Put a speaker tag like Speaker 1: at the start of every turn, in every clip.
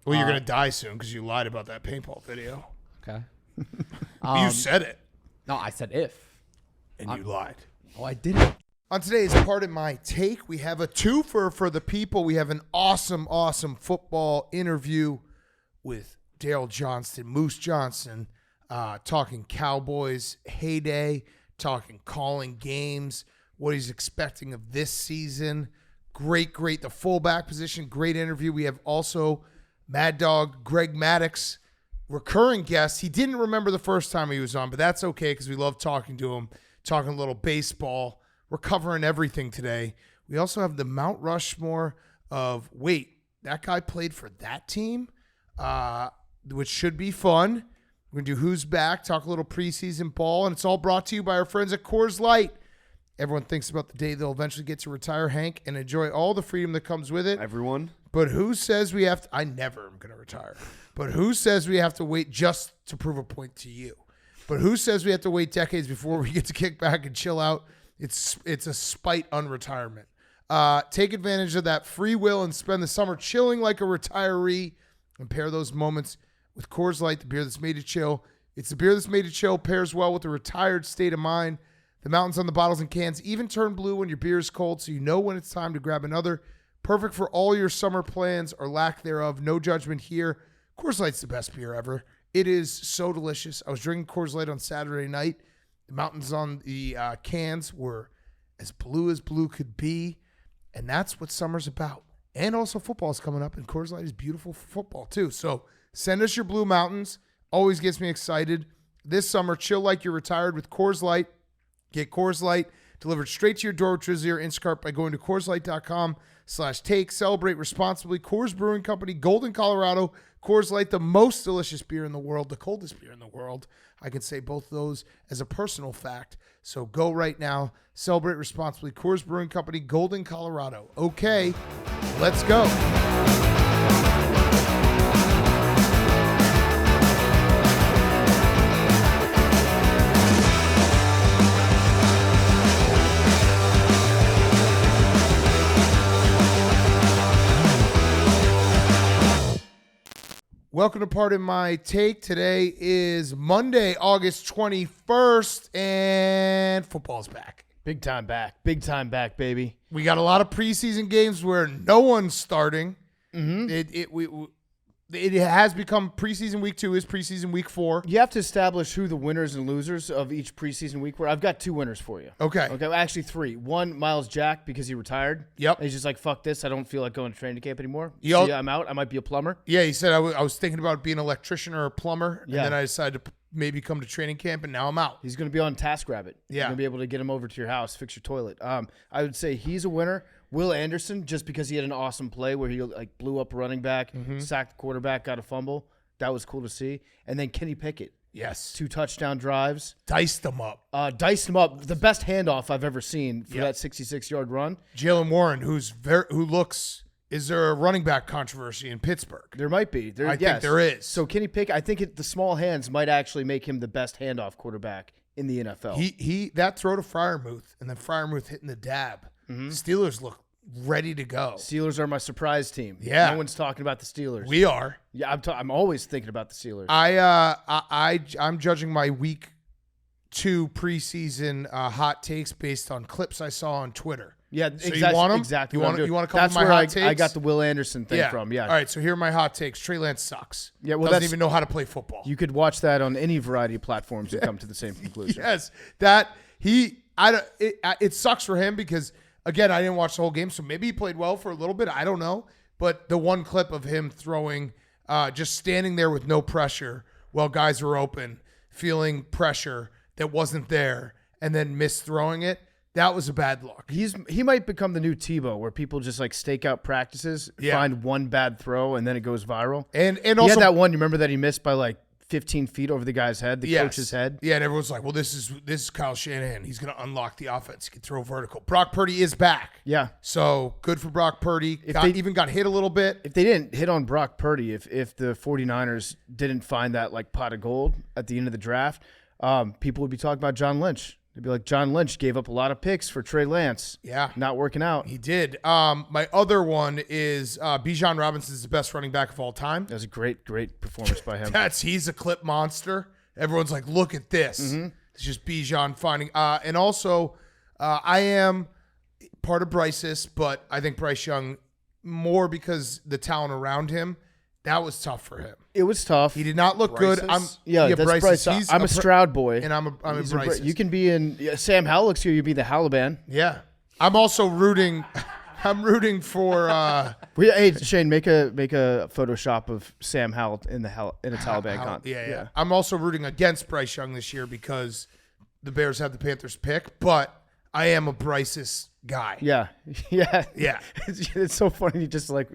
Speaker 1: Well, you're going to die soon because you lied about that paintball video.
Speaker 2: Okay.
Speaker 1: You said it.
Speaker 2: No, I said if.
Speaker 1: And you lied.
Speaker 2: Oh, I didn't.
Speaker 1: On today's Part of My Take, we have a twofer for the people. We have an awesome, awesome football interview with Daryl Johnston, Moose Johnston, talking Cowboys heyday, talking calling games, what he's expecting of this season. Great, the fullback position, great interview. We have also Mad Dog Greg Maddux, recurring guest. He didn't remember the first time he was on, but that's okay because we love talking to him, talking a little baseball. We're covering everything today. We also have the Mount Rushmore of, wait, that guy played for that team, which should be fun. We're going to do Who's Back, talk a little preseason ball, and it's all brought to you by our friends at Coors Light. Everyone thinks about the day they'll eventually get to retire, Hank, and enjoy all the freedom that comes with it.
Speaker 3: Everyone.
Speaker 1: But who says we have to, I never am going to retire, but who says we have to wait just to prove a point to you? But who says we have to wait decades before we get to kick back and chill out? It's a spite unretirement. Take advantage of that free will and spend the summer chilling like a retiree and pair those moments with Coors Light, the beer that's made to chill. It's the beer that's made to chill, pairs well with a retired state of mind. The mountains on the bottles and cans even turn blue when your beer is cold, so you know when it's time to grab another. Perfect for all your summer plans or lack thereof. No judgment here. Coors Light's the best beer ever. It is so delicious. I was drinking Coors Light on Saturday night. The mountains on the cans were as blue could be, and that's what summer's about. And also football's coming up, and Coors Light is beautiful for football too. So send us your Blue Mountains. Always gets me excited. This summer, chill like you're retired with Coors Light. Get Coors Light delivered straight to your door with Drizly or Instacart by going to CoorsLight.com/take. Celebrate responsibly. Coors Brewing Company, Golden, Colorado. Coors Light, the most delicious beer in the world, the coldest beer in the world. I can say both of those as a personal fact. So go right now. Celebrate responsibly. Coors Brewing Company, Golden, Colorado. Okay, let's go. Welcome to Part of My Take. Today is Monday, August 21st, and football's back.
Speaker 3: Big time back, baby.
Speaker 1: We got a lot of preseason games where no one's starting. Mm-hmm. It has become preseason week 2 is preseason week 4.
Speaker 3: You have to establish who the winners and losers of each preseason week were. I've got 2 winners for you.
Speaker 1: Okay.
Speaker 3: Well, actually 3. One, Miles Jack, because he retired.
Speaker 1: Yep.
Speaker 3: And he's just like, fuck this. I don't feel like going to training camp anymore.
Speaker 1: Yep.
Speaker 3: See, I'm out. I might be a plumber.
Speaker 1: Yeah, he said I was thinking about being an electrician or a plumber,
Speaker 3: Yeah.
Speaker 1: and then I decided to maybe come to training camp, and now I'm out.
Speaker 3: He's going to be on TaskRabbit.
Speaker 1: Yeah.
Speaker 3: You're going to be able to get him over to your house, fix your toilet. I would say he's a winner. Will Anderson, just because he had an awesome play where he like blew up a running back, sacked the quarterback, got a fumble. That was cool to see. And then Kenny Pickett.
Speaker 1: Yes.
Speaker 3: 2 touchdown drives.
Speaker 1: Diced them up.
Speaker 3: Diced him up. The best handoff I've ever seen for that 66-yard run.
Speaker 1: Jalen Warren, is there a running back controversy in Pittsburgh?
Speaker 3: There might be.
Speaker 1: I think there is.
Speaker 3: So Kenny Pickett, I think the small hands might actually make him the best handoff quarterback in the NFL.
Speaker 1: He that throw to Freiermuth and then Freiermuth hitting the dab. Steelers look ready to go.
Speaker 3: Steelers are my surprise team.
Speaker 1: Yeah.
Speaker 3: No one's talking about the Steelers.
Speaker 1: We are.
Speaker 3: Yeah, I'm always thinking about the Steelers.
Speaker 1: I'm judging my week 2 preseason hot takes based on clips I saw on Twitter.
Speaker 3: Yeah,
Speaker 1: so
Speaker 3: exactly.
Speaker 1: You want them?
Speaker 3: Exactly.
Speaker 1: You want a couple
Speaker 3: That's
Speaker 1: of my
Speaker 3: where
Speaker 1: hot takes?
Speaker 3: I got the Will Anderson thing from. Yeah.
Speaker 1: All right, so here are my hot takes. Trey Lance sucks.
Speaker 3: Yeah, well,
Speaker 1: doesn't even know how to play football.
Speaker 3: You could watch that on any variety of platforms and come to the same conclusion.
Speaker 1: Yes, it sucks for him because, again, I didn't watch the whole game, so maybe he played well for a little bit. I don't know. But the one clip of him throwing, just standing there with no pressure while guys were open, feeling pressure that wasn't there, and then misthrowing it, that was a bad look.
Speaker 3: He might become the new Tebow, where people just like stake out practices, find one bad throw, and then it goes viral.
Speaker 1: And
Speaker 3: he
Speaker 1: also
Speaker 3: had that one. You remember that he missed by like 15 feet over the guy's head, the coach's head.
Speaker 1: Yeah, and everyone's like, "Well, this is Kyle Shanahan. He's going to unlock the offense. He can throw vertical." Brock Purdy is back.
Speaker 3: Yeah,
Speaker 1: so good for Brock Purdy. Even got hit a little bit.
Speaker 3: If they didn't hit on Brock Purdy, if the 49ers didn't find that like pot of gold at the end of the draft, people would be talking about John Lynch. They'd be like, John Lynch gave up a lot of picks for Trey Lance.
Speaker 1: Yeah.
Speaker 3: Not working out.
Speaker 1: He did. My other one is Bijan Robinson is the best running back of all time.
Speaker 3: That was a great performance by him.
Speaker 1: He's a clip monster. Everyone's like, look at this. It's just Bijan finding. And also, I am part of Bryce's, but I think Bryce Young more because the talent around him. That was tough for him.
Speaker 3: It was tough.
Speaker 1: He did not look good.
Speaker 3: That's
Speaker 1: Bryce's.
Speaker 3: Bryce. I'm a Stroud boy.
Speaker 1: And I'm a Bryce's.
Speaker 3: You can be in Sam Howell looks here. You'd be the Haliban.
Speaker 1: Yeah. I'm also rooting. I'm rooting for.
Speaker 3: Hey Shane, make a Photoshop of Sam Howell in a Taliban con.
Speaker 1: Yeah. I'm also rooting against Bryce Young this year because the Bears have the Panthers pick, but I am a Bryce's guy.
Speaker 3: Yeah. It's so funny. You just like.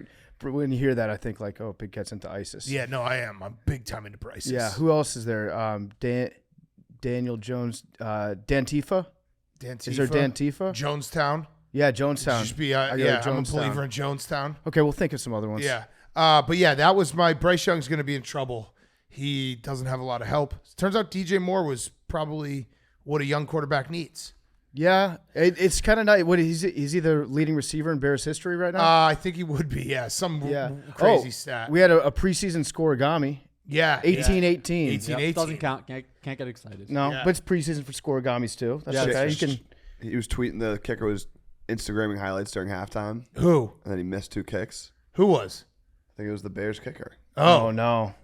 Speaker 3: When you hear that, I think like, oh, Big Cat's into ISIS.
Speaker 1: Yeah, no, I am. I'm big time into Bryce's.
Speaker 3: Yeah, who else is there? Daniel Jones, Dantifa. Is there Dantifa?
Speaker 1: Jonestown.
Speaker 3: Yeah, Jonestown.
Speaker 1: Just be, I'm a believer in Jonestown.
Speaker 3: Okay, we'll think of some other ones.
Speaker 1: Yeah, but yeah, that was my Bryce Young's going to be in trouble. He doesn't have a lot of help. Turns out DJ Moore was probably what a young quarterback needs.
Speaker 3: Yeah, it's kind of nice. What is he the leading receiver in Bears history right now?
Speaker 1: I think he would be. Yeah, crazy stat.
Speaker 3: We had a preseason scoregami.
Speaker 1: Yeah,
Speaker 3: 18-18.
Speaker 2: Yep, doesn't count. Can't get excited.
Speaker 3: No, but it's preseason for scoregamis too. That's okay.
Speaker 4: He was tweeting the kicker was Instagramming highlights during halftime.
Speaker 1: Who?
Speaker 4: And then he missed 2 kicks.
Speaker 1: Who was?
Speaker 4: I think it was the Bears kicker.
Speaker 3: Oh no.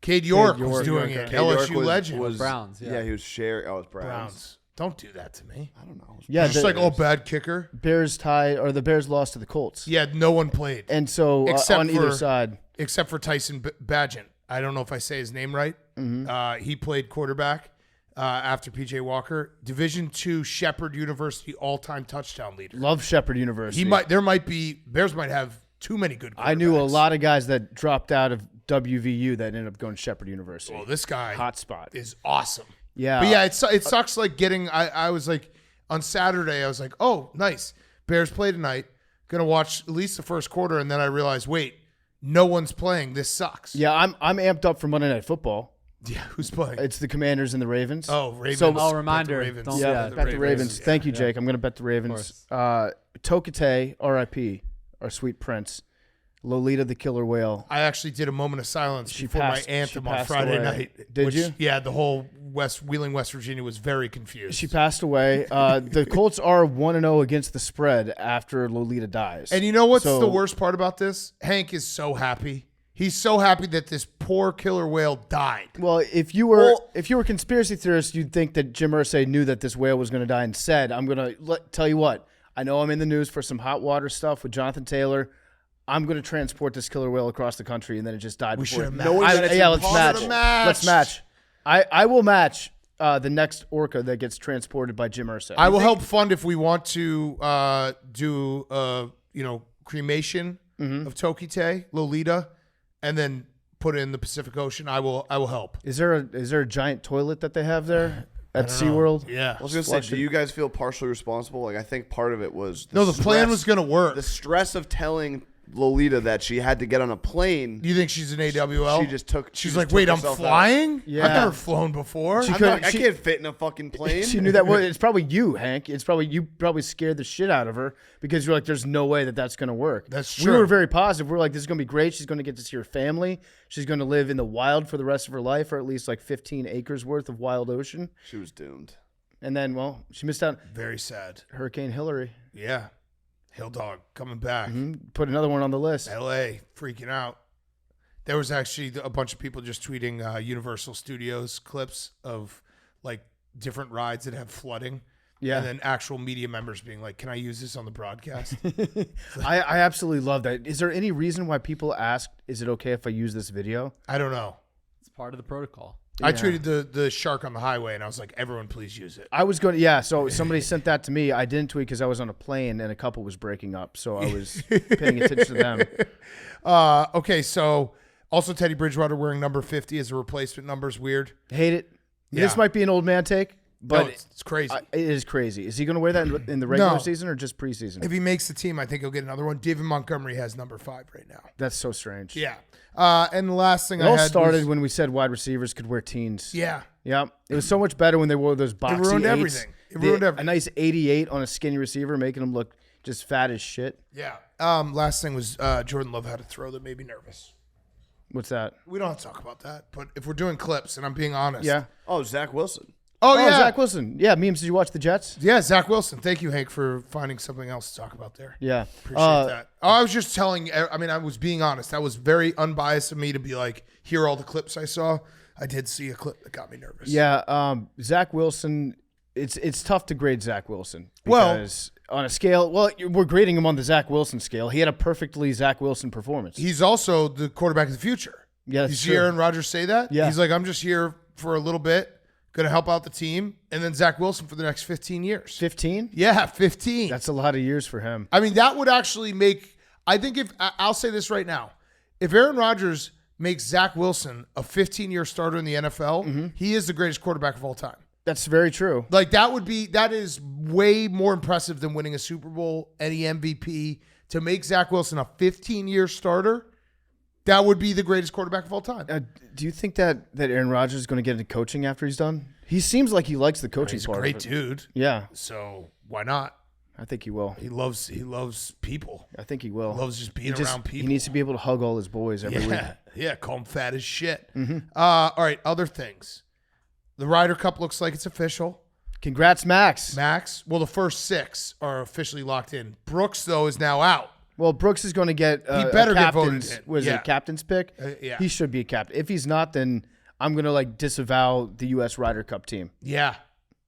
Speaker 1: Cade York was doing it. LSU legend.
Speaker 4: Was
Speaker 2: Browns.
Speaker 4: Yeah, he was sharing. Oh, it was Browns.
Speaker 1: Browns. Don't do that to me.
Speaker 4: I don't know.
Speaker 3: Yeah,
Speaker 1: just like, bad kicker.
Speaker 3: Bears tied, or the Bears lost to the Colts.
Speaker 1: Yeah, no one played.
Speaker 3: And so on either side.
Speaker 1: Except for Tyson Bagent. I don't know if I say his name right. He played quarterback after P.J. Walker. Division II Shepherd University all-time touchdown leader.
Speaker 3: Love Shepherd University.
Speaker 1: Bears might have too many good quarterbacks.
Speaker 3: I knew a lot of guys that dropped out of WVU that ended up going to Shepherd University.
Speaker 1: Well, this guy
Speaker 3: hot spot
Speaker 1: is awesome.
Speaker 3: Yeah.
Speaker 1: But yeah, it sucks like getting I was like on Saturday I was like, "Oh, nice. Bears play tonight. Going to watch at least the first quarter," and then I realized, "Wait, no one's playing. This sucks."
Speaker 3: Yeah, I'm amped up for Monday Night Football.
Speaker 1: Yeah, who's playing?
Speaker 3: It's the Commanders and the Ravens.
Speaker 1: Oh, Ravens.
Speaker 3: So,
Speaker 2: reminder.
Speaker 1: Ravens.
Speaker 3: Bet the Ravens.
Speaker 1: Yeah.
Speaker 3: Thank you, Jake. I'm going to bet the Ravens. Tokate, R.I.P., our sweet prince. Lolita the Killer Whale.
Speaker 1: I actually did a moment of silence before my anthem on Friday night.
Speaker 3: Did you?
Speaker 1: Yeah, the whole Wheeling, West Virginia was very confused.
Speaker 3: She passed away. The Colts are 1-0 against the spread after Lolita dies.
Speaker 1: And you know what's the worst part about this? Hank is so happy. He's so happy that this poor killer whale died.
Speaker 3: Well, if you were a conspiracy theorist, you'd think that Jim Irsay knew that this whale was going to die and said, "I'm going to tell you what. I know I'm in the news for some hot water stuff with Jonathan Taylor. I'm going to transport this killer whale across the country," and then it just died.
Speaker 1: We
Speaker 3: before.
Speaker 1: should have
Speaker 3: Let's match. Let's match. I will match the next orca that gets transported by Jim Irsay.
Speaker 1: I will help fund if we want to do cremation of Tokite, Lolita, and then put it in the Pacific Ocean. I will help.
Speaker 3: Is there a giant toilet that they have there at SeaWorld?
Speaker 1: Yeah.
Speaker 4: I was going to say, do you guys feel partially responsible? Like, I think part of it was
Speaker 1: the plan was going to work.
Speaker 4: The stress of telling Lolita that she had to get on a plane.
Speaker 1: You think she's an AWL?
Speaker 4: She just took.
Speaker 1: She's like, wait, I'm flying?
Speaker 4: Out.
Speaker 3: Yeah.
Speaker 1: I've never flown before.
Speaker 4: I can't fit in a fucking plane.
Speaker 3: She knew that. Well, it's probably you, Hank. It's probably you. Probably scared the shit out of her because you're like, there's no way that's going to work.
Speaker 1: That's true.
Speaker 3: We were very positive. We're like, this is going to be great. She's going to get to see her family. She's going to live in the wild for the rest of her life, or at least like 15 acres worth of wild ocean.
Speaker 4: She was doomed.
Speaker 3: And then, well, she missed out.
Speaker 1: Very sad.
Speaker 3: Hurricane Hillary.
Speaker 1: Yeah. Hill Dog coming back.
Speaker 3: Put another one on the list.
Speaker 1: LA freaking out. There was actually a bunch of people just tweeting Universal Studios clips of like different rides that have flooding.
Speaker 3: Yeah.
Speaker 1: And then actual media members being like, "Can I use this on the broadcast?"
Speaker 3: I absolutely love that. Is there any reason why people ask, is it okay if I use this video?
Speaker 1: I don't know.
Speaker 2: It's part of the protocol.
Speaker 1: I tweeted the shark on the highway, and I was like, "Everyone, please use it."
Speaker 3: I was going to, yeah. So somebody sent that to me. I didn't tweet because I was on a plane and a couple was breaking up. So I was paying attention to them.
Speaker 1: Okay, so also Teddy Bridgewater wearing number 50 as a replacement number is weird.
Speaker 3: Hate it.
Speaker 1: Yeah.
Speaker 3: This might be an old man take, but
Speaker 1: No, it's crazy.
Speaker 3: It is crazy. Is he going to wear that in the regular
Speaker 1: No.
Speaker 3: season or just preseason?
Speaker 1: If he makes the team, I think he'll get another one. David Montgomery has number 5 right now.
Speaker 3: That's so strange.
Speaker 1: Yeah. And the last thing
Speaker 3: It
Speaker 1: I
Speaker 3: all
Speaker 1: had
Speaker 3: started
Speaker 1: was,
Speaker 3: when we said wide receivers could wear teens.
Speaker 1: yeah.
Speaker 3: Yeah. It was so much better when they wore those boxy
Speaker 1: It ruined
Speaker 3: 8s.
Speaker 1: everything. It ruined everything.
Speaker 3: A nice 88 on a skinny receiver, making him look just fat as shit.
Speaker 1: Yeah. Last thing was Jordan Love had a throw that made me nervous.
Speaker 3: What's that?
Speaker 1: We don't have to talk about that, but if we're doing clips, and I'm being honest.
Speaker 3: Yeah.
Speaker 4: Oh, Zach Wilson.
Speaker 1: Oh, yeah.
Speaker 3: Zach Wilson. Yeah, memes. Did you watch the Jets?
Speaker 1: Yeah, Zach Wilson. Thank you, Hank, for finding something else to talk about there.
Speaker 3: Yeah.
Speaker 1: Appreciate that. Oh, I was just telling, I mean, I was being honest. That was very unbiased of me to be like, here are all the clips I saw. I did see a clip that got me nervous.
Speaker 3: Yeah. Zach Wilson, it's tough to grade Zach Wilson.
Speaker 1: Well-
Speaker 3: Because on a scale, we're grading him on the Zach Wilson scale. He had a perfectly Zach Wilson performance.
Speaker 1: He's also the quarterback of the future.
Speaker 3: Yeah, that's
Speaker 1: You see
Speaker 3: true.
Speaker 1: Aaron Rodgers say that?
Speaker 3: Yeah.
Speaker 1: He's like, I'm just here for a little bit, going to help out the team, and then Zach Wilson for the next 15 years.
Speaker 3: 15?
Speaker 1: Yeah, 15.
Speaker 3: That's a lot of years for him.
Speaker 1: I mean, that would actually make – I think if – I'll say this right now. If Aaron Rodgers makes Zach Wilson a 15-year starter in the NFL, he is the greatest quarterback of all time.
Speaker 3: That's very true.
Speaker 1: Like, that is way more impressive than winning a Super Bowl, any MVP. To make Zach Wilson a 15-year starter, that would be the greatest quarterback of all time.
Speaker 3: Do you think that Aaron Rodgers is going to get into coaching after he's done? He seems like he likes the coaching
Speaker 1: He's a
Speaker 3: part
Speaker 1: great
Speaker 3: of it.
Speaker 1: dude,
Speaker 3: Yeah,
Speaker 1: so why not?
Speaker 3: I think he will.
Speaker 1: He loves people.
Speaker 3: I think he will.
Speaker 1: He loves just being around people.
Speaker 3: He needs to be able to hug all his boys every week.
Speaker 1: Yeah, call him fat as shit. All right, other things. The Ryder Cup looks like it's official.
Speaker 3: Congrats, Max.
Speaker 1: Max, well, the first 6 are officially locked in. Brooks, though, is now out.
Speaker 3: Well, Brooks is going to get
Speaker 1: He better
Speaker 3: a
Speaker 1: get voted
Speaker 3: captain's,
Speaker 1: in.
Speaker 3: was it
Speaker 1: Yeah.
Speaker 3: a captain's pick?
Speaker 1: Yeah.
Speaker 3: He should be a captain. If he's not, then I'm going to disavow the U.S. Ryder Cup team.
Speaker 1: Yeah,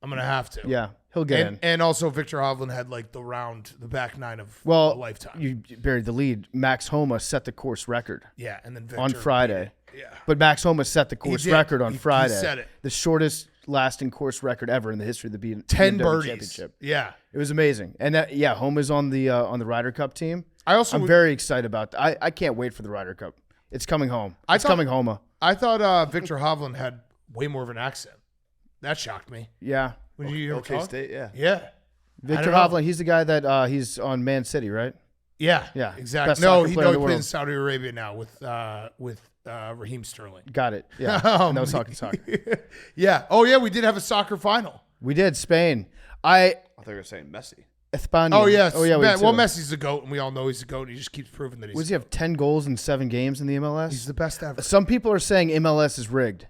Speaker 1: I'm going to have to.
Speaker 3: Yeah, he'll get in.
Speaker 1: And also Victor Hovland had the back 9 of a
Speaker 3: Well,
Speaker 1: lifetime.
Speaker 3: you buried the lead. Max Homa set the course record
Speaker 1: Yeah, and then Victor
Speaker 3: on Friday.
Speaker 1: Yeah.
Speaker 3: But Max Homa set the course
Speaker 1: did.
Speaker 3: record on
Speaker 1: He
Speaker 3: Friday.
Speaker 1: set it.
Speaker 3: The shortest lasting course record ever in the history of the BMW
Speaker 1: 10 birdies.
Speaker 3: Championship.
Speaker 1: Yeah.
Speaker 3: It was amazing. And Homa's on the Ryder Cup team.
Speaker 1: I'm
Speaker 3: very excited about that. I can't wait for the Ryder Cup. It's coming home. It's coming home.
Speaker 1: I thought Victor Hovland had way more of an accent. That shocked me.
Speaker 3: Yeah.
Speaker 1: When you hear him
Speaker 4: OK
Speaker 1: talk?
Speaker 4: State, yeah.
Speaker 1: Yeah.
Speaker 3: Victor
Speaker 1: don't know.
Speaker 3: Hovland, he's the guy that he's on Man City, right?
Speaker 1: Yeah.
Speaker 3: Yeah.
Speaker 1: Exactly.
Speaker 3: Best
Speaker 1: No,
Speaker 3: soccer
Speaker 1: he
Speaker 3: player in the
Speaker 1: plays in
Speaker 3: world.
Speaker 1: Saudi Arabia now with Raheem Sterling.
Speaker 3: Got it. Yeah. And that was talking soccer.
Speaker 1: Yeah. Oh, yeah, we did have a soccer final.
Speaker 3: We did. Spain.
Speaker 4: I thought you were saying Messi.
Speaker 3: España.
Speaker 1: Oh, yes.
Speaker 3: Oh, yeah.
Speaker 1: Well, Messi's the GOAT, and we all know he's the GOAT, and he just keeps proving that he's
Speaker 3: Does he have 10 goals in 7 games in the MLS?
Speaker 1: he's the best ever.
Speaker 3: Some people are saying MLS is rigged.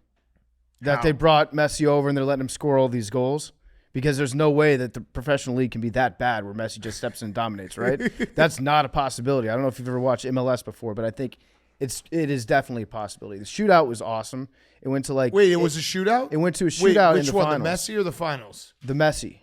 Speaker 3: That
Speaker 1: How?
Speaker 3: they brought Messi over and they're letting him score all these goals. Because there's no way that the professional league can be that bad where Messi just steps in and dominates, right? That's not a possibility. I don't know if you've ever watched MLS before, but I think it is definitely a possibility. The shootout was awesome. It went to
Speaker 1: Wait, it was a shootout?
Speaker 3: It went to a
Speaker 1: Wait,
Speaker 3: shootout
Speaker 1: which
Speaker 3: in the
Speaker 1: one,
Speaker 3: finals.
Speaker 1: the Messi or the finals?
Speaker 3: The Messi.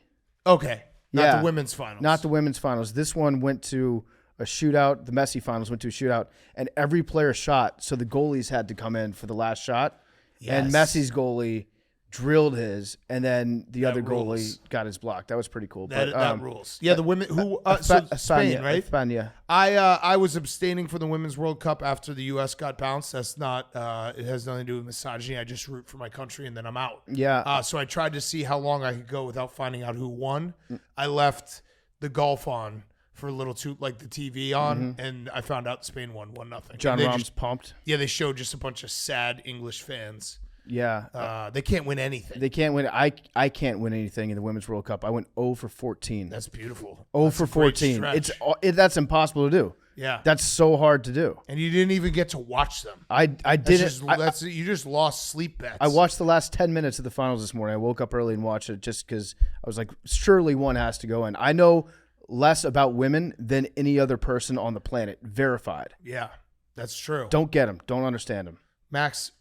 Speaker 1: Okay. Not
Speaker 3: Yeah.
Speaker 1: the women's finals.
Speaker 3: Not the women's finals. This one went to a shootout. The Messi finals went to a shootout, and every player shot, so the goalies had to come in for the last shot. And
Speaker 1: Yes.
Speaker 3: Messi's goalie drilled his, and then the other
Speaker 1: rules.
Speaker 3: goalie got his block. That was pretty cool.
Speaker 1: That,
Speaker 3: But
Speaker 1: that rules. Yeah, the women who so Spain, right?
Speaker 3: España.
Speaker 1: I was abstaining from the Women's World Cup after the U.S. got bounced. That's not. It has nothing to do with misogyny. I just root for my country, and then I'm out.
Speaker 3: Yeah.
Speaker 1: So I tried to see how long I could go without finding out who won. I left the golf on for a little too, like the TV on, and I found out Spain won 1-0.
Speaker 3: John
Speaker 1: And they
Speaker 3: Rahm's
Speaker 1: just-
Speaker 3: pumped.
Speaker 1: Yeah, they showed just a bunch of sad English fans.
Speaker 3: Yeah.
Speaker 1: They can't win anything.
Speaker 3: They can't win. I can't win anything in the Women's World Cup. I went 0 for 14.
Speaker 1: That's beautiful.
Speaker 3: 0
Speaker 1: That's
Speaker 3: for
Speaker 1: a great
Speaker 3: 14.
Speaker 1: stretch.
Speaker 3: That's impossible to do.
Speaker 1: Yeah.
Speaker 3: That's so hard to do.
Speaker 1: And you didn't even get to watch them.
Speaker 3: I
Speaker 1: That's
Speaker 3: didn't.
Speaker 1: just, you just lost sleep bets.
Speaker 3: I watched the last 10 minutes of the finals this morning. I woke up early and watched it just because I was like, surely one has to go in. I know less about women than any other person on the planet. Verified.
Speaker 1: Yeah, that's true.
Speaker 3: Don't get them. Don't understand them.
Speaker 1: Max.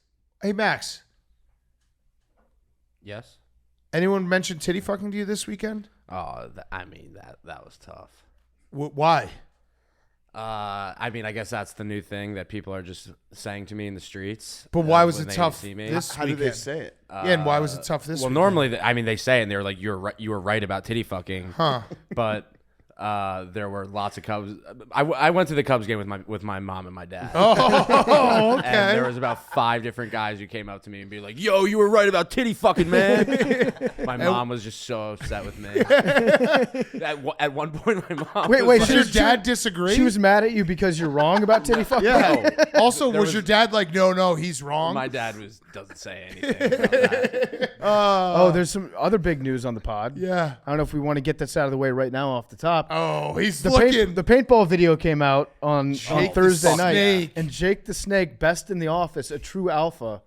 Speaker 1: Hey, Max.
Speaker 2: Yes.
Speaker 1: Anyone mention titty fucking to you this weekend?
Speaker 2: Oh, I mean that was tough.
Speaker 1: Why?
Speaker 2: I mean, I guess that's the new thing that people are just saying to me in the streets.
Speaker 1: But why was
Speaker 2: when
Speaker 1: it
Speaker 2: they
Speaker 1: tough
Speaker 2: see me.
Speaker 1: this
Speaker 4: How did
Speaker 1: weekend?
Speaker 4: they say it?
Speaker 1: Yeah, and why was it tough this
Speaker 2: Well,
Speaker 1: weekend?
Speaker 2: normally, I mean, they say, and they're like, you were right about titty fucking.
Speaker 1: Huh.
Speaker 2: But there were lots of Cubs. I went to the Cubs game with my mom and my dad.
Speaker 1: Oh, okay.
Speaker 2: And there was about 5 different guys who came up to me and be like, "Yo, you were right about titty fucking, man." My mom was just so upset with me. At one point, my mom.
Speaker 3: Wait,
Speaker 1: Did your dad disagree?
Speaker 3: She was mad at you because you're wrong about titty fucking?
Speaker 1: Yeah. Also, was your dad like, no, he's wrong?
Speaker 2: My dad doesn't say anything about that.
Speaker 3: There's some other big news on the pod.
Speaker 1: Yeah.
Speaker 3: I don't know if we want to get this out of the way right now off the top.
Speaker 1: Oh, he's
Speaker 3: The
Speaker 1: looking.
Speaker 3: the paintball video came out on
Speaker 1: Jake the
Speaker 3: Thursday night,
Speaker 1: Snake.
Speaker 3: and Jake the Snake, best in the office, a true alpha,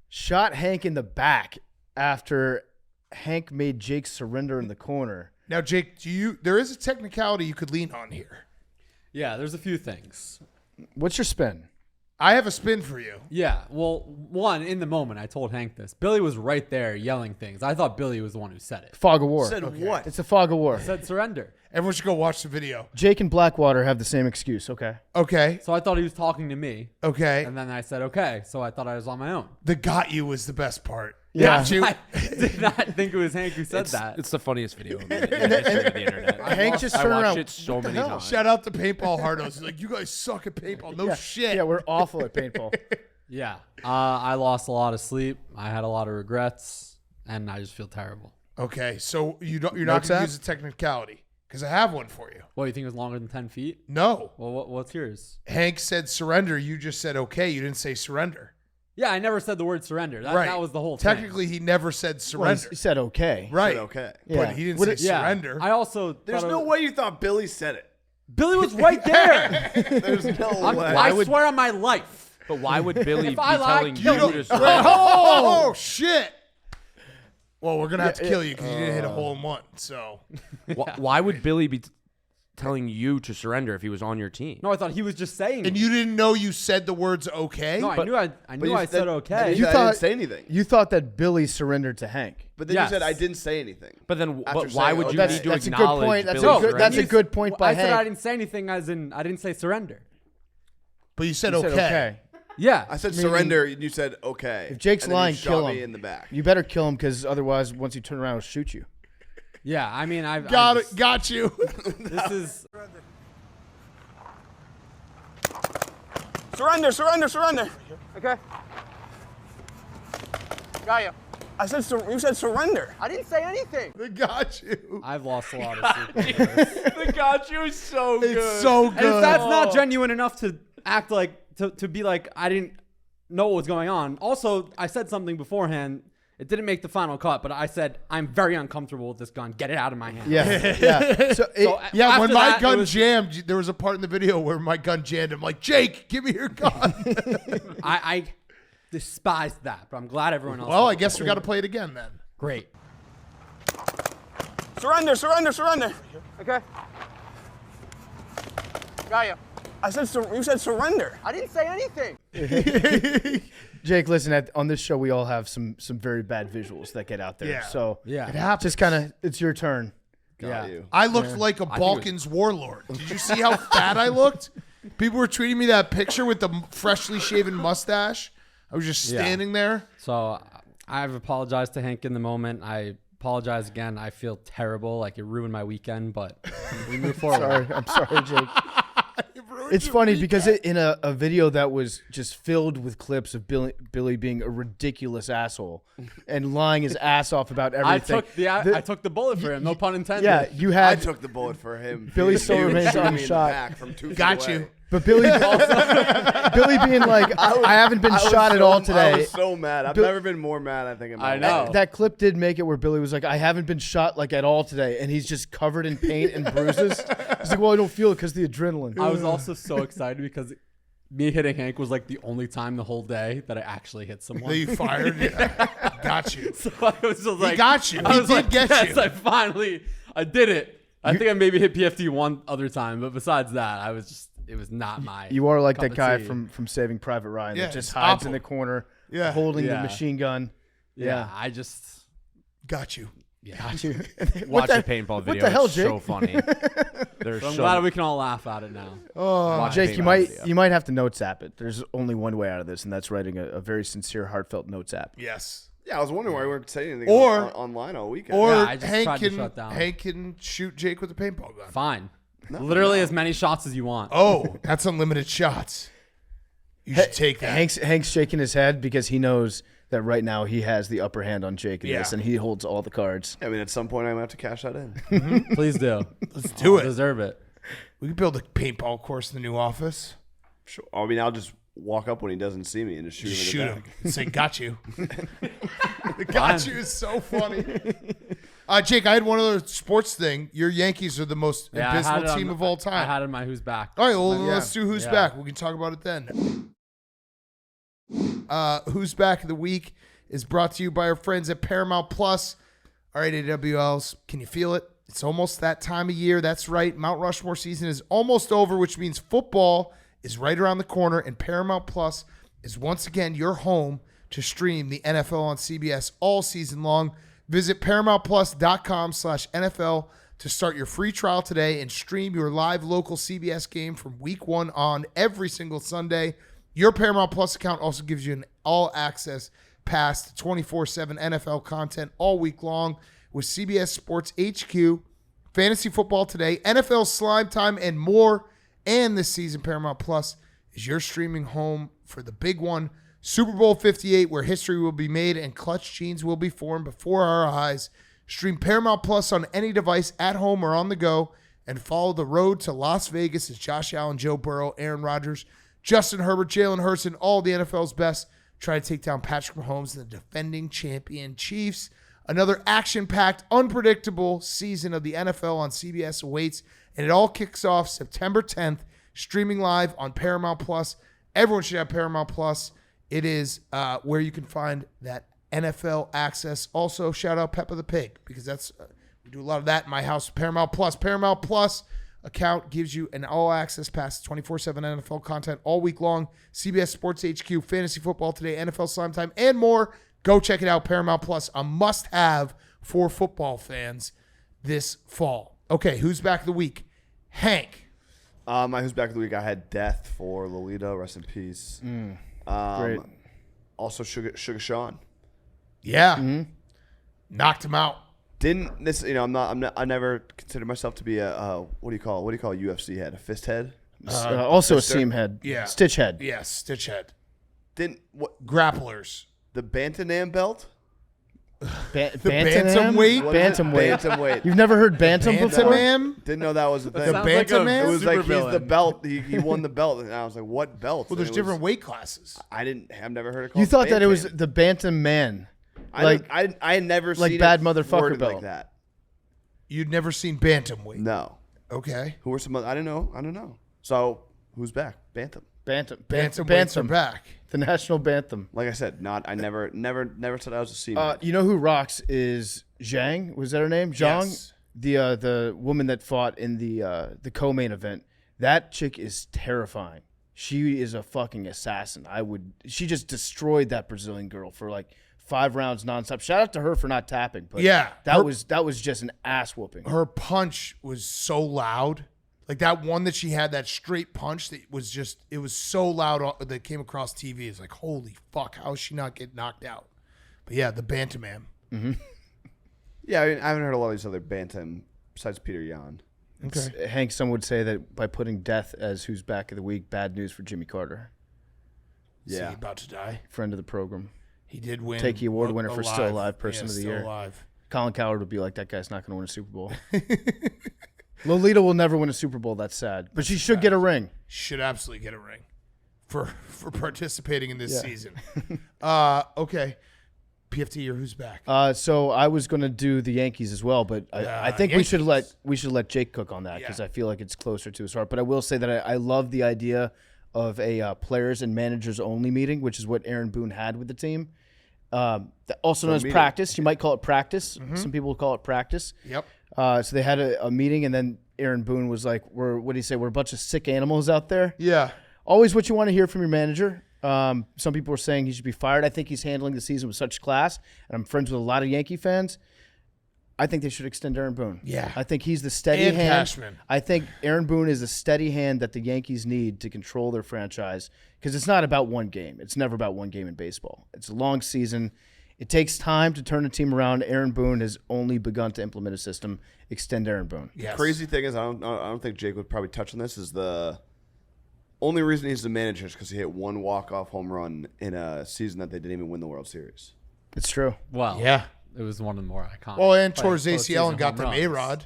Speaker 3: shot Hank in the back after Hank made Jake surrender in the corner.
Speaker 1: Now, Jake, there is a technicality you could lean on here.
Speaker 5: Yeah, there's a few things.
Speaker 3: What's your spin?
Speaker 1: I have a spin for you.
Speaker 5: Yeah, well, one, in the moment, I told Hank this. Billy was right there yelling things. I thought Billy was the one who said it.
Speaker 3: Fog of war.
Speaker 4: Said what?
Speaker 3: It's a fog of war.
Speaker 5: Said surrender.
Speaker 1: Everyone should go watch the video.
Speaker 3: Jake and Blackwater have the same excuse. Okay.
Speaker 1: Okay.
Speaker 5: So I thought he was talking to me.
Speaker 1: Okay.
Speaker 5: And then I said, okay. So I thought I was on my own.
Speaker 1: The got you was the best part.
Speaker 3: Yeah.
Speaker 1: Got you.
Speaker 5: I did not think it was Hank who said that.
Speaker 2: It's the funniest video in the history of the internet.
Speaker 3: Hank just
Speaker 2: I
Speaker 3: turned
Speaker 2: watched
Speaker 3: around.
Speaker 2: it so many times.
Speaker 1: Shout out to Paintball Hardos. He's like, you guys suck at paintball. No shit.
Speaker 3: Yeah, we're awful at paintball.
Speaker 5: Yeah. I lost a lot of sleep. I had a lot of regrets. And I just feel terrible.
Speaker 1: Okay, so you're not
Speaker 3: Notes
Speaker 1: going to
Speaker 3: app?
Speaker 1: use a technicality because I have one for you.
Speaker 5: What, you think it was longer than 10 feet?
Speaker 1: No.
Speaker 5: Well, what's yours?
Speaker 1: Hank said surrender. You just said okay. You didn't say surrender.
Speaker 5: Yeah, I never said the word surrender. That,
Speaker 1: Right.
Speaker 5: that was the whole thing.
Speaker 1: Technically, he never said
Speaker 3: Well,
Speaker 1: surrender.
Speaker 3: he said okay.
Speaker 1: Right.
Speaker 4: Said okay.
Speaker 3: Yeah.
Speaker 1: But he didn't
Speaker 3: Would
Speaker 1: say
Speaker 3: it-
Speaker 1: surrender.
Speaker 5: I also
Speaker 4: There's
Speaker 5: thought
Speaker 4: no way you thought Billy said it.
Speaker 5: Billy was right there.
Speaker 4: There's no way.
Speaker 5: I swear on my life.
Speaker 2: But why would Billy be
Speaker 5: If I lied,
Speaker 2: telling
Speaker 5: you
Speaker 2: you
Speaker 5: don't-
Speaker 2: to surrender?
Speaker 1: Oh, shit. Well, we're going to have to kill you because you didn't hit a hole in one. So,
Speaker 2: Why would Billy be telling you to surrender if he was on your team?
Speaker 5: No, I thought he was just saying.
Speaker 1: and you didn't know you said the words okay?
Speaker 5: No, I knew
Speaker 4: you
Speaker 5: I said
Speaker 4: said-
Speaker 5: okay.
Speaker 4: You
Speaker 3: You
Speaker 4: I
Speaker 3: thought-
Speaker 4: didn't say anything.
Speaker 3: You thought that Billy surrendered to Hank.
Speaker 4: But then
Speaker 5: Yes.
Speaker 4: you said I didn't say anything.
Speaker 2: But then,
Speaker 4: After
Speaker 2: why
Speaker 4: saying,
Speaker 2: would
Speaker 4: oh,
Speaker 2: you
Speaker 4: that's-
Speaker 2: need to
Speaker 3: that's a good
Speaker 2: acknowledge
Speaker 3: point. That's a
Speaker 2: Billy's
Speaker 3: good- that's a
Speaker 2: surrender?
Speaker 3: good point by
Speaker 5: I said
Speaker 3: Hank.
Speaker 5: I didn't say anything as in I didn't say surrender.
Speaker 1: But you said
Speaker 3: You
Speaker 1: okay.
Speaker 3: said okay.
Speaker 5: Yeah.
Speaker 4: I said
Speaker 3: Meaning-
Speaker 4: surrender, and you said okay.
Speaker 3: If Jake's
Speaker 4: and then
Speaker 3: lying,
Speaker 4: you shot
Speaker 3: kill
Speaker 4: me
Speaker 3: him.
Speaker 4: in the back.
Speaker 3: You better kill him because otherwise, once you turn around, he'll shoot you.
Speaker 5: Yeah, I mean,
Speaker 1: Got it. Got you.
Speaker 5: This is
Speaker 6: Surrender. Okay. Got you. You said surrender. I didn't say anything.
Speaker 1: They got you.
Speaker 5: I've lost a lot of sleep. over this.
Speaker 2: The got you is so good.
Speaker 1: It's so
Speaker 5: And
Speaker 1: good.
Speaker 5: if that's not genuine enough to act like to be like I didn't know what was going on. Also, I said something beforehand. It didn't make the final cut, but I said I'm very uncomfortable with this gun. Get it out of my hand.
Speaker 3: Yeah, yeah. So,
Speaker 1: Yeah,
Speaker 5: After
Speaker 1: when my
Speaker 5: that, it
Speaker 1: gun
Speaker 5: was-
Speaker 1: jammed, there was a part in the video where my gun jammed. I'm like, Jake, give me your gun.
Speaker 5: I despised that, but I'm glad everyone else.
Speaker 1: Well, I
Speaker 5: did.
Speaker 1: guess we got to play it again then.
Speaker 5: Great.
Speaker 6: Surrender. Okay. Got you. You said surrender. I didn't say anything.
Speaker 3: Jake, listen. On this show, we all have some very bad visuals that get out there.
Speaker 1: Yeah.
Speaker 3: So
Speaker 5: Yeah.
Speaker 1: It happened.
Speaker 3: just kind of, it's your turn.
Speaker 5: Yeah.
Speaker 4: You.
Speaker 1: I looked like a Balkans warlord. Did you see how fat I looked? People were tweeting me that picture with the freshly shaven mustache. I was just standing there.
Speaker 5: So I've apologized to Hank in the moment. I apologize again. I feel terrible. Like it ruined my weekend, but we move forward.
Speaker 3: I'm sorry, Jake. It's funny because in a video that was just filled with clips of Billy being a ridiculous asshole and lying his ass off about everything.
Speaker 5: I took the bullet for him. No pun intended.
Speaker 3: Yeah, you
Speaker 4: I
Speaker 3: had
Speaker 4: took the bullet for him.
Speaker 3: Billy
Speaker 4: He
Speaker 3: still
Speaker 4: was
Speaker 3: remains
Speaker 4: shooting me in the
Speaker 3: unshot.
Speaker 4: back from 2 feet
Speaker 1: Got
Speaker 4: away.
Speaker 1: you.
Speaker 3: But Billy being like, I haven't been shot at all
Speaker 4: I
Speaker 3: today.
Speaker 4: was so mad. I've
Speaker 3: Bill-
Speaker 4: never been more mad, I think, in my
Speaker 5: I know.
Speaker 4: life.
Speaker 3: That clip did make it where Billy was like, I haven't been shot like at all today, and he's just covered in paint and bruises. He's like, well, I don't feel it because the adrenaline.
Speaker 5: I was also so excited because me hitting Hank was like the only time the whole day that I actually hit someone.
Speaker 1: That you fired. Yeah. Got you.
Speaker 5: So I was just like,
Speaker 1: got you.
Speaker 5: I
Speaker 1: He
Speaker 5: was
Speaker 1: did
Speaker 5: like,
Speaker 1: get
Speaker 5: yes,
Speaker 1: you.
Speaker 5: I did it. I think I maybe hit PFT one other time, but besides that, it was not my.
Speaker 3: You are like
Speaker 5: cup
Speaker 3: that
Speaker 5: of
Speaker 3: guy
Speaker 5: tea.
Speaker 3: from Saving Private Ryan
Speaker 1: Yeah,
Speaker 3: that just
Speaker 1: it's
Speaker 3: hides in
Speaker 1: awful.
Speaker 3: the corner,
Speaker 1: Yeah.
Speaker 3: holding the
Speaker 5: Yeah.
Speaker 3: machine gun.
Speaker 5: Yeah, I just.
Speaker 1: Got you.
Speaker 3: Got you.
Speaker 2: Watch
Speaker 3: the-
Speaker 2: the paintball video.
Speaker 3: what the hell,
Speaker 2: It's so
Speaker 3: Jake?
Speaker 2: funny. There's
Speaker 5: I'm
Speaker 2: so
Speaker 5: glad we can all laugh at it now.
Speaker 2: watch
Speaker 3: Jake,
Speaker 2: the
Speaker 3: you
Speaker 2: paintball
Speaker 3: might
Speaker 2: video.
Speaker 3: you might have to notes app it. There's only one way out of this, and that's writing a very sincere, heartfelt notes app.
Speaker 1: Yes.
Speaker 4: Yeah, I was wondering why we weren't saying anything online all weekend.
Speaker 1: Or
Speaker 5: Yeah, I just
Speaker 1: Hank
Speaker 5: tried to shut down.
Speaker 1: can shoot Jake with a paintball gun.
Speaker 5: Fine. Literally as many shots as you want.
Speaker 1: Oh, that's unlimited shots. You should take that.
Speaker 3: Hank's shaking his head because he knows that right now he has the upper hand on Jake in this, and he holds all the cards.
Speaker 4: I mean, at some point, I'm going to have to cash that in.
Speaker 5: Please do.
Speaker 1: Let's do it.
Speaker 5: Deserve it.
Speaker 1: We could build a paintball course in the new office.
Speaker 4: Sure. I mean, I'll just walk up when he doesn't see me and just shoot him in the back.
Speaker 1: And say, got you. The got you is so funny. Jake, I had one other sports thing. Your Yankees are the most abysmal team of all time.
Speaker 5: I had in my who's back.
Speaker 1: All right, well, let's do who's back. We can talk about it then. Who's back of the week is brought to you by our friends at Paramount Plus. All right, AWLs, can you feel it? It's almost that time of year. That's right. Mount Rushmore season is almost over, which means football is right around the corner, and Paramount Plus is once again your home to stream the NFL on CBS all season long. Visit ParamountPlus.com/NFL to start your free trial today and stream your live local CBS game from week 1 on every single Sunday. Your Paramount Plus account also gives you an all-access pass to 24/7 NFL content all week long with CBS Sports HQ, Fantasy Football Today, NFL Slime Time, and more. And this season, Paramount Plus is your streaming home for the big one, Super Bowl 58, where history will be made and clutch genes will be formed before our eyes. Stream Paramount Plus on any device at home or on the go and follow the road to Las Vegas as Josh Allen, Joe Burrow, Aaron Rodgers, Justin Herbert, Jalen Hurts, and all the NFL's best try to take down Patrick Mahomes and the defending champion Chiefs. Another action-packed, unpredictable season of the NFL on CBS awaits, and it all kicks off September 10th, streaming live on Paramount Plus. Everyone should have Paramount Plus. It is where you can find that NFL access. Also, shout out Peppa the Pig, because that's we do a lot of that in my house. Paramount Plus. Paramount Plus account gives you an all-access pass to 24/7 NFL content all week long. CBS Sports HQ, Fantasy Football Today, NFL Slime Time, and more. Go check it out. Paramount Plus, a must-have for football fans this fall. Okay, who's back of the week? Hank.
Speaker 4: My who's back of the week, I had Death for Lolita. Rest in peace.
Speaker 3: Great.
Speaker 4: Also, Sugar Sean.
Speaker 1: Yeah. Knocked him out.
Speaker 4: Didn't this? I never considered myself to be a what do you call a UFC head? A fist head?
Speaker 3: Also a seam head.
Speaker 1: Yeah.
Speaker 3: Stitch head.
Speaker 1: Yes, Stitch Head.
Speaker 4: Didn't what?
Speaker 1: Grapplers.
Speaker 4: The Bantamam belt?
Speaker 1: bantamweight?
Speaker 4: Bantamweight.
Speaker 3: You've never heard bantam before?
Speaker 1: Bantamam?
Speaker 4: Didn't know that was a thing.
Speaker 1: The
Speaker 5: Sounds like a
Speaker 1: Bantamam?
Speaker 4: It was like he's the
Speaker 5: supervillain.
Speaker 4: belt. He won the belt, and I was like, "What belt?"
Speaker 1: Well, there's
Speaker 4: And it
Speaker 1: different
Speaker 4: was-
Speaker 1: weight classes.
Speaker 4: I've never heard it called.
Speaker 3: You thought that it was
Speaker 4: Bantam.
Speaker 3: the bantam man.
Speaker 4: I had never
Speaker 3: like
Speaker 4: seen
Speaker 3: bad
Speaker 4: it
Speaker 3: motherfucker
Speaker 4: worded
Speaker 3: belt.
Speaker 4: like that.
Speaker 1: You'd never seen bantamweight.
Speaker 4: No.
Speaker 1: Okay.
Speaker 4: Who were some other? I don't know. So who's back? Bantam.
Speaker 1: Bantamweights are back.
Speaker 3: The national bantam.
Speaker 4: Like I said, I never said I was a seaman.
Speaker 3: You know who rocks is Zhang? Was that her name? Zhang?
Speaker 1: Yes.
Speaker 3: The woman that fought in the co-main event. That chick is terrifying. She is a fucking assassin. She just destroyed that Brazilian girl for like 5 rounds nonstop. Shout out to her for not tapping. But
Speaker 1: Yeah,
Speaker 3: that was just an ass whooping.
Speaker 1: Her punch was so loud. Like that one that she had, that straight punch that was just, it was so loud that came across TV. It's like, holy fuck, how is she not getting knocked out? But yeah, the Bantamam.
Speaker 4: Yeah, I haven't heard a lot of these other Bantam besides Peter Yan.
Speaker 1: Okay.
Speaker 3: Hank, some would say that by putting Death as who's back of the week, bad news for Jimmy Carter,
Speaker 1: Is
Speaker 4: Yeah.
Speaker 1: he about to die?
Speaker 3: friend of the program.
Speaker 1: He did win.
Speaker 3: Take the award winner for Still Alive Person of the
Speaker 1: Still
Speaker 3: Year.
Speaker 1: Alive.
Speaker 3: Colin Cowherd would be like, that guy's not going to win a Super Bowl. Lolita will never win a Super Bowl. That's sad. But she should get a ring.
Speaker 1: Should absolutely get a ring for participating in this season. Okay. PFT or who's back?
Speaker 3: So I was going to do the Yankees as well, but I think we should let Jake cook on that because I feel like it's closer to his heart. But I will say that I love the idea of a players and managers only meeting, which is what Aaron Boone had with the team. Also known as practice. You might call it practice. Some people call it practice.
Speaker 1: Yep.
Speaker 3: So they had a meeting, and then Aaron Boone was like, what do you say? We're a bunch of sick animals out there.
Speaker 1: Yeah.
Speaker 3: Always what you want to hear from your manager. Some people were saying he should be fired. I think he's handling the season with such class, and I'm friends with a lot of Yankee fans. I think they should extend Aaron Boone.
Speaker 1: Yeah.
Speaker 3: I think he's the steady
Speaker 1: And
Speaker 3: hand.
Speaker 1: Cashman.
Speaker 3: I think Aaron Boone is the steady hand that the Yankees need to control their franchise because it's not about one game. It's never about one game in baseball. It's a long season, It takes time to turn a team around. Aaron Boone has only begun to implement a system. Extend Aaron Boone.
Speaker 1: Yes.
Speaker 4: Crazy thing is, I don't think Jake would probably touch on this. Is the only reason he's the manager is because he hit one walk-off home run in a season that they didn't even win the World Series.
Speaker 3: It's true.
Speaker 5: Well,
Speaker 1: Yeah.
Speaker 5: it was one of the more iconic.
Speaker 1: Well, and tore
Speaker 5: like,
Speaker 1: his ACL and got
Speaker 5: postseason
Speaker 1: them
Speaker 5: home runs.
Speaker 1: A-Rod.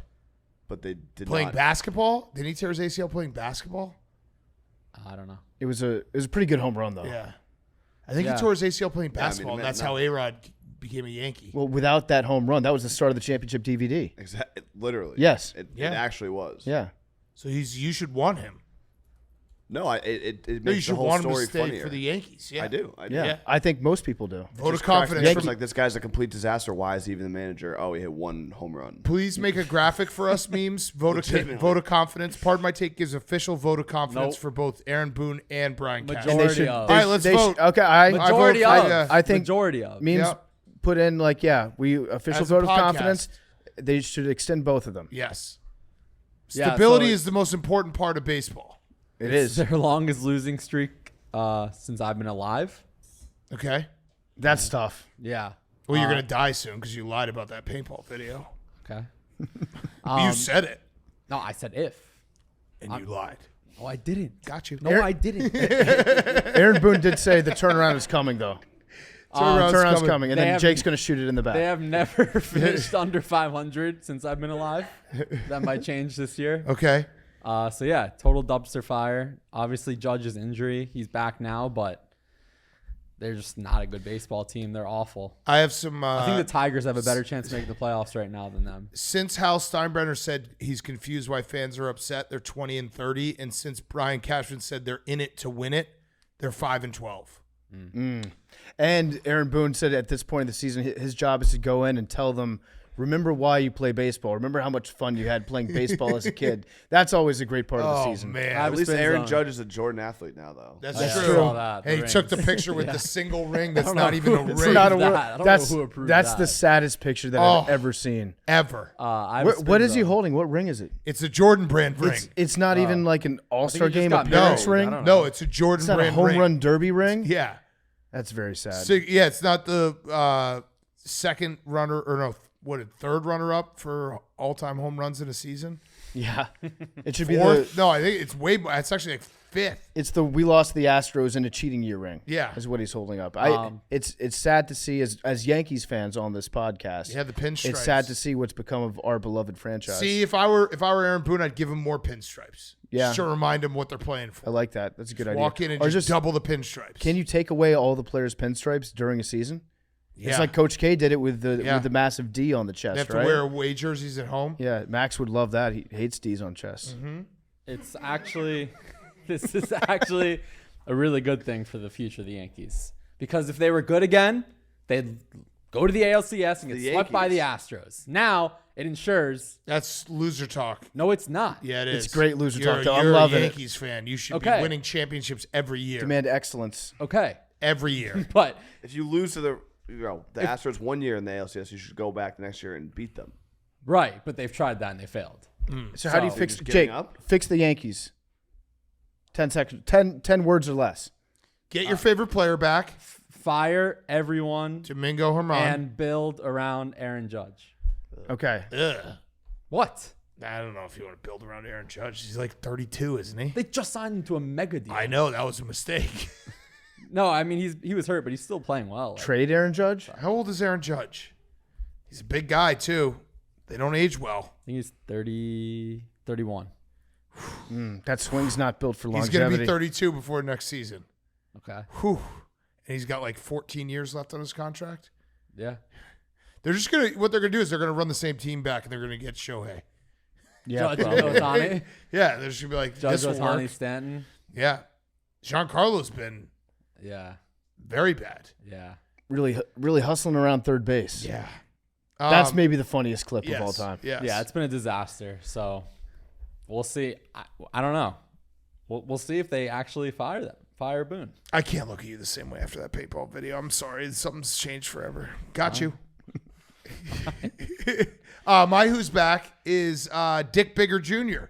Speaker 4: But they did
Speaker 1: Playing
Speaker 4: not.
Speaker 1: basketball? Did he tear his ACL playing basketball?
Speaker 5: I don't know.
Speaker 3: It was a pretty good home run though.
Speaker 1: Yeah. I think
Speaker 5: Yeah.
Speaker 1: he tore his ACL playing
Speaker 4: Yeah, I mean,
Speaker 1: basketball, and
Speaker 4: man,
Speaker 1: that's
Speaker 4: no.
Speaker 1: how A-Rod became a Yankee.
Speaker 3: Well, without that home run, that was the start of the championship DVD.
Speaker 4: Exactly. Literally.
Speaker 3: Yes.
Speaker 4: It
Speaker 1: Yeah.
Speaker 4: actually was.
Speaker 3: Yeah.
Speaker 1: So you should want him.
Speaker 4: No, it
Speaker 1: No, you
Speaker 4: makes the
Speaker 1: should
Speaker 4: whole
Speaker 1: want him to
Speaker 4: story
Speaker 1: stay
Speaker 4: funnier.
Speaker 1: for the Yankees. Yeah.
Speaker 4: I do.
Speaker 3: Yeah.
Speaker 1: Yeah.
Speaker 3: I think most people do.
Speaker 1: Vote of
Speaker 4: Just cracks me
Speaker 1: confidence.
Speaker 4: up. It's like, this guy's a complete disaster. Why is he even the manager? Oh, he hit one home run.
Speaker 1: Please make a graphic for us, memes.
Speaker 4: Legitimately.
Speaker 1: Vote of confidence. Pardon my take gives official vote of confidence
Speaker 5: Nope.
Speaker 1: for both Aaron Boone and Brian Cashman.
Speaker 3: And they
Speaker 5: Majority
Speaker 3: should.
Speaker 5: of.
Speaker 1: All right, let's vote.
Speaker 3: Okay, I
Speaker 5: Majority
Speaker 1: I vote
Speaker 5: of.
Speaker 1: for,
Speaker 3: I think
Speaker 5: Majority of.
Speaker 3: memes
Speaker 1: Yep.
Speaker 3: put in like we official
Speaker 1: As a
Speaker 3: vote of
Speaker 1: podcast.
Speaker 3: confidence. They should extend both of them.
Speaker 1: Yes.
Speaker 5: Yeah,
Speaker 1: Stability
Speaker 5: so
Speaker 1: is the most important part of baseball.
Speaker 3: It
Speaker 5: It's
Speaker 3: is.
Speaker 5: their longest losing streak since I've been alive.
Speaker 1: Okay.
Speaker 3: That's tough.
Speaker 5: Yeah.
Speaker 1: Well, you're going to die soon because you lied about that paintball video.
Speaker 5: Okay.
Speaker 1: You said it,
Speaker 5: No, I said if.
Speaker 1: and you lied.
Speaker 5: Oh, I didn't.
Speaker 1: Got you.
Speaker 5: No, I didn't.
Speaker 3: Aaron Boone did say the turnaround is coming though. Turnaround's coming, and
Speaker 5: They
Speaker 3: then
Speaker 5: have-
Speaker 3: Jake's going to shoot it in the back.
Speaker 5: They have never finished under 500 since I've been alive. That might change this year.
Speaker 1: Okay.
Speaker 5: So yeah, total dumpster fire. Obviously, Judge's injury. He's back now, but they're just not a good baseball team. They're awful.
Speaker 1: I have some.
Speaker 5: I think the Tigers have a better chance of making the playoffs right now than them.
Speaker 1: Since Hal Steinbrenner said he's confused why fans are upset, they're 20-30, and since Brian Cashman said they're in it to win it, they're 5-12.
Speaker 3: And Aaron Boone said at this point in the season, his job is to go in and tell them, remember why you play baseball. Remember how much fun you had playing baseball as a kid. That's always a great part of the
Speaker 1: Oh
Speaker 3: season.
Speaker 1: man,
Speaker 5: I
Speaker 4: At
Speaker 5: was
Speaker 4: least
Speaker 5: spin
Speaker 4: Aaron
Speaker 5: zone.
Speaker 4: Judge is a Jordan athlete now, though.
Speaker 1: that's
Speaker 5: I
Speaker 1: true.
Speaker 5: saw that,
Speaker 1: Hey,
Speaker 5: the
Speaker 1: he took the
Speaker 5: rings.
Speaker 1: picture with the single ring that's
Speaker 5: don't
Speaker 1: not
Speaker 5: know
Speaker 1: even a
Speaker 5: who-
Speaker 1: ring
Speaker 5: it's
Speaker 3: Not a
Speaker 5: that.
Speaker 3: wor-
Speaker 5: I don't know
Speaker 3: that's
Speaker 5: who approved
Speaker 3: that's
Speaker 5: that.
Speaker 3: the saddest picture that
Speaker 1: Oh.
Speaker 3: I've ever seen.
Speaker 1: ever.
Speaker 5: I have a
Speaker 3: What is
Speaker 5: spin
Speaker 3: he
Speaker 5: zone.
Speaker 3: holding? What ring is it?
Speaker 1: It's a Jordan brand ring.
Speaker 3: It's not even like an All-Star
Speaker 5: he just
Speaker 3: game
Speaker 5: got
Speaker 3: appearance
Speaker 5: married. I
Speaker 3: ring.
Speaker 5: don't know.
Speaker 1: No, it's a Jordan
Speaker 3: It's not a
Speaker 1: brand
Speaker 3: home
Speaker 1: ring.
Speaker 3: run derby ring.
Speaker 1: Yeah.
Speaker 3: That's very sad.
Speaker 1: So, yeah, it's not the second runner or no, third runner up for all-time home runs in a season.
Speaker 3: Yeah, it should be
Speaker 1: Fourth?
Speaker 3: the.
Speaker 1: No, I think it's way more. It's actually like fifth.
Speaker 3: It's the we lost the Astros in a cheating year ring.
Speaker 1: Yeah.
Speaker 3: is what he's holding up. It's sad to see as Yankees fans on this podcast.
Speaker 1: Yeah, the pinstripes.
Speaker 3: It's sad to see what's become of our beloved franchise.
Speaker 1: See, if I were Aaron Boone, I'd give him more pinstripes.
Speaker 3: Yeah.
Speaker 1: Just to remind him what they're playing for.
Speaker 3: I like that. That's a good idea.
Speaker 1: Walk in and
Speaker 3: Or
Speaker 1: just double the pinstripes.
Speaker 3: Can you take away all the players' pinstripes during a season?
Speaker 1: Yeah.
Speaker 3: It's like Coach K did it with the massive D on the chest,
Speaker 1: They have to
Speaker 3: right?
Speaker 1: wear away jerseys at home.
Speaker 3: Yeah, Max would love that. He hates D's on chest.
Speaker 1: Mm-hmm.
Speaker 5: It's actually, this is actually a really good thing for the future of the Yankees. Because if they were good again, they'd go to the ALCS and get
Speaker 4: The
Speaker 5: swept by the
Speaker 4: Yankees.
Speaker 5: Astros. Now it ensures,
Speaker 1: That's loser talk.
Speaker 5: no, it's not.
Speaker 1: Yeah, it is.
Speaker 3: It's great loser
Speaker 1: You're,
Speaker 3: talk, though. I'm
Speaker 1: You're
Speaker 3: loving
Speaker 1: a
Speaker 3: it.
Speaker 1: Yankees fan. You should be
Speaker 5: Okay.
Speaker 1: winning championships every year.
Speaker 3: Demand excellence.
Speaker 5: Okay.
Speaker 1: Every year.
Speaker 5: But
Speaker 4: If you lose to the Astros 1 year in the ALCS, you should go back the next year and beat them.
Speaker 5: right, but they've tried that and they failed.
Speaker 3: So how do you
Speaker 5: So,
Speaker 3: fix
Speaker 4: just giving
Speaker 3: Jake?
Speaker 4: up?
Speaker 3: Fix the Yankees. 10 seconds. 10 words or less.
Speaker 1: Get your favorite player back,
Speaker 5: Fire everyone
Speaker 1: Domingo Germán.
Speaker 5: and build around Aaron Judge.
Speaker 3: Okay.
Speaker 1: Ugh.
Speaker 5: What?
Speaker 1: I don't know if you want to build around Aaron Judge. He's like 32, isn't he?
Speaker 5: They just signed him to a mega deal.
Speaker 1: I know that was a mistake.
Speaker 5: No, I mean he was hurt, but he's still playing well. Like,
Speaker 3: Trade Aaron Judge?
Speaker 1: How old is Aaron Judge? He's a big guy too. They don't age well.
Speaker 5: I think he's 31.
Speaker 3: That swing's not built for
Speaker 1: He's
Speaker 3: longevity.
Speaker 1: going to be 32 before next season.
Speaker 5: Okay.
Speaker 1: Whew. And he's got like 14 years left on his contract.
Speaker 5: Yeah.
Speaker 1: They're just going to, what they're going to do is they're going to run the same team back and they're going to get Shohei.
Speaker 3: Yeah,
Speaker 5: Judge
Speaker 3: probably.
Speaker 5: Ohtani.
Speaker 1: Yeah, they're just going to be like,
Speaker 5: Judge
Speaker 1: this will
Speaker 5: Ohtani
Speaker 1: work.
Speaker 5: Stanton.
Speaker 1: Yeah. Giancarlo's been
Speaker 5: Yeah.
Speaker 1: very bad.
Speaker 5: Yeah.
Speaker 3: Really hustling around third base.
Speaker 1: Yeah.
Speaker 3: That's maybe the funniest clip
Speaker 1: yes,
Speaker 3: of all time.
Speaker 1: Yes.
Speaker 5: Yeah, it's been a disaster. So we'll see. I don't know. We'll see if they actually fire Boone.
Speaker 1: I can't look at you the same way after that paintball video. I'm sorry. Something's changed forever. Got you. My who's back is Dick Bigger Jr.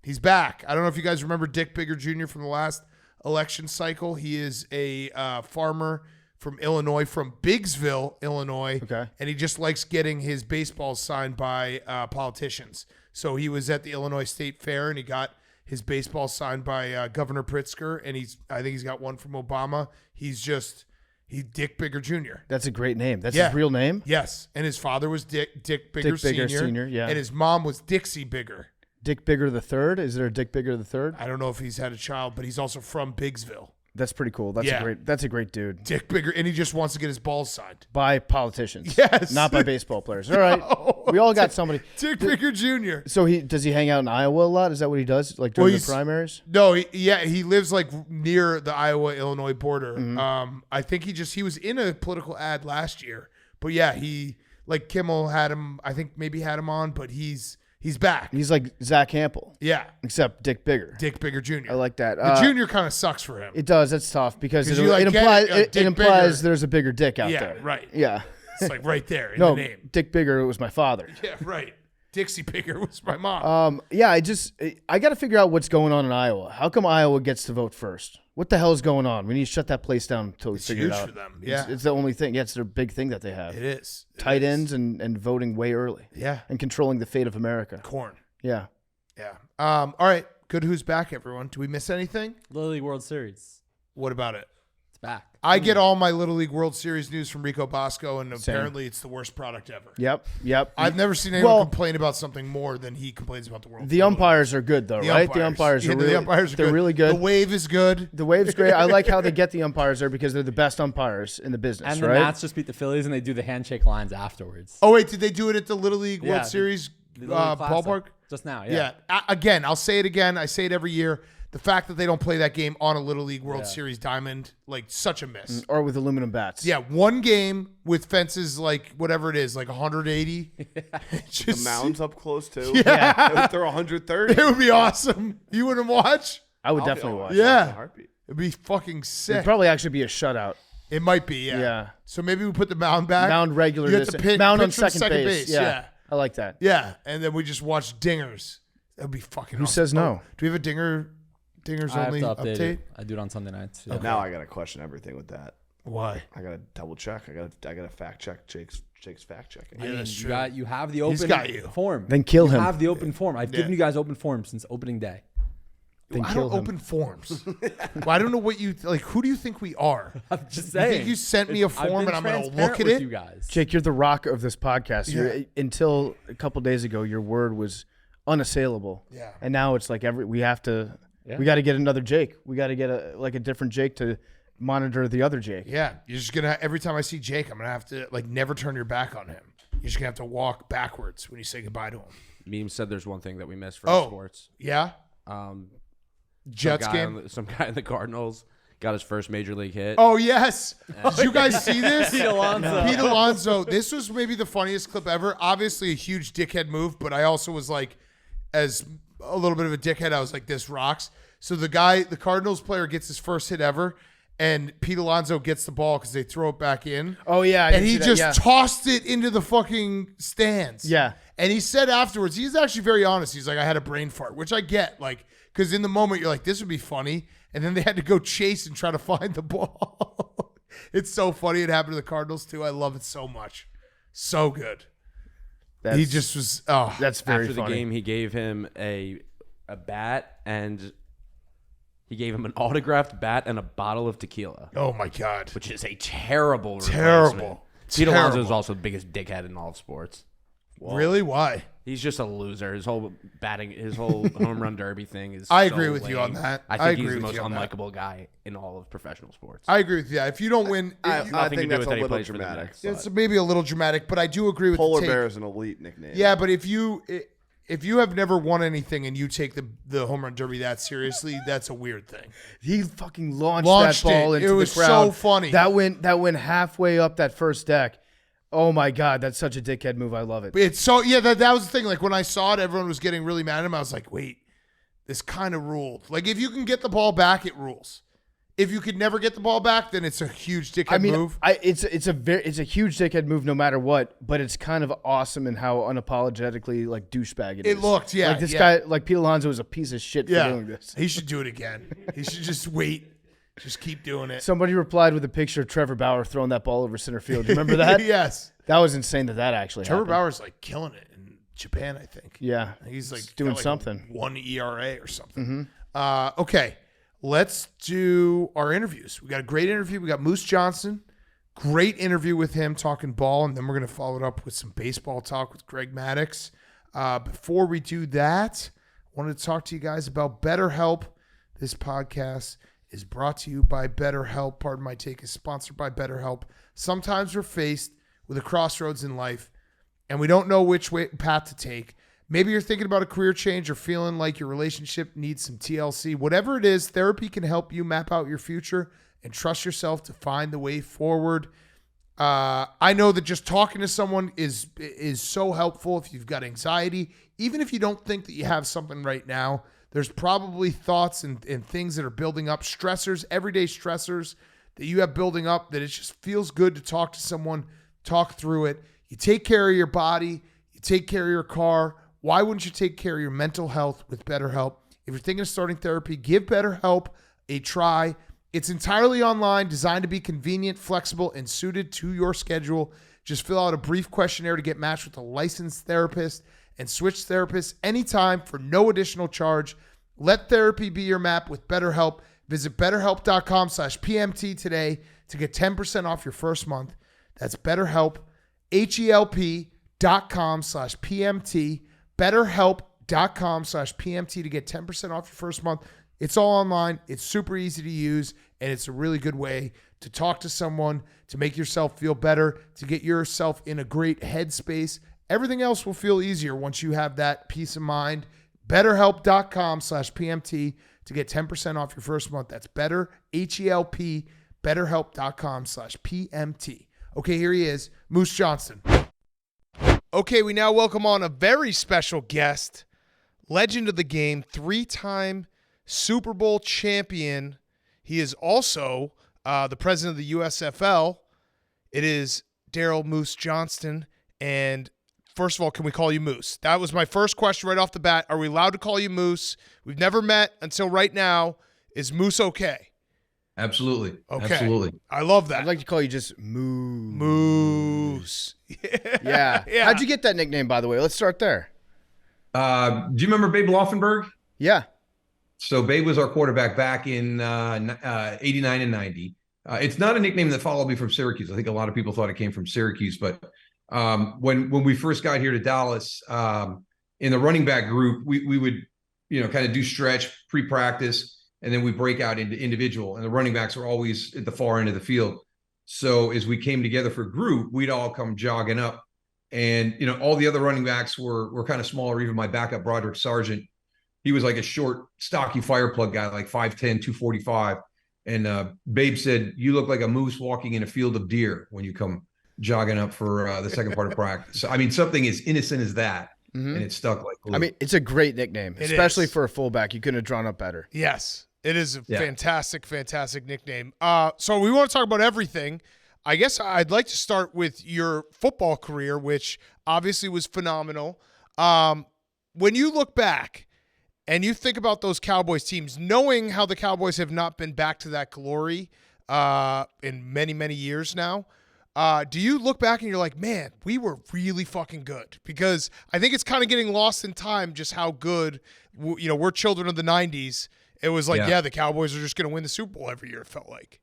Speaker 1: He's back. I don't know if you guys remember Dick Bigger Jr. from the last election cycle. He is a farmer from Illinois, from Biggsville, Illinois.
Speaker 3: Okay.
Speaker 1: And he just likes getting his baseballs signed by politicians. So he was at the Illinois State Fair and he got his baseball signed by Governor Pritzker, and I think he's got one from Obama. He's Dick Bigger Jr.
Speaker 3: That's a great name. That's his real name?
Speaker 1: Yes. And his father was Dick Bigger Sr.
Speaker 3: Yeah.
Speaker 1: And his mom was Dixie Bigger.
Speaker 3: Dick Bigger the Third? Is there a Dick Bigger the Third?
Speaker 1: I don't know if he's had a child, but he's also from Biggsville.
Speaker 3: That's pretty cool. That's a great dude.
Speaker 1: Dick Bigger, and he just wants to get his balls signed.
Speaker 3: By politicians.
Speaker 1: Yes.
Speaker 3: Not by baseball players. All right. We all got somebody.
Speaker 1: Dick Bigger Jr.
Speaker 3: So does he hang out in Iowa a lot? Is that what he does? Like during the primaries?
Speaker 1: No, he lives like near the Iowa-Illinois border. I think he was in a political ad last year. But yeah, he like Kimmel had him, I think maybe had him on, but he's back.
Speaker 3: He's like Zach Hampel.
Speaker 1: Yeah.
Speaker 3: Except Dick Bigger.
Speaker 1: Dick Bigger Jr.
Speaker 3: I like that.
Speaker 1: The junior kind of sucks for him.
Speaker 3: It does. That's tough because it
Speaker 1: Dick
Speaker 3: implies
Speaker 1: Bigger.
Speaker 3: there's a bigger dick out there.
Speaker 1: Yeah, right.
Speaker 3: Yeah.
Speaker 1: It's like right there in the name.
Speaker 3: Dick Bigger was my father.
Speaker 1: Yeah, right. Dixie Bigger was my mom.
Speaker 3: I got to figure out what's going on in Iowa. How come Iowa gets to vote first? What the hell is going on? We need to shut that place down until we figure it out.
Speaker 1: It's huge for them. Yeah.
Speaker 3: It's the only thing. Yeah, it's their big thing that they have.
Speaker 1: It is.
Speaker 3: Tight ends and voting way early.
Speaker 1: Yeah.
Speaker 3: And controlling the fate of America.
Speaker 1: Corn.
Speaker 3: Yeah.
Speaker 1: Yeah. All right. Good. Who's back, everyone? Do we miss anything?
Speaker 5: Little League World Series.
Speaker 1: What about it?
Speaker 5: It's back.
Speaker 1: I get all my Little League World Series news from Rico Bosco, and apparently it's the worst product ever.
Speaker 3: Yep.
Speaker 1: I've never seen anyone complain about something more than he complains about the World.
Speaker 3: The umpires are good, though, right? The umpires are
Speaker 1: good.
Speaker 3: Really good.
Speaker 1: The wave is good.
Speaker 3: The wave's great. I like how they get the umpires there because they're the best umpires in the business,
Speaker 5: and the Nats just beat the Phillies, and they do the handshake lines afterwards.
Speaker 1: Oh, wait. Did they do it at the Little League World Series ballpark?
Speaker 5: Just now, yeah.
Speaker 1: Again, I'll say it again. I say it every year. The fact that they don't play that game on a Little League World Series diamond, like such a miss.
Speaker 3: Or with aluminum bats.
Speaker 1: Yeah, one game with fences like whatever it is, like 180.
Speaker 4: The mound's up close too.
Speaker 1: Yeah.
Speaker 4: If they're 130.
Speaker 1: It would be awesome. You wouldn't watch?
Speaker 3: I would definitely watch.
Speaker 1: Yeah.
Speaker 4: Heartbeat.
Speaker 1: It'd be fucking sick.
Speaker 3: It'd probably actually be a shutout.
Speaker 1: It might be, yeah.
Speaker 3: Yeah.
Speaker 1: So maybe we put the mound back.
Speaker 3: Mound regular.
Speaker 1: You have to
Speaker 3: mound on
Speaker 1: pitch from
Speaker 3: second base. Yeah. I like that.
Speaker 1: Yeah, and then we just watch dingers. That'd be fucking awesome.
Speaker 3: Who says no?
Speaker 1: Do we have a dingers
Speaker 5: I
Speaker 1: only
Speaker 5: have to update
Speaker 1: update?
Speaker 5: it. I do it on Sunday nights. Yeah.
Speaker 4: Now I gotta question everything with that.
Speaker 1: Why?
Speaker 4: I gotta double check. I gotta fact check Jake's fact checking.
Speaker 1: Yeah, that's true.
Speaker 5: You have the open
Speaker 1: got you.
Speaker 5: form.
Speaker 3: Then kill him.
Speaker 5: You have the open form. I've given you guys open form since opening day.
Speaker 3: Then
Speaker 1: I
Speaker 3: kill
Speaker 1: don't
Speaker 3: him.
Speaker 1: open forms. Well, I don't know what you like. Who do you think we are?
Speaker 5: I'm just
Speaker 1: You
Speaker 5: saying.
Speaker 1: think you sent me a
Speaker 5: I've
Speaker 1: form
Speaker 5: been
Speaker 1: and I'm going to
Speaker 5: transparent
Speaker 1: look at
Speaker 5: with
Speaker 1: it?
Speaker 5: You guys.
Speaker 3: Jake, you're the rock of this podcast.
Speaker 1: Yeah.
Speaker 3: Until a couple days ago, your word was unassailable.
Speaker 1: Yeah.
Speaker 3: And now it's like we got to get another Jake. We got to get a different Jake to monitor the other Jake.
Speaker 1: Yeah, you're just gonna. Every time I see Jake, I'm gonna have to like never turn your back on him. You're just gonna have to walk backwards when you say goodbye to him.
Speaker 2: Meme said there's one thing that we missed from sports.
Speaker 1: Yeah. Jets game.
Speaker 2: Some guy in the Cardinals got his first major league hit.
Speaker 1: Oh yes. Did you guys see this?
Speaker 5: Pete Alonso.
Speaker 1: Pete Alonso. This was maybe the funniest clip ever. Obviously a huge dickhead move, but I also was like, as a little bit of a dickhead, I was like, this rocks. So the Cardinals player gets his first hit ever, and Pete Alonso gets the ball because they throw it back in.
Speaker 3: Oh yeah.
Speaker 1: And he just tossed it into the fucking stands.
Speaker 3: Yeah.
Speaker 1: And he said afterwards, he's actually very honest. He's like, I had a brain fart, which I get, like, because in the moment you're like, this would be funny. And then they had to go chase and try to find the ball. It's so funny. It happened to the Cardinals too. I love it so much. So good. He just was,
Speaker 3: That's very
Speaker 2: After the
Speaker 3: funny.
Speaker 2: game, he gave him a bat, and he gave him an autographed bat and a bottle of tequila,
Speaker 1: oh my God.
Speaker 2: which is a terrible
Speaker 1: Terrible.
Speaker 2: replacement. Pete Alonso is also the biggest dickhead in all of sports.
Speaker 1: Really? Why?
Speaker 2: He's just a loser. His whole home run derby thing is.
Speaker 1: I
Speaker 2: so
Speaker 1: agree with you
Speaker 2: lame.
Speaker 1: on that.
Speaker 2: I
Speaker 1: I
Speaker 2: think
Speaker 1: agree
Speaker 2: he's the
Speaker 1: with
Speaker 2: most
Speaker 1: you on that.
Speaker 2: unlikable guy in all of professional sports.
Speaker 1: I agree with you. If you don't win,
Speaker 4: I
Speaker 2: nothing
Speaker 4: think
Speaker 2: to do
Speaker 4: that's
Speaker 2: with
Speaker 4: a
Speaker 2: any
Speaker 4: little
Speaker 2: place for the
Speaker 4: dramatic.
Speaker 2: Nets.
Speaker 1: it's maybe a little dramatic, but I do agree with
Speaker 4: Polar
Speaker 1: the take.
Speaker 4: Bear is an elite nickname.
Speaker 1: Yeah, but if you have never won anything and you take the home run derby that seriously, that's a weird thing.
Speaker 3: He fucking launched
Speaker 1: Launched
Speaker 3: that ball
Speaker 1: it.
Speaker 3: into
Speaker 1: It was
Speaker 3: the crowd.
Speaker 1: so funny.
Speaker 3: That went halfway up that first deck. Oh my God, that's such a dickhead move. I love it.
Speaker 1: It's so that was the thing. Like when I saw it, everyone was getting really mad at him. I was like, wait, this kind of ruled. Like if you can get the ball back, it rules. If you could never get the ball back, then it's a huge dickhead move.
Speaker 3: It's a huge dickhead move no matter what, but it's kind of awesome in how unapologetically like douchebag it is.
Speaker 1: It looked, yeah.
Speaker 3: Like this guy, like Pete Alonso is a piece of shit for doing this.
Speaker 1: He should do it again. He should just wait. Just keep doing it.
Speaker 3: Somebody replied with a picture of Trevor Bauer throwing that ball over center field. Do you remember that?
Speaker 1: Yes.
Speaker 3: That was insane that actually
Speaker 1: Trevor
Speaker 3: happened.
Speaker 1: Bauer's like killing it in Japan, I think.
Speaker 3: Yeah.
Speaker 1: He's like
Speaker 3: doing
Speaker 1: got, like,
Speaker 3: something.
Speaker 1: 1 ERA or something. Okay. Let's do our interviews. We got a great interview. We got Moose Johnston. Great interview with him talking ball, and then we're going to follow it up with some baseball talk with Greg Maddux. Before we do that, I wanted to talk to you guys about BetterHelp. This podcast is brought to you by BetterHelp. Pardon my take, is sponsored by BetterHelp. Sometimes we're faced with a crossroads in life, and we don't know which path to take. Maybe you're thinking about a career change or feeling like your relationship needs some TLC. Whatever it is, therapy can help you map out your future and trust yourself to find the way forward. I know that just talking to someone is so helpful if you've got anxiety. Even if you don't think that you have something right now, there's probably thoughts and things that are building up, stressors, everyday stressors that you have building up, that it just feels good to talk to someone, talk through it. You take care of your body, you take care of your car. Why wouldn't you take care of your mental health with BetterHelp? If you're thinking of starting therapy, give BetterHelp a try. It's entirely online, designed to be convenient, flexible, and suited to your schedule. Just fill out a brief questionnaire to get matched with a licensed therapist and switch therapists anytime for no additional charge. Let therapy be your map with BetterHelp. Visit BetterHelp.com/PMT today to get 10% off your first month. That's BetterHelp, HELP.com/PMT, BetterHelp.com/PMT to get 10% off your first month. It's all online. It's super easy to use, and it's a really good way to talk to someone, to make yourself feel better, to get yourself in a great headspace. Everything else will feel easier once you have that peace of mind. BetterHelp.com/PMT to get 10% off your first month. That's better, HELP, BetterHelp.com/PMT. Okay, here he is, Moose Johnston. Okay, we now welcome on a very special guest, legend of the game, 3-time Super Bowl champion. He is also the president of the USFL. It is Daryl Moose Johnston. And first of all, can we call you Moose? That was my first question right off the bat. Are we allowed to call you Moose? We've never met until right now. Is Moose okay?
Speaker 7: Absolutely.
Speaker 1: Okay.
Speaker 7: Absolutely.
Speaker 1: I love that.
Speaker 3: I'd like to call you just Moose.
Speaker 1: Moose.
Speaker 3: Yeah. How'd you get that nickname, by the way? Let's start there.
Speaker 7: Do you remember Babe Laufenberg?
Speaker 3: Yeah.
Speaker 7: So Babe was our quarterback back in 89 and 90. It's not a nickname that followed me from Syracuse. I think a lot of people thought it came from Syracuse, but when we first got here to Dallas, in the running back group, we would, kind of do stretch pre-practice, and then we break out into individual, and the running backs were always at the far end of the field. So as we came together for group, we'd all come jogging up, and all the other running backs were kind of smaller. Even my backup, Broderick Sargent, he was like a short, stocky fire plug guy, like 5'10", 245. And Babe said, "You look like a moose walking in a field of deer when you come jogging up for the second part of practice." So, I mean, something as innocent as that, and it stuck like glue.
Speaker 3: I mean, it's a great nickname, especially for a fullback. You couldn't have drawn up better.
Speaker 1: Yes, it is a fantastic, fantastic nickname. So we want to talk about everything. I guess I'd like to start with your football career, which obviously was phenomenal. When you look back and you think about those Cowboys teams, knowing how the Cowboys have not been back to that glory in many, many years now, do you look back and you're like, man, we were really fucking good? Because I think it's kind of getting lost in time just how good, we're children of the 90s. It was like, the Cowboys are just going to win the Super Bowl every year, it felt like.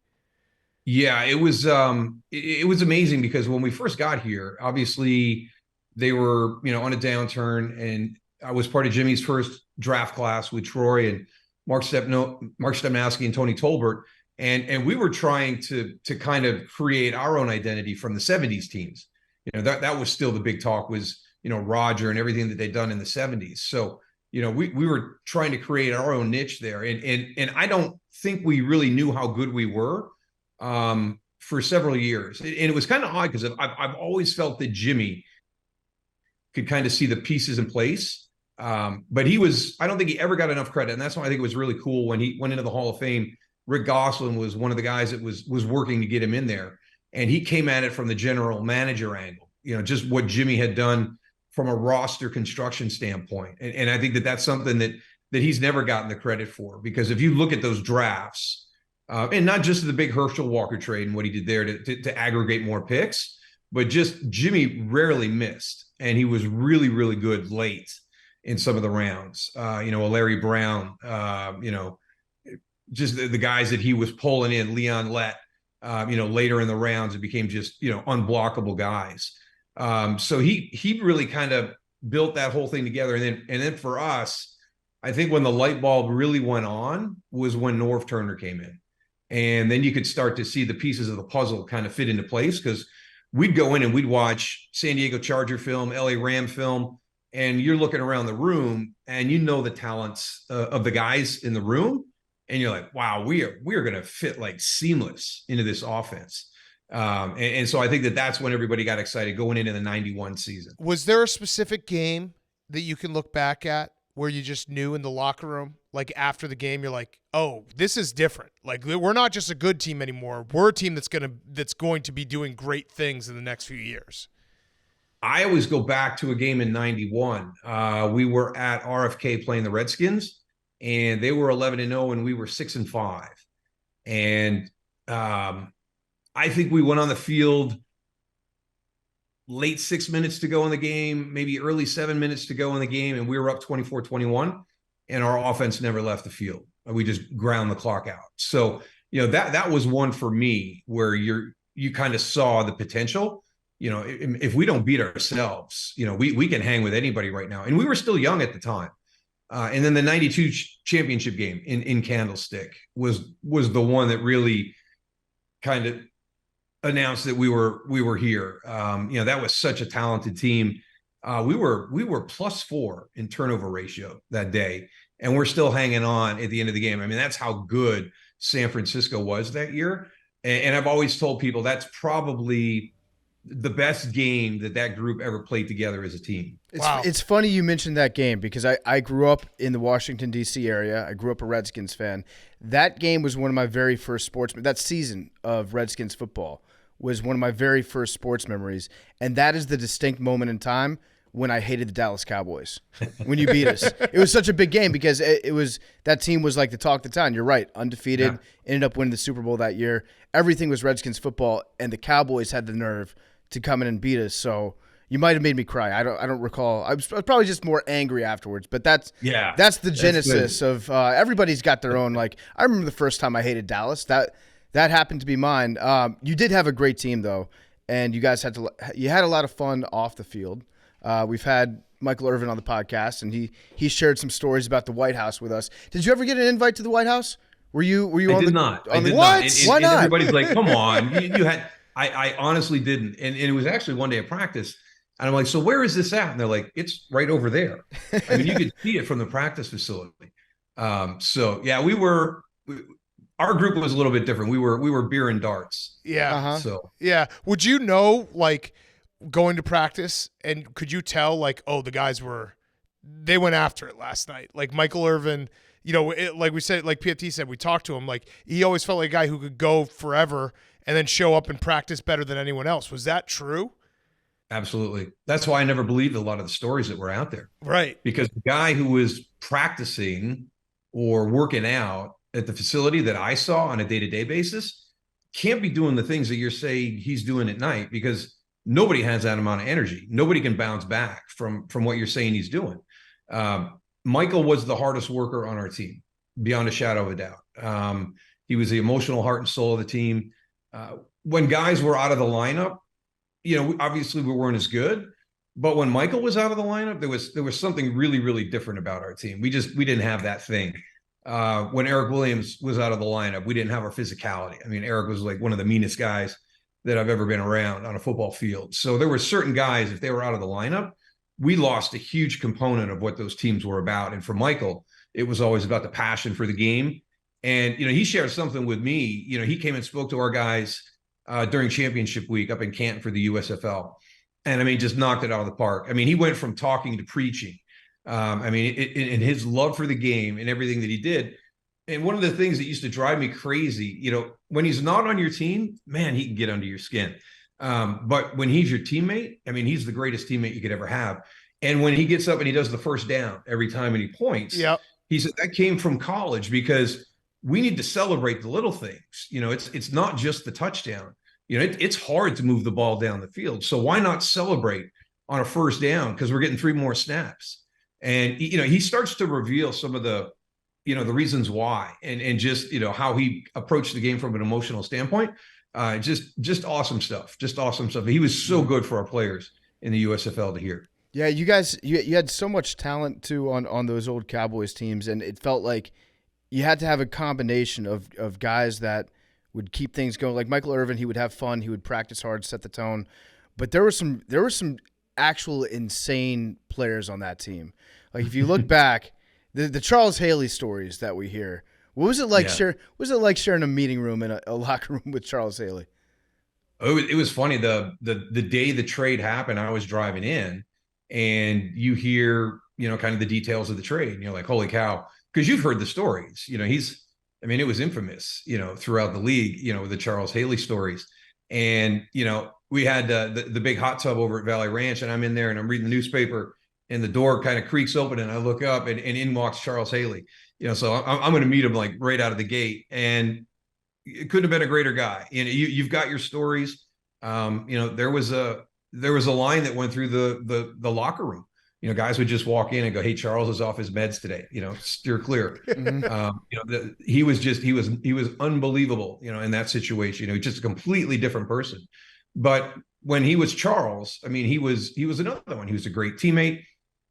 Speaker 7: Yeah, it was amazing because when we first got here, obviously they were, on a downturn, and I was part of Jimmy's first draft class with Troy and Mark Stepnowski and Tony Tolbert. And we were trying to kind of create our own identity from the 70s teams. That was still the big talk was, Roger and everything that they'd done in the 70s. So, we were trying to create our own niche there. And I don't think we really knew how good we were for several years. And it was kind of odd because I've always felt that Jimmy could kind of see the pieces in place. But I don't think he ever got enough credit. And that's why I think it was really cool when he went into the Hall of Fame. Rick Gosselin was one of the guys that was working to get him in there. And he came at it from the general manager angle, just what Jimmy had done from a roster construction standpoint. And I think that's something that he's never gotten the credit for, because if you look at those drafts, And not just the big Herschel Walker trade and what he did there to aggregate more picks, but just Jimmy rarely missed. And he was really, really good late in some of the rounds. A Larry Brown, just the guys that he was pulling in, Leon Lett, later in the rounds, it became just, unblockable guys. So he really kind of built that whole thing together. And then for us, I think when the light bulb really went on was when Norv Turner came in. And then you could start to see the pieces of the puzzle kind of fit into place, because we'd go in and we'd watch San Diego Charger film, LA Ram film, and you're looking around the room and the talents of the guys in the room. And you're like, wow, we are going to fit like seamless into this offense. And so I think that's when everybody got excited going into the 91 season.
Speaker 1: Was there a specific game that you can look back at where you just knew in the locker room, like after the game, you're like, oh, this is different. Like, we're not just a good team anymore. We're a team that's going to be doing great things in the next few years?
Speaker 7: I always go back to a game in 91. We were at RFK playing the Redskins, and they were 11-0 and we were 6-5. And I think we went on the field late 6 minutes to go in the game, maybe early 7 minutes to go in the game, and we were up 24-21, and our offense never left the field. We just ground the clock out. So, that was one for me where you kind of saw the potential. If we don't beat ourselves, we can hang with anybody right now. And we were still young at the time. And then the 92 championship game in Candlestick was the one that really kind of announced that we were here. That was such a talented team. We were +4 in turnover ratio that day, and we're still hanging on at the end of the game. I mean, that's how good San Francisco was that year. And I've always told people that's probably the best game that group ever played together as a team.
Speaker 3: It's funny you mentioned that game, because I grew up in the Washington, D.C. area. I grew up a Redskins fan. That game was one of my very first that season of Redskins football was one of my very first sports memories. And that is the distinct moment in time when I hated the Dallas Cowboys, when you beat us. It was such a big game because that team was like the talk of the town. You're right, undefeated, ended up winning the Super Bowl that year. Everything was Redskins football, and the Cowboys had the nerve to come in and beat us. So you might have made me cry. I don't recall. I was probably just more angry afterwards. But that's the genesis of everybody's got their own. Like, I remember the first time I hated Dallas. That happened to be mine. You did have a great team though, and you guys had a lot of fun off the field. We've had Michael Irvin on the podcast, and he shared some stories about the White House with us. Did you ever get an invite to the White House? Were you
Speaker 7: I did not.
Speaker 3: What?
Speaker 7: Why
Speaker 3: not?
Speaker 7: Everybody's like, come on, you had. I honestly didn't. And it was actually one day of practice. And I'm like, so where is this at? And they're like, it's right over there. I mean, you could see it from the practice facility. Our group was a little bit different. We were beer and darts.
Speaker 1: Yeah.
Speaker 3: Uh-huh.
Speaker 7: So
Speaker 1: yeah. Would you know, like, going to practice, and could you tell, like, oh, the guys they went after it last night? Like Michael Irvin, like we said, like PFT said, we talked to him. Like, he always felt like a guy who could go forever and then show up and practice better than anyone else. Was that true?
Speaker 7: absolutely. That's why I never believed a lot of the stories that were out there.
Speaker 1: Right.
Speaker 7: Because the guy who was practicing or working out at the facility that I saw on a day-to-day basis can't be doing the things that you're saying he's doing at night, because nobody has that amount of energy. Nobody can bounce back from what you're saying he's doing. Michael was the hardest worker on our team, beyond a shadow of a doubt. He was the emotional heart and soul of the team. When guys were out of the lineup, obviously we weren't as good, but when Michael was out of the lineup, there was something really, really different about our team. We didn't have that thing. When Eric Williams was out of the lineup, we didn't have our physicality. I mean, Eric was like one of the meanest guys that I've ever been around on a football field. So there were certain guys, if they were out of the lineup, we lost a huge component of what those teams were about. And for Michael, it was always about the passion for the game. And, he shared something with me. He came and spoke to our guys during championship week up in Canton for the USFL. And I mean, just knocked it out of the park. I mean, he went from talking to preaching. In his love for the game and everything that he did. And one of the things that used to drive me crazy, when he's not on your team, man, he can get under your skin. But when he's your teammate, I mean, he's the greatest teammate you could ever have. And when he gets up and he does the first down every time and he points,
Speaker 1: yep.
Speaker 7: He said that came from college, because we need to celebrate the little things. You know, it's not just the touchdown. You know, it's hard to move the ball down the field. So why not celebrate on a first down? Because we're getting 3 more snaps. And, you know, he starts to reveal some of the, you know, the reasons why, and just, you know, how he approached the game from an emotional standpoint. Just awesome stuff. Just awesome stuff. He was so good for our players in the USFL to hear.
Speaker 3: Yeah, you guys, you had so much talent too on those old Cowboys teams, and it felt like you had to have a combination of guys that would keep things going. Like Michael Irvin, he would have fun, he would practice hard, set the tone. But there were some actual insane players on that team. Like if you look back, the Charles Haley stories that we hear. What was it like? Sharing a meeting room in a locker room with Charles Haley?
Speaker 7: It was funny. The day the trade happened, I was driving in, and you hear, you know, kind of the details of the trade, and you're like, holy cow, because you've heard the stories. You know, it was infamous, you know, throughout the league, you know, the Charles Haley stories. And, you know, we had the big hot tub over at Valley Ranch, and I'm in there and I'm reading the newspaper, and the door kind of creaks open, and I look up, and in walks Charles Haley. You know, so I'm going to meet him like right out of the gate, and it couldn't have been a greater guy. You know, you've got your stories. You know, there was a line that went through the locker room. You know, guys would just walk in and go, "Hey, Charles is off his meds today. You know, steer clear." You know, he was unbelievable. You know, in that situation, you know, just a completely different person. But when he was Charles, I mean, he was another one. He was a great teammate.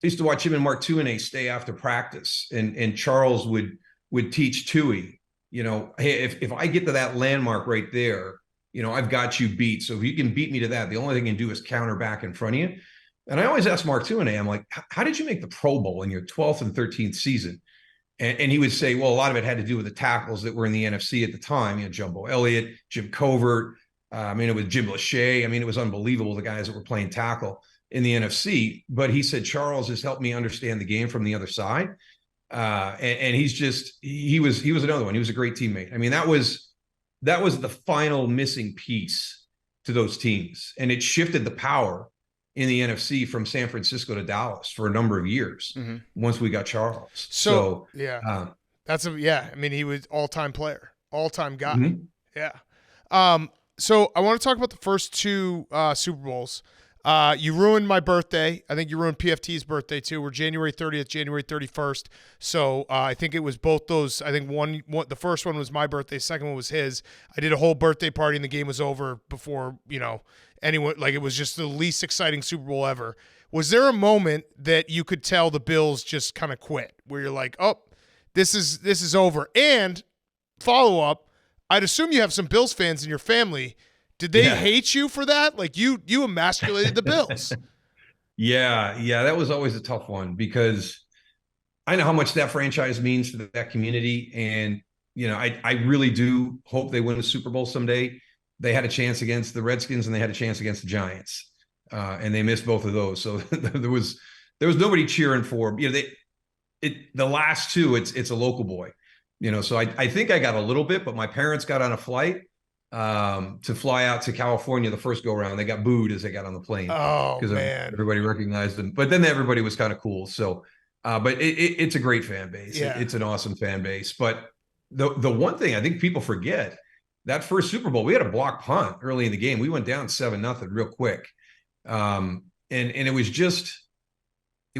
Speaker 7: I used to watch him and Mark Tuinei stay after practice, and Charles would teach Tui, you know, hey, if I get to that landmark right there, you know, I've got you beat. So if you can beat me to that, the only thing you can do is counter back in front of you. And I always ask Mark Tuinei, I'm like, how did you make the Pro Bowl in your 12th and 13th season? And he would say, well, a lot of it had to do with the tackles that were in the NFC at the time. You know, Jumbo Elliott, Jim Covert. It was Jim Lachey. I mean, it was unbelievable, the guys that were playing tackle in the NFC. But he said, Charles has helped me understand the game from the other side. And he was another one. He was a great teammate. I mean, that was the final missing piece to those teams. And it shifted the power in the NFC from San Francisco to Dallas for a number of years once we got Charles. So
Speaker 1: yeah, I mean, he was all-time player, all-time guy. Yeah. So I want to talk about the first 2 Super Bowls. You ruined my birthday. I think you ruined PFT's birthday too. We're January 30th, January 31st. So I think it was both those. I think one the first one was my birthday. Second one was his. I did a whole birthday party and the game was over before, you know, anyone, like it was just the least exciting Super Bowl ever. Was there a moment that you could tell the Bills just kind of quit, where you're like, oh, this is over? And follow up, I'd assume you have some Bills fans in your family. Did they hate you for that? Like you emasculated the Bills.
Speaker 7: Yeah, that was always a tough one, because I know how much that franchise means to that community. And, you know, I really do hope they win a Super Bowl someday. They had a chance against the Redskins and they had a chance against the Giants. And they missed both of those. So there was nobody cheering for, you know, the last 2, it's a local boy, you know, so I think I got a little bit, but my parents got on a flight to fly out to California the first go around. They got booed as they got on the plane.
Speaker 1: Oh, man.
Speaker 7: Everybody recognized them, but then everybody was kind of cool. So, but it's a great fan base.
Speaker 1: Yeah.
Speaker 7: It's an awesome fan base. But the one thing I think people forget, that first Super Bowl, we had a block punt early in the game. We went down 7-0 real quick. And it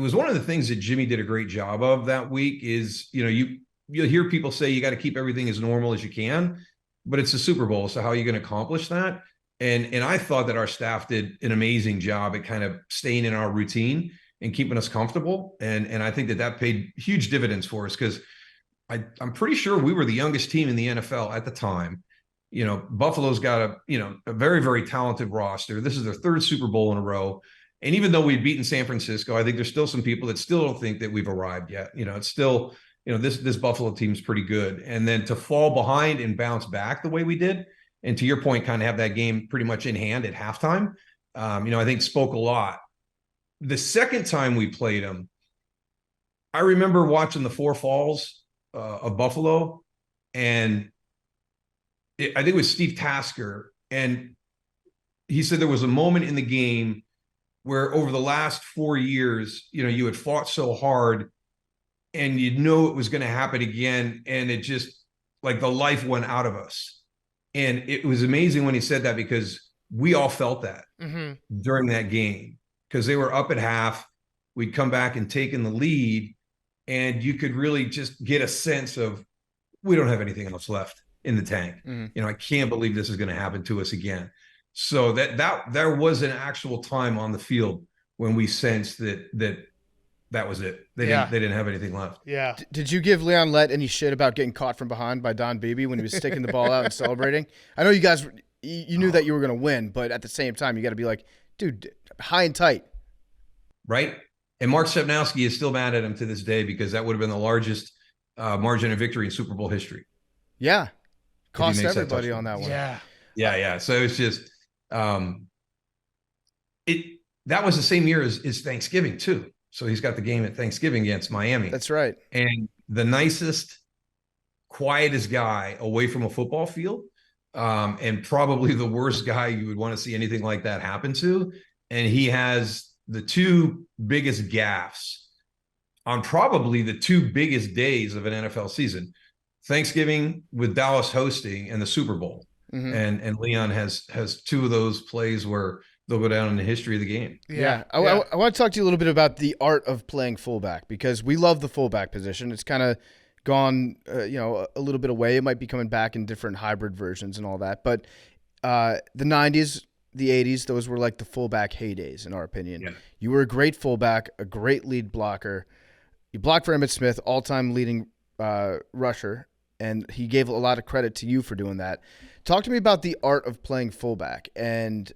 Speaker 7: was one of the things that Jimmy did a great job of that week is, you know, you'll hear people say you got to keep everything as normal as you can, but it's a Super Bowl. So how are you going to accomplish that? And I thought that our staff did an amazing job at kind of staying in our routine and keeping us comfortable. And I think that paid huge dividends for us, because I'm pretty sure we were the youngest team in the NFL at the time. You know, Buffalo's got a very, very talented roster. This is their 3rd Super Bowl in a row. And even though we've beaten San Francisco, I think there's still some people that still don't think that we've arrived yet. You know, it's still, you know, this Buffalo team's pretty good. And then to fall behind and bounce back the way we did, and to your point, kind of have that game pretty much in hand at halftime, you know, I think spoke a lot. The second time we played them, I remember watching the Four Falls of Buffalo, and I think it was Steve Tasker, and he said there was a moment in the game where over the last 4 years, you know, you had fought so hard and you know it was going to happen again, and it just like the life went out of us. And it was amazing when he said that, because we all felt that during that game, because they were up at half. We'd come back and taken the lead, and you could really just get a sense of, we don't have anything else left in the tank. I can't believe this is going to happen to us again. So that there was an actual time on the field when we sensed that was it. They didn't have anything left.
Speaker 1: Yeah.
Speaker 3: Did you give Leon Lett any shit about getting caught from behind by Don Beebe when he was sticking the ball out and celebrating? I know you guys, you knew that you were going to win, but at the same time, you got to be like, dude, high and tight.
Speaker 7: Right. And Mark Stepnowski is still mad at him to this day, because that would have been the largest margin of victory in Super Bowl history.
Speaker 3: Yeah. Cost
Speaker 7: makes that
Speaker 3: everybody
Speaker 7: touchdown.
Speaker 3: on that one.
Speaker 7: Yeah. So it's just, that was the same year as Thanksgiving too. So he's got the game at Thanksgiving against Miami.
Speaker 3: That's right.
Speaker 7: And the nicest, quietest guy away from a football field, and probably the worst guy you would want to see anything like that happen to. And he has the two biggest gaffes on probably the two biggest days of an NFL season: Thanksgiving with Dallas hosting, and the Super Bowl. And Leon has two of those plays where they'll go down in the history of the game.
Speaker 3: I want to talk to you a little bit about the art of playing fullback, because we love the fullback position. It's kind of gone, a little bit away. It might be coming back in different hybrid versions and all that. But the 90s, the 80s, those were like the fullback heydays, in our opinion.
Speaker 7: Yeah.
Speaker 3: You were a great fullback, a great lead blocker. You blocked for Emmitt Smith, all-time leading rusher, and he gave a lot of credit to you for doing that. Talk to me about the art of playing fullback and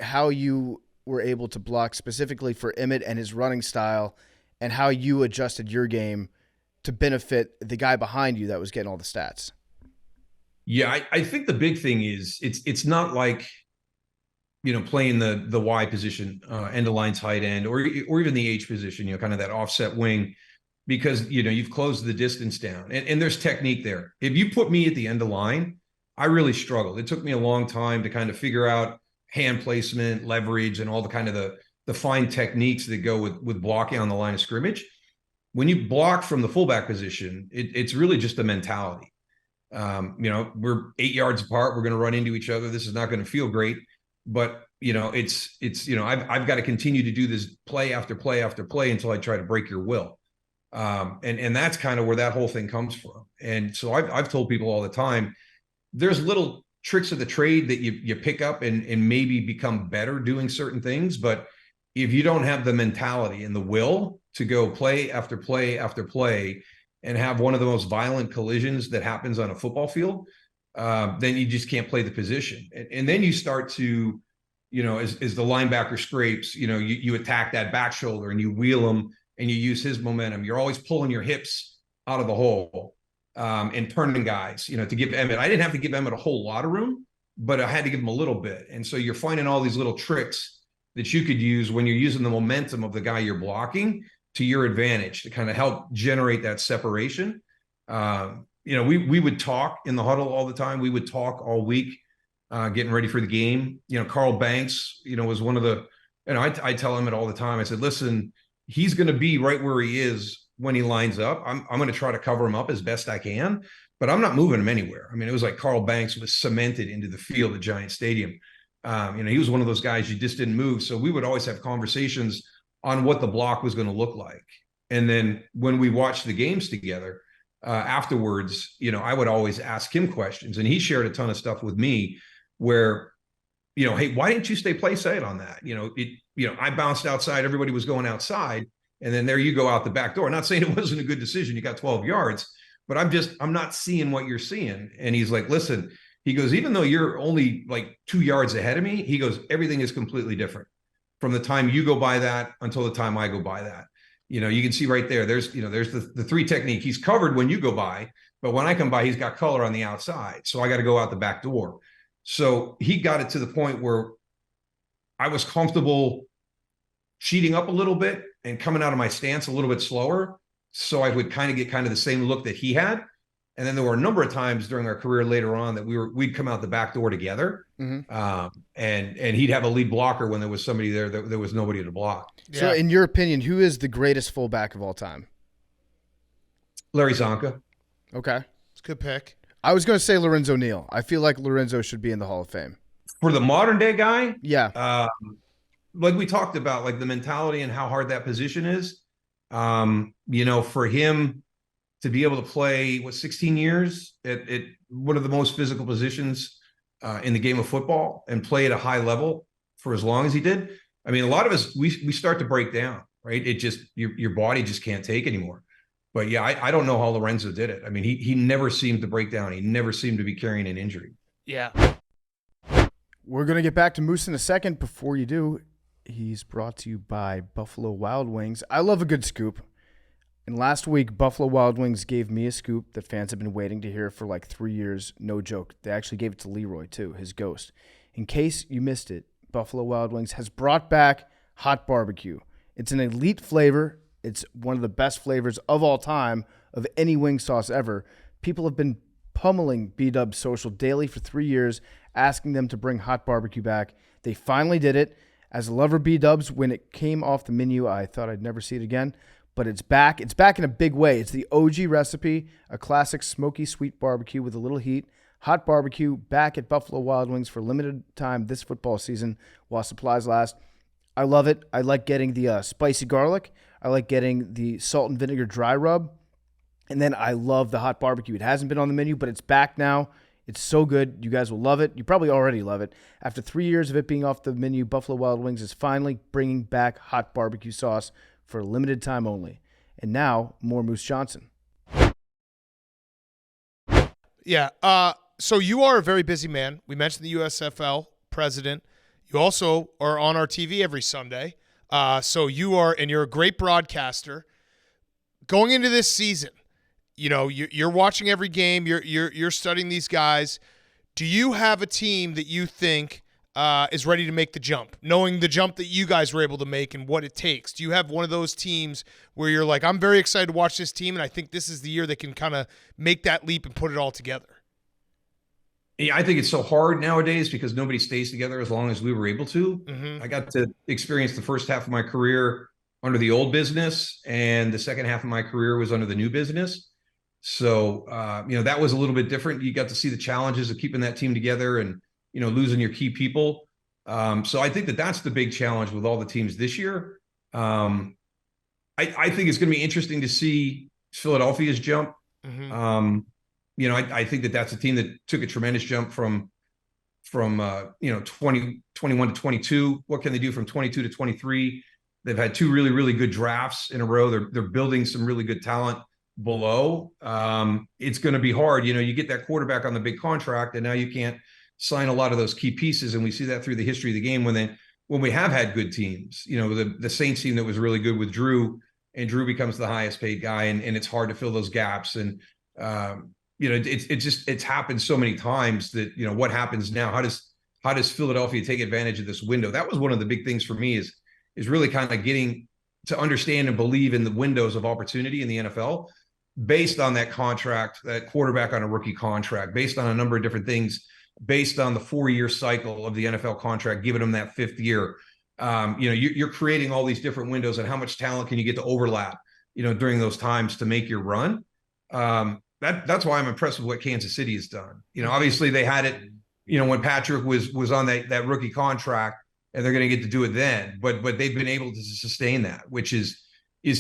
Speaker 3: how you were able to block specifically for Emmitt and his running style, and how you adjusted your game to benefit the guy behind you that was getting all the stats.
Speaker 7: Yeah, I think the big thing is it's not like, playing the Y position, end of line tight end, or even the H position, kind of that offset wing, because, you've closed the distance down, and there's technique there. If you put me at the end of line, I really struggled. It took me a long time to kind of figure out hand placement, leverage, and all the kind of the fine techniques that go with blocking on the line of scrimmage. When you block from the fullback position, it's really just a mentality. We're 8 yards apart. We're going to run into each other. This is not going to feel great, but I've got to continue to do this play after play after play until I try to break your will. And that's kind of where that whole thing comes from. And so I've told people all the time, there's little tricks of the trade that you pick up and maybe become better doing certain things. But if you don't have the mentality and the will to go play after play after play and have one of the most violent collisions that happens on a football field, then you just can't play the position. And then you start to, as the linebacker scrapes, you attack that back shoulder and you wheel him and you use his momentum. You're always pulling your hips out of the hole. And turning guys, to give Emmitt. I didn't have to give Emmitt a whole lot of room, but I had to give him a little bit. And so you're finding all these little tricks that you could use when you're using the momentum of the guy you're blocking to your advantage to kind of help generate that separation. We would talk in the huddle all the time. We would talk all week, getting ready for the game. Carl Banks, was one of the, I tell him it all the time. I said, listen, he's going to be right where he is when he lines up. I'm going to try to cover him up as best I can, but I'm not moving him anywhere. I mean, it was like Carl Banks was cemented into the field at Giant Stadium. He was one of those guys you just didn't move. So we would always have conversations on what the block was going to look like. And then when we watched the games together afterwards, I would always ask him questions, and he shared a ton of stuff with me where, hey, why didn't you stay play sight on that? I bounced outside. Everybody was going outside. And then there you go out the back door. Not saying it wasn't a good decision. You got 12 yards, but I'm not seeing what you're seeing. And he's like, listen, he goes, even though you're only like 2 yards ahead of me, he goes, everything is completely different from the time you go by that until the time I go by that. You can see right there, there's the three technique. He's covered when you go by, but when I come by, he's got color on the outside. So I got to go out the back door. So he got it to the point where I was comfortable cheating up a little bit and coming out of my stance a little bit slower, so I would kind of get the same look that he had. And then there were a number of times during our career later on that we'd come out the back door together, and he'd have a lead blocker when there was somebody there that there was nobody to block.
Speaker 3: Yeah. So, in your opinion, who is the greatest fullback of all time?
Speaker 7: Larry Zonka.
Speaker 3: Okay,
Speaker 1: Good pick.
Speaker 3: I was going to say Lorenzo Neal. I feel like Lorenzo should be in the Hall of Fame.
Speaker 7: For the modern day guy,
Speaker 3: Yeah.
Speaker 7: like we talked about, like the mentality and how hard that position is. For him to be able to play 16 years at one of the most physical positions in the game of football and play at a high level for as long as he did. I mean, a lot of us, we start to break down, right? It just, your body just can't take anymore. But yeah, I don't know how Lorenzo did it. I mean, he never seemed to break down. He never seemed to be carrying an injury.
Speaker 1: Yeah.
Speaker 3: We're going to get back to Moose in a second. Before you do, he's brought to you by Buffalo Wild Wings. I love a good scoop. And last week, Buffalo Wild Wings gave me a scoop that fans have been waiting to hear for like 3 years. No joke. They actually gave it to Leroy, too, his ghost. In case you missed it, Buffalo Wild Wings has brought back hot barbecue. It's an elite flavor. It's one of the best flavors of all time of any wing sauce ever. People have been pummeling B-Dub's social daily for 3 years, asking them to bring hot barbecue back. They finally did it. As a lover of B-Dubs, when it came off the menu, I thought I'd never see it again. But it's back. It's back in a big way. It's the OG recipe, a classic smoky sweet barbecue with a little heat. Hot barbecue back at Buffalo Wild Wings for limited time this football season while supplies last. I love it. I like getting the spicy garlic. I like getting the salt and vinegar dry rub. And then I love the hot barbecue. It hasn't been on the menu, but it's back now. It's so good. You guys will love it. You probably already love it. After 3 years of it being off the menu, Buffalo Wild Wings is finally bringing back hot barbecue sauce for a limited time only. And now, more Moose Johnson.
Speaker 1: Yeah. So you are a very busy man. We mentioned the USFL president. You also are on our TV every Sunday. So you're a great broadcaster. Going into this season, you're watching every game. You're studying these guys. Do you have a team that you think is ready to make the jump, knowing the jump that you guys were able to make and what it takes? Do you have one of those teams where you're like, I'm very excited to watch this team, and I think this is the year they can kind of make that leap and put it all together?
Speaker 7: Yeah, I think it's so hard nowadays because nobody stays together as long as we were able to.
Speaker 1: Mm-hmm.
Speaker 7: I got to experience the first half of my career under the old business, and the second half of my career was under the new business. So, that was a little bit different. You got to see the challenges of keeping that team together and, losing your key people. So I think that's the big challenge with all the teams this year. I think it's going to be interesting to see Philadelphia's jump.
Speaker 1: Mm-hmm.
Speaker 7: I think that's a team that took a tremendous jump from 2021 to 22. What can they do from 22 to 23? They've had two really, really good drafts in a row. They're building some really good talent below. It's going to be hard. You get that quarterback on the big contract, and now you can't sign a lot of those key pieces. And we see that through the history of the game when we have had good teams. The Saints team that was really good with Drew, and Drew becomes the highest paid guy, and it's hard to fill those gaps. And it's happened so many times that what happens now? How does Philadelphia take advantage of this window? That was one of the big things for me is really kind of getting to understand and believe in the windows of opportunity in the NFL based on that contract, that quarterback on a rookie contract, based on a number of different things, based on the 4-year cycle of the NFL contract, giving them that 5th year. You're creating all these different windows, and how much talent can you get to overlap, during those times to make your run. That's why I'm impressed with what Kansas City has done. Obviously they had it, when Patrick was on that rookie contract, and they're going to get to do it then, but they've been able to sustain that, which is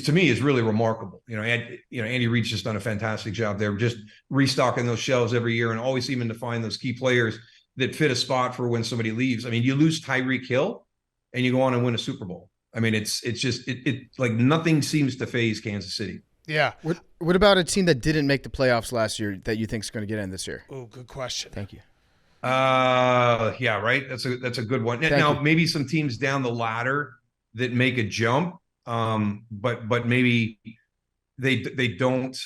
Speaker 7: to me is really remarkable. Andy Reid's just done a fantastic job there, just restocking those shelves every year and always seeming to find those key players that fit a spot for when somebody leaves. I mean, you lose Tyreek Hill and you go on and win a Super Bowl. I mean, it's just like nothing seems to phase Kansas City.
Speaker 1: Yeah.
Speaker 3: What about a team that didn't make the playoffs last year that you think is going to get in this year?
Speaker 1: Oh, good question.
Speaker 3: Thank you.
Speaker 7: Yeah, right. That's a good one. Now, maybe some teams down the ladder that make a jump, but maybe they don't,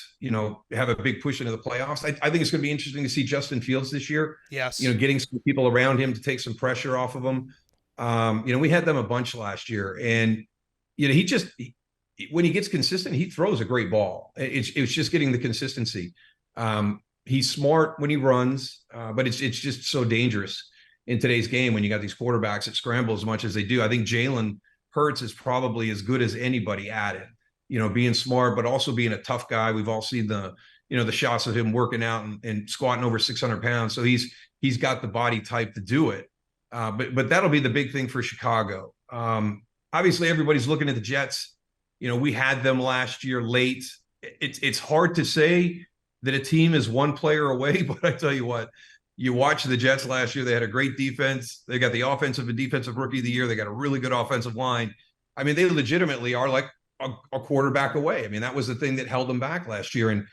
Speaker 7: have a big push into the playoffs. I think it's going to be interesting to see Justin Fields this year.
Speaker 1: Yes.
Speaker 7: Getting some people around him to take some pressure off of him. We had them a bunch last year, and when he gets consistent, he throws a great ball. It's just getting the consistency. He's smart when he runs, but it's just so dangerous in today's game when you got these quarterbacks that scramble as much as they do. I think Jalen Hurts is probably as good as anybody at it, being smart, but also being a tough guy. We've all seen the the shots of him working out and squatting over 600 pounds. So he's got the body type to do it. But that'll be the big thing for Chicago. Obviously, everybody's looking at the Jets. We had them last year late. It's hard to say that a team is one player away, but I tell you what, you watch the Jets last year, they had a great defense. They got the offensive and defensive rookie of the year. They got a really good offensive line. I mean, they legitimately are like a quarterback away. I mean, that was the thing that held them back last year. And,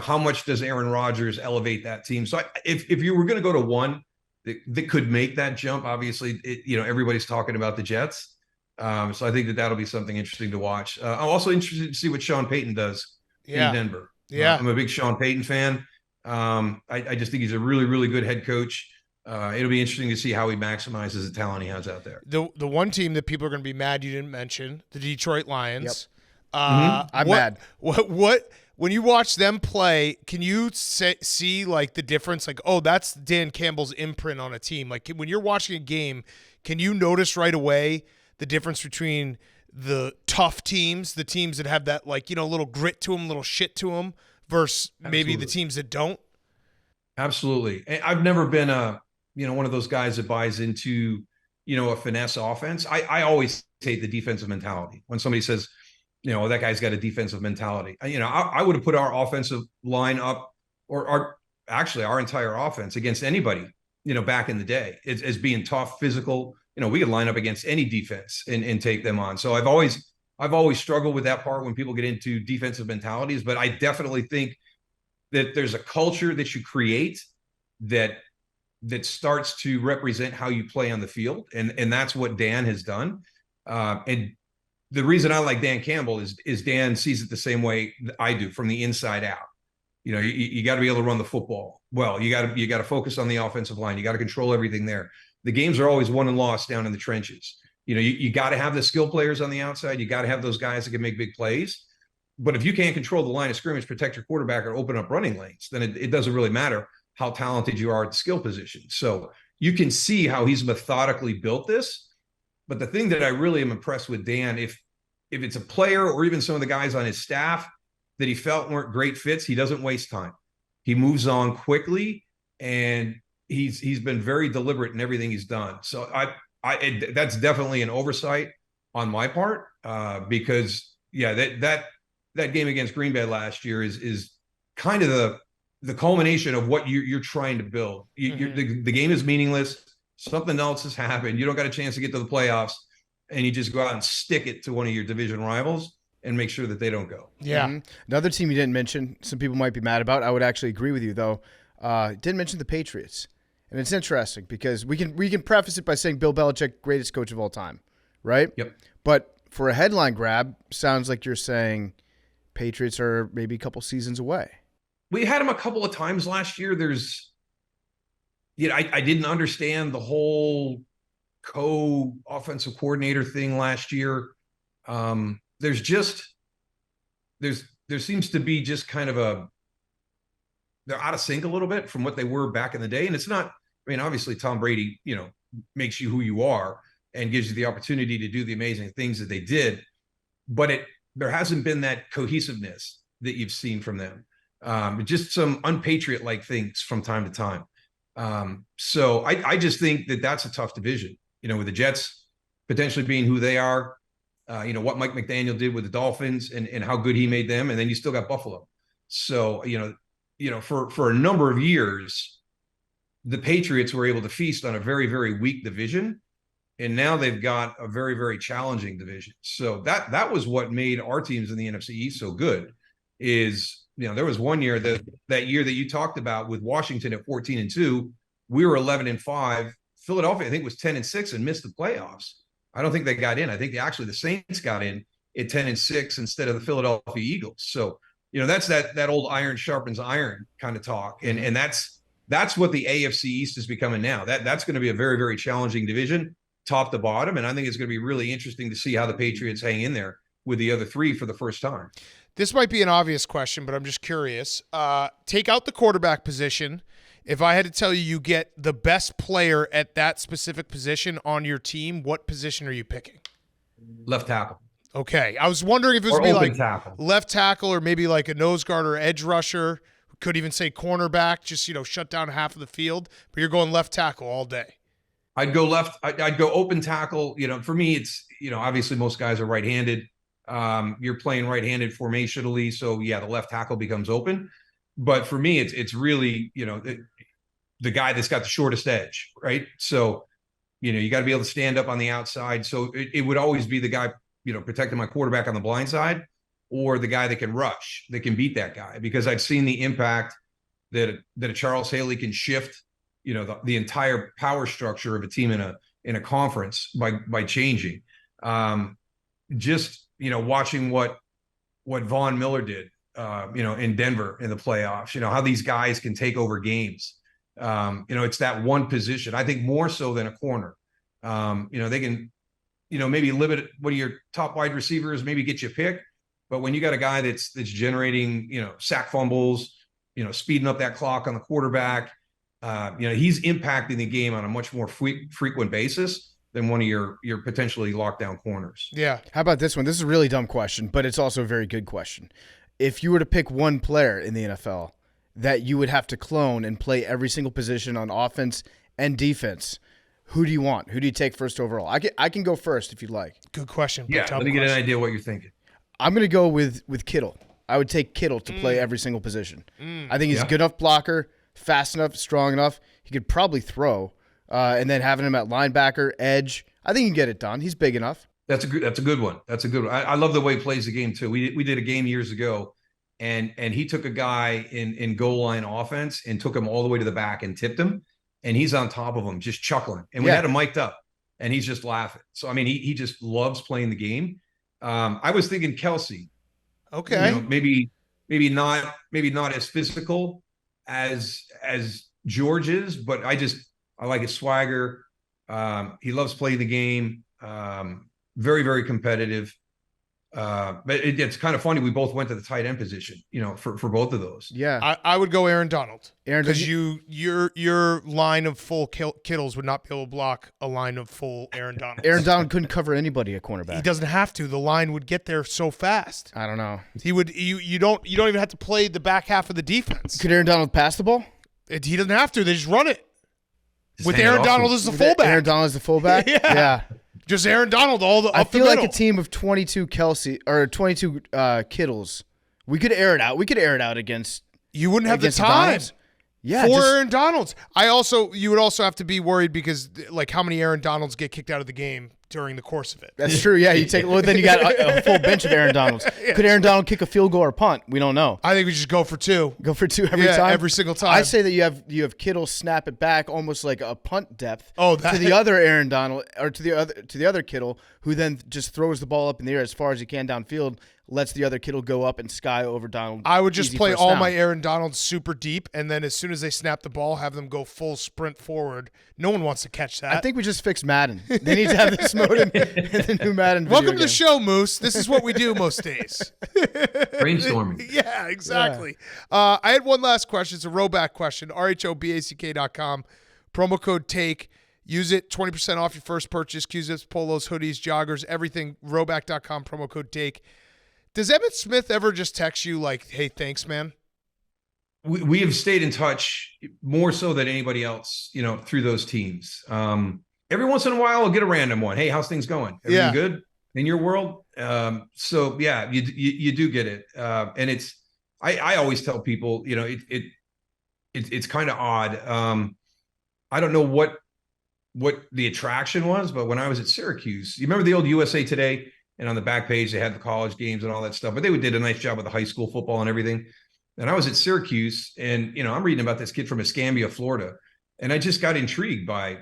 Speaker 7: how much does Aaron Rodgers elevate that team? So if you were going to go to one that could make that jump, obviously, everybody's talking about the Jets. So I think that'll be something interesting to watch. I'm also interested to see what Sean Payton does in Denver.
Speaker 1: Yeah.
Speaker 7: I'm a big Sean Payton fan. I just think he's a really, really good head coach. It'll be interesting to see how he maximizes the talent he has out there.
Speaker 1: The one team that people are going to be mad you didn't mention, the Detroit Lions.
Speaker 3: Yep. I'm mad.
Speaker 1: What when you watch them play, can you see like the difference? Like, oh, that's Dan Campbell's imprint on a team. Like when you're watching a game, can you notice right away the difference between the tough teams, the teams that have that like, little grit to them, little shit to them, versus maybe the teams that don't?
Speaker 7: Absolutely. I've never been one of those guys that buys into, a finesse offense. I always take the defensive mentality. When somebody says, that guy's got a defensive mentality, I would have put our offensive line up or our entire offense against anybody, back in the day as being tough, physical. We could line up against any defense and take them on. So I've always struggled with that part when people get into defensive mentalities, but I definitely think that there's a culture that you create that starts to represent how you play on the field. And that's what Dan has done. And the reason I like Dan Campbell is Dan sees it the same way I do, from the inside out. You got to be able to run the football well. You got to focus on the offensive line. You got to control everything there. The games are always won and lost down in the trenches. You got to have the skill players on the outside. You got to have those guys that can make big plays. But if you can't control the line of scrimmage, protect your quarterback, or open up running lanes, then it doesn't really matter how talented you are at the skill position. So you can see how he's methodically built this. But the thing that I really am impressed with Dan, if it's a player or even some of the guys on his staff that he felt weren't great fits, he doesn't waste time. He moves on quickly, and he's been very deliberate in everything he's done. So that's definitely an oversight on my part, because that game against Green Bay last year is kind of the culmination of what you're trying to build. The game is meaningless. Something else has happened. You don't got a chance to get to the playoffs, and you just go out and stick it to one of your division rivals and make sure that they don't go.
Speaker 1: Yeah.
Speaker 3: Mm-hmm. Another team you didn't mention, some people might be mad about. I would actually agree with you, though. Didn't mention the Patriots. And it's interesting because we can preface it by saying Bill Belichick, greatest coach of all time, right?
Speaker 7: Yep.
Speaker 3: But for a headline grab, sounds like you're saying Patriots are maybe a couple seasons away.
Speaker 7: We had him a couple of times last year. I didn't understand the whole co-offensive coordinator thing last year. There seems to be just kind of they're out of sync a little bit from what they were back in the day. And it's not, obviously Tom Brady, makes you who you are and gives you the opportunity to do the amazing things that they did. But there hasn't been that cohesiveness that you've seen from them. Just some unpatriot-like things from time to time. So I just think that's a tough division, with the Jets potentially being who they are, what Mike McDaniel did with the Dolphins and how good he made them. And then you still got Buffalo. So, for a number of years, the Patriots were able to feast on a very, very weak division. And now they've got a very, very challenging division. So that was what made our teams in the NFC East so good is, there was one year that year that you talked about with Washington at 14-2, we were 11-5. Philadelphia, I think, was 10-6 and missed the playoffs. I don't think they got in. I think the Saints got in at 10-6 instead of the Philadelphia Eagles. So, that's that old iron sharpens iron kind of talk. And that's what the AFC East is becoming now. That's going to be a very, very challenging division, top to bottom. And I think it's going to be really interesting to see how the Patriots hang in there with the other three for the first time.
Speaker 1: This might be an obvious question, but I'm just curious. Take out the quarterback position. If I had to tell you get the best player at that specific position on your team, what position are you picking?
Speaker 7: Left tackle.
Speaker 1: Okay. I was wondering if it was
Speaker 7: or
Speaker 1: be
Speaker 7: open
Speaker 1: like
Speaker 7: tackle.
Speaker 1: left tackle or maybe like a nose guard or edge rusher. could even say cornerback, just, shut down half of the field, but you're going left tackle all day.
Speaker 7: I'd go left. I'd go open tackle. For me, it's, obviously most guys are right-handed. You're playing right-handed formationally. So yeah, the left tackle becomes open. But for me, it's really, the guy that's got the shortest edge, right? So, you got to be able to stand up on the outside. So it would always be the guy, protecting my quarterback on the blind side, or the guy that can rush, that can beat that guy, because I've seen the impact that a Charles Haley can shift, the entire power structure of a team in a conference by changing. Just, watching what Von Miller did, in Denver in the playoffs, how these guys can take over games. It's that one position, I think, more so than a corner. They can, maybe limit one of your top wide receivers, maybe get you a pick. But when you got a guy that's generating, sack fumbles, speeding up that clock on the quarterback, he's impacting the game on a much more frequent basis than one of your potentially lockdown corners.
Speaker 1: Yeah.
Speaker 3: How about this one? This is a really dumb question, but it's also a very good question. If you were to pick one player in the NFL that you would have to clone and play every single position on offense and defense, who do you want? Who do you take first overall? I can go first if you'd like.
Speaker 1: Good question.
Speaker 7: Yeah, let me get an idea what you're thinking.
Speaker 3: I'm going to go with Kittle. I would take Kittle to play every single position. I think he's a good enough blocker, fast enough, strong enough. He could probably throw. And then having him at linebacker, edge, I think he can get it done. He's big enough. That's a
Speaker 7: good one. I love the way he plays the game too. We did a game years ago, and he took a guy in goal line offense and took him all the way to the back and tipped him, and he's on top of him just chuckling. And we had him mic'd up, and he's just laughing. So I mean, he just loves playing the game. I was thinking Kelsey.
Speaker 1: Okay.
Speaker 7: Maybe not as physical as George is, but I like his swagger. He loves playing the game. Very, very competitive. But it's kind of funny. We both went to the tight end position, for both of those.
Speaker 3: Yeah.
Speaker 1: I would go Aaron Donald. Because
Speaker 3: you-
Speaker 1: your line of full Kittles would not be able to block a line of full Aaron Donald.
Speaker 3: Aaron Donald couldn't cover anybody at cornerback.
Speaker 1: He doesn't have to. The line would get there so fast.
Speaker 3: I don't know.
Speaker 1: He would. You don't even have to play the back half of the defense.
Speaker 3: Could Aaron Donald pass the ball?
Speaker 1: He doesn't have to. They just run it.
Speaker 7: Just
Speaker 1: With
Speaker 7: hand it
Speaker 1: Aaron
Speaker 7: off
Speaker 1: Donald
Speaker 7: him.
Speaker 1: as the fullback.
Speaker 3: Aaron Donald is the fullback?
Speaker 1: Yeah. Just Aaron Donald
Speaker 3: I
Speaker 1: up the
Speaker 3: feel like
Speaker 1: middle.
Speaker 3: a team of 22 Kelsey or 22 Kittles. We could air it out. We could air it out against.
Speaker 1: You wouldn't have the
Speaker 3: against
Speaker 1: time.
Speaker 3: Donalds. Yeah,
Speaker 1: for Aaron Donalds. You would also have to be worried because like how many Aaron Donalds get kicked out of the game during the course of it.
Speaker 3: That's true. Yeah, then you got a full bench of Aaron Donalds. Could Aaron Donald kick a field goal or punt? We don't know.
Speaker 1: I think we just go for two.
Speaker 3: Go for two every time.
Speaker 1: Every single time.
Speaker 3: I say that you have Kittle snap it back almost like a punt depth
Speaker 1: to
Speaker 3: the other Aaron Donald or to the other Kittle, who then just throws the ball up in the air as far as he can downfield, lets the other Kittle go up and sky over Donald.
Speaker 1: I would just
Speaker 3: Easy
Speaker 1: play
Speaker 3: first
Speaker 1: all
Speaker 3: down.
Speaker 1: my Aaron Donalds super deep, and then as soon as they snap the ball, have them go full sprint forward. No one wants to catch that.
Speaker 3: I think we just fixed Madden. They need to have this mode in the new Madden video
Speaker 1: Welcome to the
Speaker 3: game.
Speaker 1: show, Moose. This is what we do most days.
Speaker 7: Brainstorming.
Speaker 1: Yeah, exactly. I had one last question. It's a Roback question. RHOBACK.com. Promo code TAKE. Use it. 20% off your first purchase. Q-zips, polos, hoodies, joggers, everything. Roback.com. Promo code TAKE. Does Emmitt Smith ever just text you like, hey, thanks, man?
Speaker 7: We have stayed in touch more so than anybody else, through those teams. Every once in a while, I'll get a random one. Hey, how's things going? Everything good in your world? So yeah, you do get it. And it's, I always tell people, it's kind of odd. I don't know what the attraction was, but when I was at Syracuse, you remember the old USA Today? And on the back page, they had the college games and all that stuff, but they did a nice job with the high school football and everything. And I was at Syracuse, and I'm reading about this kid from Escambia, Florida, and I just got intrigued by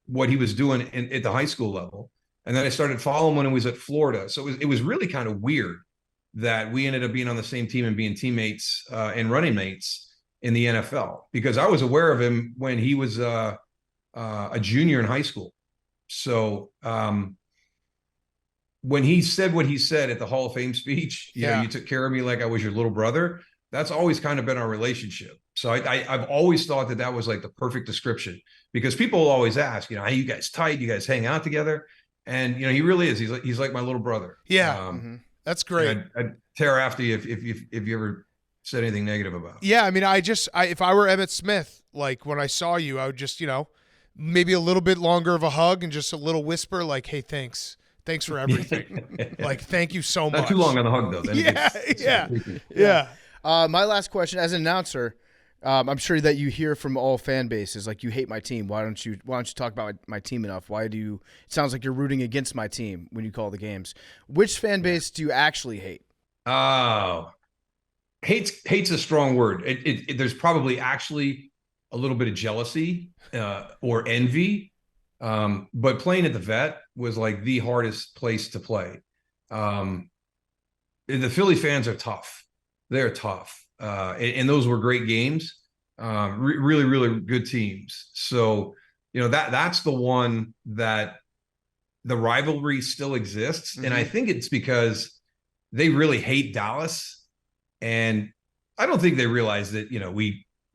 Speaker 7: what he was doing at the high school level. And then I started following when he was at Florida. So it was really kind of weird that we ended up being on the same team and being teammates and running mates in the NFL, because I was aware of him when he was a junior in high school. So when he said what he said at the Hall of Fame speech, you took care of me like I was your little brother. That's always kind of been our relationship. So I've always thought that was like the perfect description, because people will always ask, how you guys tight? You guys hang out together? And, he really is. He's like my little brother.
Speaker 1: Yeah. That's great.
Speaker 7: I'd tear after you if you ever said anything negative about.
Speaker 1: Yeah, I mean, if I were Emmitt Smith, like when I saw you, I would just, maybe a little bit longer of a hug and just a little whisper, like, "Hey, thanks for everything." Like, thank you so much.
Speaker 7: Not too long on the hug though. Then
Speaker 1: Yeah.
Speaker 3: My last question, as an announcer, I'm sure that you hear from all fan bases, like, you hate my team. Why don't you talk about my team enough? It sounds like you're rooting against my team when you call the games. Which fan base do you actually hate?
Speaker 7: Oh, hate's a strong word. There's probably actually a little bit of jealousy or envy. But playing at the Vet was like the hardest place to play. The Philly fans are tough. They're tough. And those were great games. Really, really good teams. So, that's the one that the rivalry still exists. Mm-hmm. And I think it's because they really hate Dallas. And I don't think they realize that,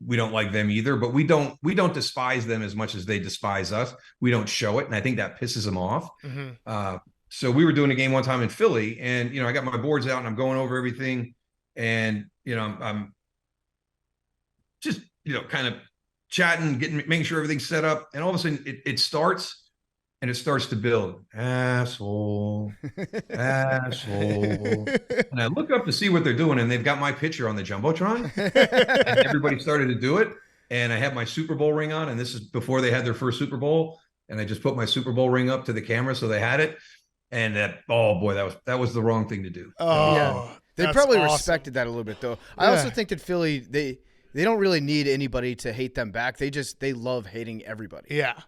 Speaker 7: we don't like them either, but we don't despise them as much as they despise us. We don't show it. And I think that pisses them off. Mm-hmm. So we were doing a game one time in Philly, and, I got my boards out and I'm going over everything. And, I'm just, kind of chatting, making sure everything's set up. And all of a sudden it starts. And it starts to build. Asshole. And I look up to see what they're doing, and they've got my picture on the Jumbotron. And everybody started to do it. And I have my Super Bowl ring on, and this is before they had their first Super Bowl. And I just put my Super Bowl ring up to the camera so they had it. And that was the wrong thing to do.
Speaker 1: Oh,
Speaker 3: yeah. They probably respected that a little bit, though. I also think that Philly, they don't really need anybody to hate them back. They love hating everybody.
Speaker 1: Yeah.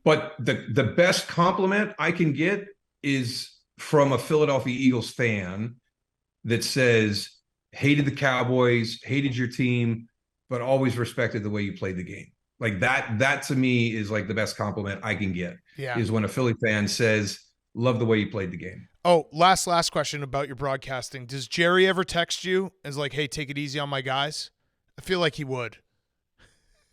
Speaker 7: But the best compliment I can get is from a Philadelphia Eagles fan that says, hated the Cowboys, hated your team, but always respected the way you played the game. Like that to me is like the best compliment I can get.
Speaker 1: Yeah.
Speaker 7: Is when a Philly fan says, love the way you played the game.
Speaker 1: Oh, last question about your broadcasting. Does Jerry ever text you as like, "Hey, take it easy on my guys"? I feel like he would.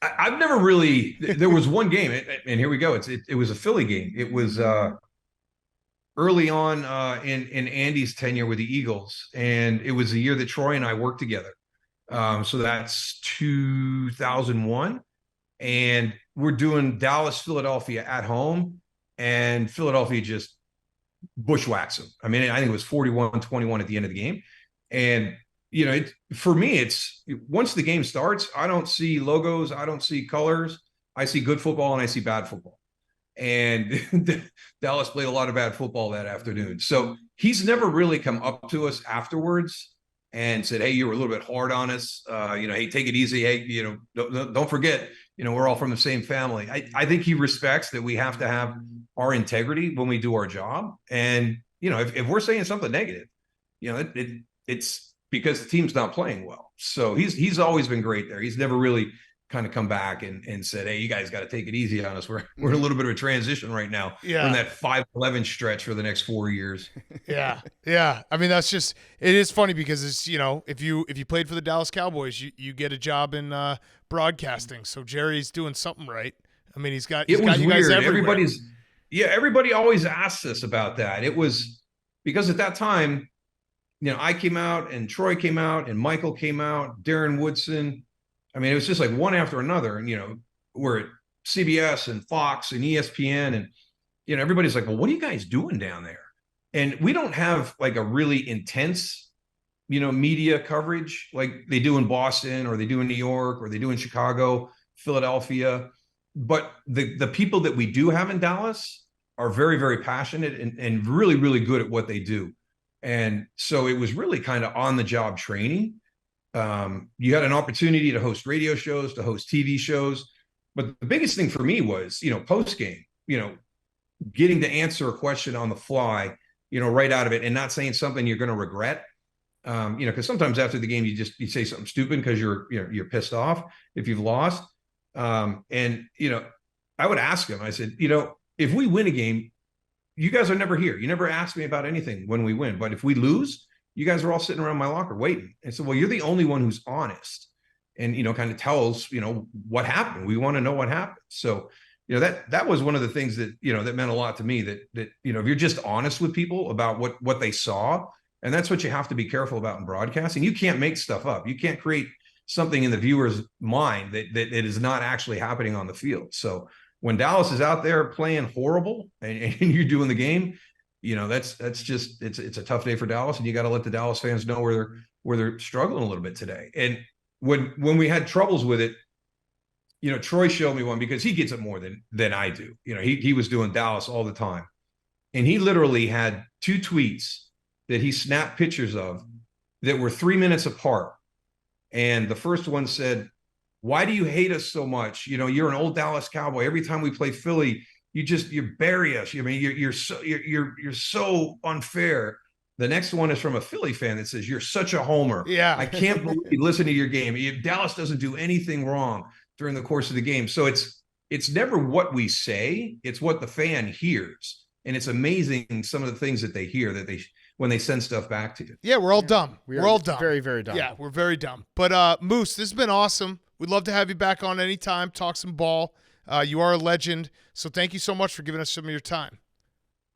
Speaker 7: I've never really. There was one game, and here we go. It was a Philly game. It was early on in Andy's tenure with the Eagles, and it was the year that Troy and I worked together. So that's 2001, and we're doing Dallas, Philadelphia at home, and Philadelphia just bushwhacks them. I mean, I think it was 41-21 at the end of the game, and for me, it's once the game starts, I don't see logos, I don't see colors. I see good football and I see bad football. And Dallas played a lot of bad football that afternoon. So he's never really come up to us afterwards and said, "Hey, you were a little bit hard on us. Hey, take it easy. Hey, don't forget, we're all from the same family." I think he respects that we have to have our integrity when we do our job. And, if we're saying something negative, it's because the team's not playing well. So he's always been great there. He's never really kind of come back and said, "Hey, you guys got to take it easy on us. We're in a little bit of a transition right now."
Speaker 1: Yeah.
Speaker 7: We're in that 5-11 stretch for the next 4 years.
Speaker 1: Yeah. Yeah. I mean, it is funny because it's, if you played for the Dallas Cowboys, you get a job in broadcasting. So Jerry's doing something right. I mean, he's got you guys everywhere.
Speaker 7: Everybody always asks us about that. It was because at that time, I came out and Troy came out and Michael came out, Darren Woodson. I mean, it was just like one after another. And, we're at CBS and Fox and ESPN. And, everybody's like, "Well, what are you guys doing down there?" And we don't have like a really intense, media coverage like they do in Boston or they do in New York or they do in Chicago, Philadelphia. But the people that we do have in Dallas are very, very passionate and really, really good at what they do. And so it was really kind of on the job training. You had an opportunity to host radio shows, to host TV shows. But the biggest thing for me was, post game, getting to answer a question on the fly, right out of it and not saying something you're going to regret. Because sometimes after the game, you say something stupid because you're pissed off if you've lost. I would ask him, I said, if we win a game, you guys are never here. You never ask me about anything when we win. But if we lose, you guys are all sitting around my locker waiting. And so, well, you're the only one who's honest and, kind of tells, what happened. We want to know what happened. So, that was one of the things that, that meant a lot to me that, if you're just honest with people about what they saw And that's what you have to be careful about in broadcasting. You can't make stuff up. You can't create something in the viewer's mind that it is not actually happening on the field. So when Dallas is out there playing horrible and you're doing the game, that's just it's a tough day for Dallas, and you got to let the Dallas fans know where they're struggling a little bit today. And when we had troubles with it, Troy showed me one, because he gets it more than I do. He was doing Dallas all the time, and he literally had 2 tweets that he snapped pictures of that were 3 minutes apart. And the first one said, "Why do you hate us so much? You're an old Dallas Cowboy. Every time we play Philly, you bury us. I mean, you're so unfair." The next one is from a Philly fan that says, "You're such a homer.
Speaker 1: Yeah.
Speaker 7: I can't believe you listen to your game. Dallas doesn't do anything wrong during the course of the game." So it's never what we say, it's what the fan hears. And it's amazing some of the things that they hear when they send stuff back to you.
Speaker 1: Yeah, we're all dumb. We're all dumb.
Speaker 3: Very, very dumb.
Speaker 1: Yeah, we're very dumb. But Moose, this has been awesome. We'd love to have you back on anytime, talk some ball. You are a legend. So thank you so much for giving us some of your time.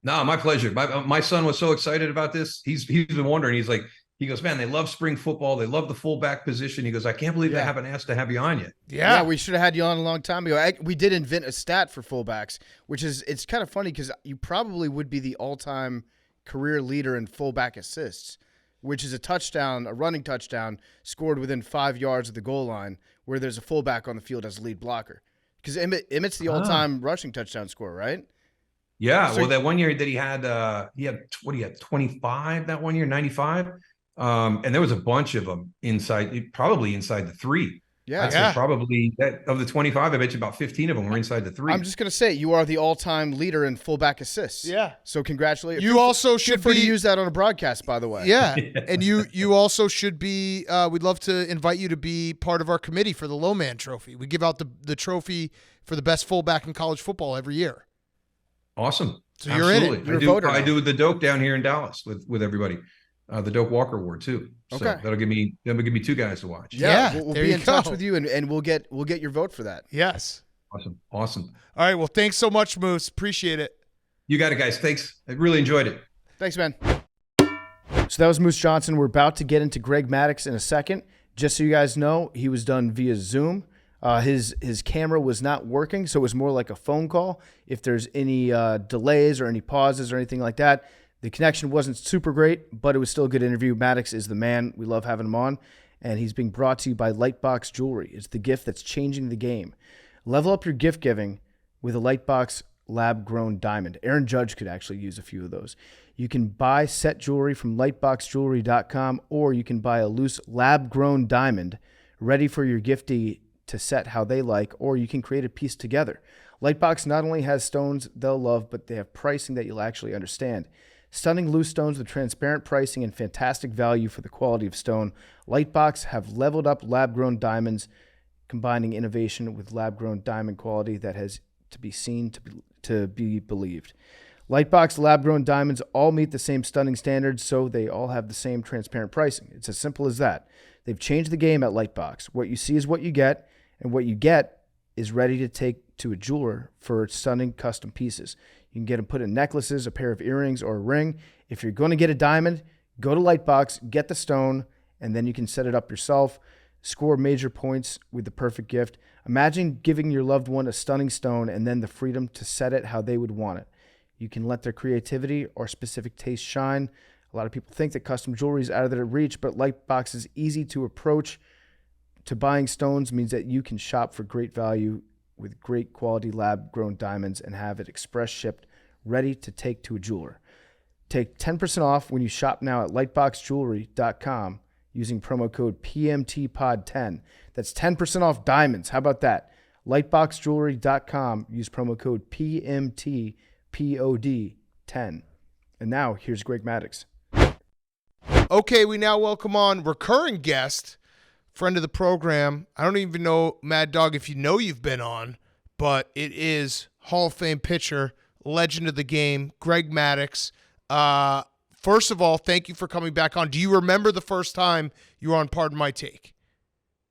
Speaker 1: No,
Speaker 7: my pleasure. My son was so excited about this. He's been wondering. He goes, "Man, they love spring football. They love the fullback position." He goes, "I can't believe they haven't asked to have you on yet."
Speaker 3: Yeah, we should have had you on a long time ago. We did invent a stat for fullbacks, it's kind of funny because you probably would be the all-time career leader in fullback assists, which is a running touchdown scored within 5 yards of the goal line, where there's a fullback on the field as a lead blocker. Because Emmett's the all-time rushing touchdown scorer, right?
Speaker 7: Yeah. So, that one year that he had 25 that one year, 95. And there was a bunch of them probably inside the 3.
Speaker 3: Yeah.
Speaker 7: I'd say probably of the 25, I bet you about 15 of them were inside the 3.
Speaker 3: I'm just going to say, you are the all-time leader in fullback assists.
Speaker 1: Yeah.
Speaker 3: So congratulations.
Speaker 1: You also should
Speaker 3: to use that on a broadcast, by the way.
Speaker 1: Yeah. And you also should be, we'd love to invite you to be part of our committee for the Low Man Trophy. We give out the trophy for the best fullback in college football every year.
Speaker 7: Awesome.
Speaker 1: So you're in it.
Speaker 3: You're a voter
Speaker 7: I
Speaker 3: now.
Speaker 7: do the Doak down here in Dallas with everybody. The Doak Walker Award too. So
Speaker 3: Okay.
Speaker 7: that'll give me 2 guys to watch.
Speaker 1: Yeah,
Speaker 3: we'll
Speaker 1: there
Speaker 3: be
Speaker 1: you
Speaker 3: in touch
Speaker 1: go.
Speaker 3: with you, and we'll get your vote for that.
Speaker 1: Yes.
Speaker 7: Awesome.
Speaker 1: All right. Well, thanks so much, Moose. Appreciate it.
Speaker 7: You got it, guys. Thanks. I really enjoyed it.
Speaker 3: Thanks, man. So that was Moose Johnston. We're about to get into Greg Maddux in a second. Just so you guys know, he was done via Zoom. His camera was not working, so it was more like a phone call. If there's any delays or any pauses or anything like that, the connection wasn't super great, but it was still a good interview. Maddux is the man. We love having him on, and he's being brought to you by Lightbox Jewelry. It's the gift that's changing the game. Level up your gift giving with a Lightbox lab-grown diamond. Aaron Judge could actually use a few of those. You can buy set jewelry from lightboxjewelry.com, or you can buy a loose lab-grown diamond ready for your giftee to set how they like, or you can create a piece together. Lightbox not only has stones they'll love, but they have pricing that you'll actually understand. Stunning loose stones with transparent pricing and fantastic value for the quality of stone. Lightbox have leveled up lab-grown diamonds, combining innovation with lab-grown diamond quality that has to be seen to be believed. Lightbox lab-grown diamonds all meet the same stunning standards, so they all have the same transparent pricing. It's as simple as that. They've changed the game at Lightbox. What you see is what you get, and what you get is ready to take to a jeweler for stunning custom pieces. You can get them put in necklaces, a pair of earrings, or a ring. If you're going to get a diamond, go to Lightbox, get the stone, and then you can set it up yourself. Score major points with the perfect gift. Imagine giving your loved one a stunning stone and then the freedom to set it how they would want it. You can let their creativity or specific taste shine. A lot of people think that custom jewelry is out of their reach, but Lightbox is easy to approach. To buying stones means that you can shop for great value with great quality lab-grown diamonds and have it express shipped, ready to take to a jeweler. Take 10% off when you shop now at lightboxjewelry.com using promo code PMTPOD10. That's 10% off diamonds. How about that? Lightboxjewelry.com. Use promo code PMTPOD10. And now, here's Greg Maddux.
Speaker 1: Okay, we now welcome on recurring guest, friend of the program. I don't even know, Mad Dog, if you know you've been on, but it is Hall of Fame pitcher, legend of the game, Greg Maddux. First of all, thank you for coming back on. Do you remember the first time you were on Pardon My Take?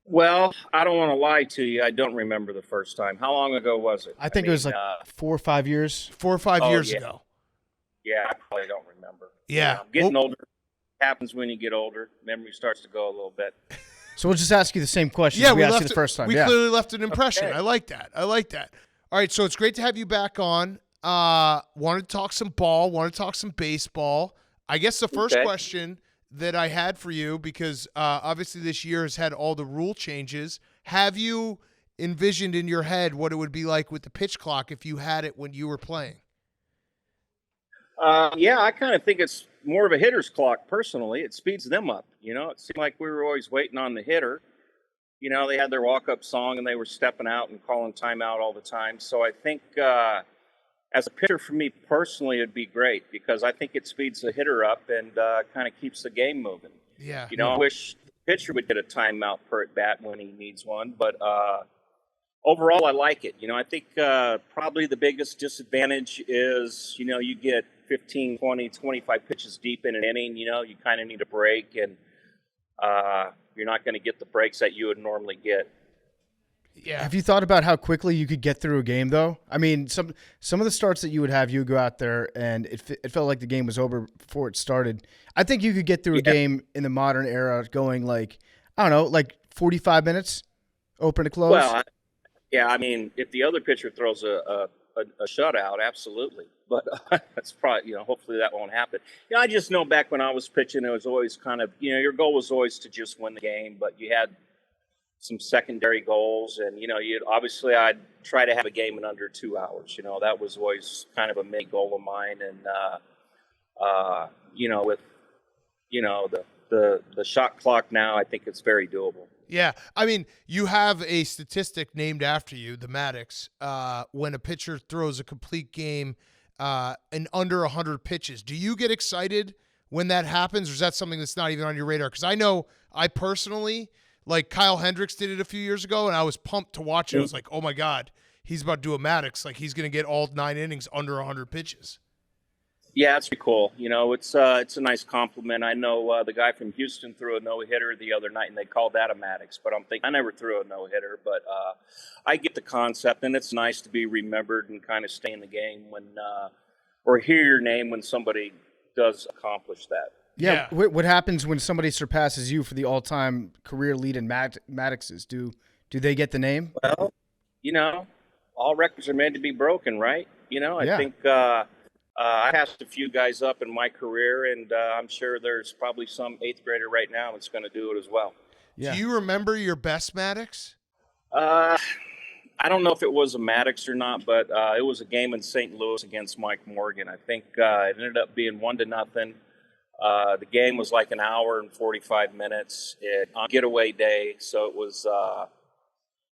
Speaker 8: Well, I don't want to lie to you. I don't remember the first time. How long ago was it?
Speaker 3: I think it was like 4 or 5 years.
Speaker 1: 4 or 5 years ago.
Speaker 8: Yeah, I probably don't remember.
Speaker 1: Yeah.
Speaker 8: I'm getting older. Happens when you get older. Memory starts to go a little bit.
Speaker 3: So we'll just ask you the same question we asked you the first time.
Speaker 1: We clearly left an impression. Okay. I like that. All right, so it's great to have you back on. Wanted to talk some ball, wanted to talk some baseball. I guess the first question that I had for you, because obviously this year has had all the rule changes, have you envisioned in your head what it would be like with the pitch clock if you had it when you were playing?
Speaker 8: Yeah, I kind of think it's more of a hitter's clock, personally. It speeds them up. You know, it seemed like we were always waiting on the hitter. You know, they had their walk-up song, and they were stepping out and calling timeout all the time. So I think as a pitcher, for me personally, it'd be great because I think it speeds the hitter up and kind of keeps the game moving.
Speaker 1: Yeah.
Speaker 8: You know, I wish the pitcher would get a timeout per at-bat when he needs one. But overall, I like it. You know, I think probably the biggest disadvantage is, you know, you get 15, 20, 25 pitches deep in an inning. You know, you kind of need a break, and you're not going to get the breaks that you would normally get.
Speaker 3: Yeah. Have you thought about how quickly you could get through a game, though? I mean, some of the starts that you would have, you would go out there, and it felt like the game was over before it started. I think you could get through a game in the modern era going like, I don't know, like 45 minutes, open to close.
Speaker 8: Well, I mean, if the other pitcher throws a shutout, absolutely. But that's probably, you know, hopefully that won't happen. You know, I just know back when I was pitching, it was always kind of, you know, your goal was always to just win the game, but you had some secondary goals. And, you know, obviously I'd try to have a game in under 2 hours. You know, that was always kind of a main goal of mine. And, you know, with, you know, the shot clock now, I think it's very doable.
Speaker 1: Yeah, I mean, you have a statistic named after you, the Maddux, when a pitcher throws a complete game in under 100 pitches. Do you get excited when that happens, or is that something that's not even on your radar? Because I know I personally, like Kyle Hendricks did it a few years ago, and I was pumped to watch it. I was like, oh, my God, he's about to do a Maddux. Like, he's going to get all 9 innings under 100 pitches.
Speaker 8: Yeah, it's pretty cool. You know, it's a nice compliment. I know the guy from Houston threw a no-hitter the other night, and they called that a Maddux. But I'm thinking, I never threw a no-hitter, but I get the concept, and it's nice to be remembered and kind of stay in the game when or hear your name when somebody does accomplish that.
Speaker 3: Yeah. What happens when somebody surpasses you for the all-time career lead in Madduxes? Do they get the name?
Speaker 8: Well, you know, all records are made to be broken, right? You know, I think I passed a few guys up in my career, and I'm sure there's probably some 8th grader right now that's going to do it as well.
Speaker 1: Yeah. Do you remember your best Maddux?
Speaker 8: I don't know if it was a Maddux or not, but it was a game in St. Louis against Mike Morgan. I think it ended up being 1-0. The game was like an hour and 45 minutes on getaway day, so it was.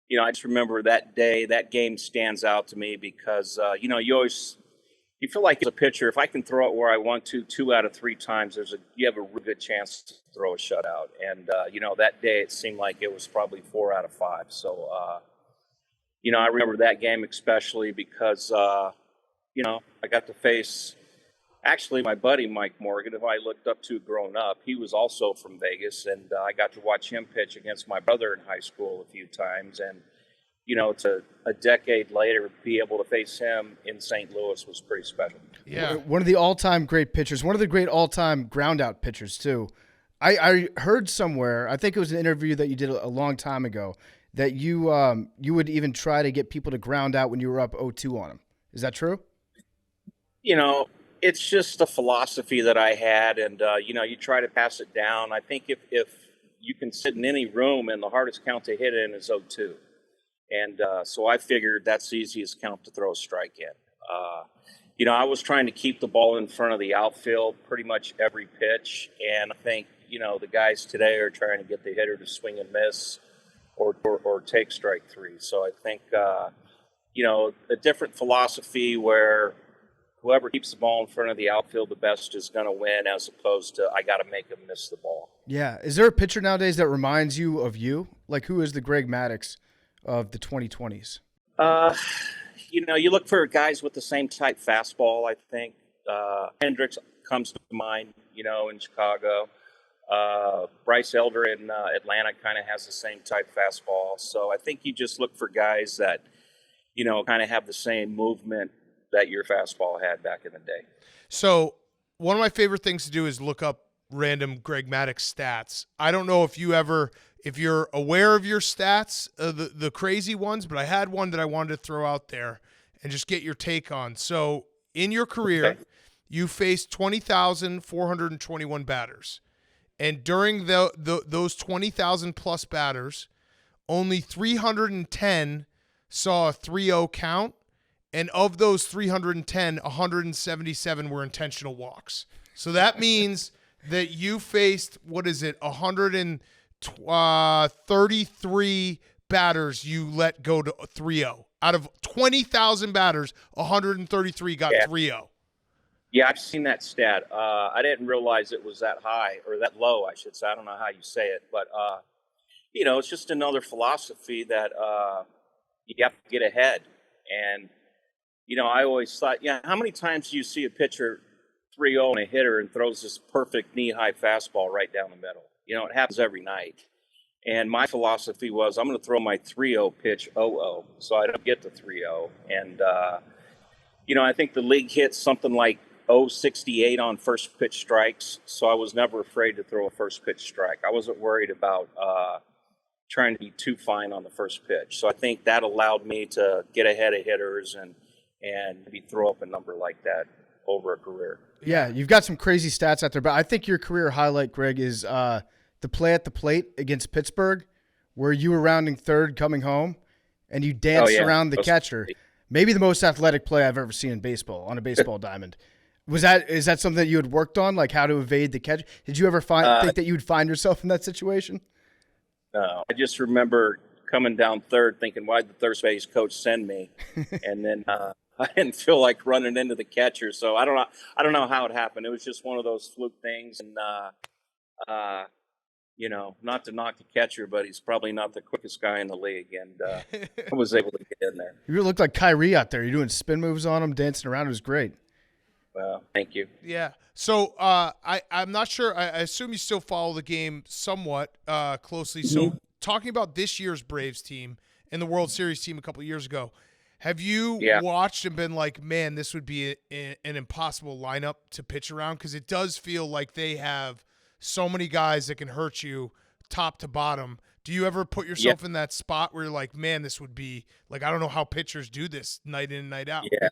Speaker 8: You know, I just remember that day. That game stands out to me because you know, you feel like as a pitcher, if I can throw it where I want to 2 out of 3 times, you have a really good chance to throw a shutout. And you know, that day it seemed like it was probably 4 out of 5. So you know, I remember that game especially because you know, I got to face actually my buddy Mike Morgan, who I looked up to growing up. He was also from Vegas, and I got to watch him pitch against my brother in high school a few times. And you know, it's a decade later, be able to face him in St. Louis was pretty special.
Speaker 3: Yeah. One of the all-time great pitchers, one of the great all-time ground-out pitchers, too. I heard somewhere, I think it was an interview that you did a long time ago, that you would even try to get people to ground out when you were up 0-2 on them. Is that true?
Speaker 8: You know, it's just a philosophy that I had, and, you know, you try to pass it down. I think if you can sit in any room and the hardest count to hit in is 0-2. And so I figured that's the easiest count to throw a strike in. You know, I was trying to keep the ball in front of the outfield pretty much every pitch. And I think, you know, the guys today are trying to get the hitter to swing and miss or take strike 3. So I think, you know, a different philosophy where whoever keeps the ball in front of the outfield the best is going to win, as opposed to I got to make him miss the ball. Yeah.
Speaker 3: Is there a pitcher nowadays that reminds you of you? Like, who is the Greg Maddux of the 2020s?
Speaker 8: You know, you look for guys with the same type fastball, I think. Hendricks comes to mind, you know, in Chicago. Bryce Elder in Atlanta kind of has the same type fastball. So I think you just look for guys that, you know, kind of have the same movement that your fastball had back in the day.
Speaker 1: So one of my favorite things to do is look up random Greg Maddux stats. I don't know if you're aware of your stats, the crazy ones, but I had one that I wanted to throw out there and just get your take on. So in your career, you faced 20,421 batters. And during those 20,000 plus batters, only 310 saw a 3-0 count. And of those 310, 177 were intentional walks. So that means that you faced, 133 batters you let go to 3-0. Out of 20,000 batters, 133 got 3-0.
Speaker 8: Yeah, I've seen that stat. I didn't realize it was that high, or that low, I should say. I don't know how you say it. But, it's just another philosophy that you have to get ahead. And, I always thought, how many times do you see a pitcher 3-0 and a hitter and throws this perfect knee-high fastball right down the middle? It happens every night. And my philosophy was, I'm going to throw my 3-0 pitch 0-0, so I don't get the 3-0. And, I think the league hits something like 0.68 on first pitch strikes, so I was never afraid to throw a first pitch strike. I wasn't worried about trying to be too fine on the first pitch. So I think that allowed me to get ahead of hitters and maybe throw up a number like that over a career.
Speaker 3: Yeah, you've got some crazy stats out there, but I think your career highlight, Greg, is the play at the plate against Pittsburgh, where you were rounding third coming home, and you danced around the catcher. Maybe the most athletic play I've ever seen in baseball, on a baseball diamond. Is that something that you had worked on, like how to evade the catch? Did you ever think that you would find yourself in that situation?
Speaker 8: No, I just remember coming down third thinking, why'd the third base coach send me? And then I didn't feel like running into the catcher. So I don't know how it happened. It was just one of those fluke things. And, not to knock the catcher, but he's probably not the quickest guy in the league. And I was able to get in there.
Speaker 3: You looked like Kyrie out there. You're doing spin moves on him, dancing around. It was great.
Speaker 8: Well, thank you.
Speaker 1: Yeah. So I'm not sure. I assume you still follow the game somewhat closely. So talking about this year's Braves team and the World Series team a couple of years ago, have you watched and been like, man, this would be an impossible lineup to pitch around? Because it does feel like they have so many guys that can hurt you top to bottom. Do you ever put yourself in that spot where you're like, man, this would be like, I don't know how pitchers do this night in and night out?
Speaker 8: Yeah.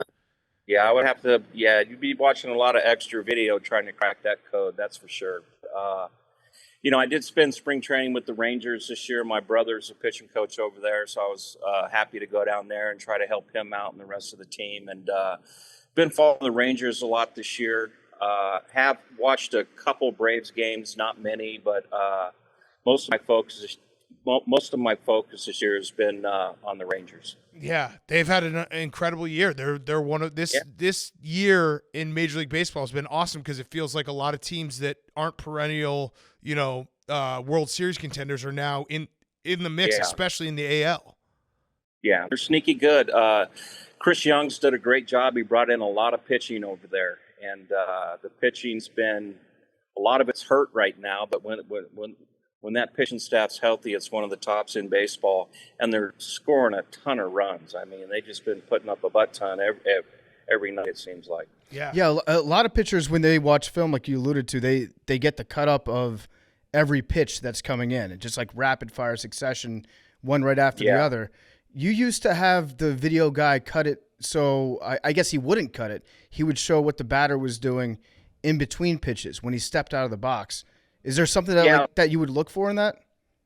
Speaker 8: Yeah, I would have to. Yeah, you'd be watching a lot of extra video trying to crack that code. That's for sure. I did spend spring training with the Rangers this year. My brother's a pitching coach over there, so I was happy to go down there and try to help him out and the rest of the team. And been following the Rangers a lot this year. Have watched a couple Braves games, not many, but most of my focus this year has been on the Rangers.
Speaker 1: Yeah, they've had an incredible year. They're one of this year in Major League Baseball has been awesome because it feels like a lot of teams that aren't perennial, World Series contenders are now in the mix, especially in the AL.
Speaker 8: Yeah, they're sneaky good. Chris Young's did a great job. He brought in a lot of pitching over there, and the pitching's been a lot of it's hurt right now. But when that pitching staff's healthy, it's one of the tops in baseball, and they're scoring a ton of runs. I mean, they've just been putting up a butt ton every night, it seems like.
Speaker 3: Yeah, a lot of pitchers, when they watch film, like you alluded to, they get the cut up of every pitch that's coming in, and just like rapid fire succession, one right after the other. You used to have the video guy cut it, so I guess he wouldn't cut it. He would show what the batter was doing in between pitches when he stepped out of the box. Is there something that you would look for in that?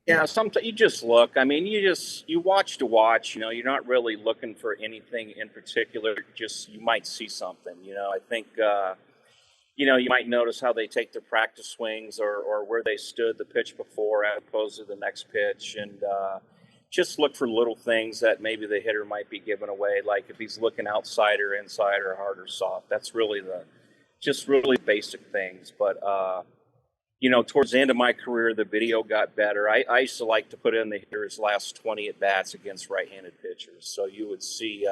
Speaker 8: Yeah, sometimes you just look. I mean, you watch to watch. You're not really looking for anything in particular. Just you might see something. I think you might notice how they take their practice swings or where they stood the pitch before as opposed to the next pitch, and just look for little things that maybe the hitter might be giving away, like if he's looking outside or inside or hard or soft. That's really really basic things, but. Towards the end of my career, the video got better. I used to like to put in the hitter's last 20 at-bats against right-handed pitchers. So you would see,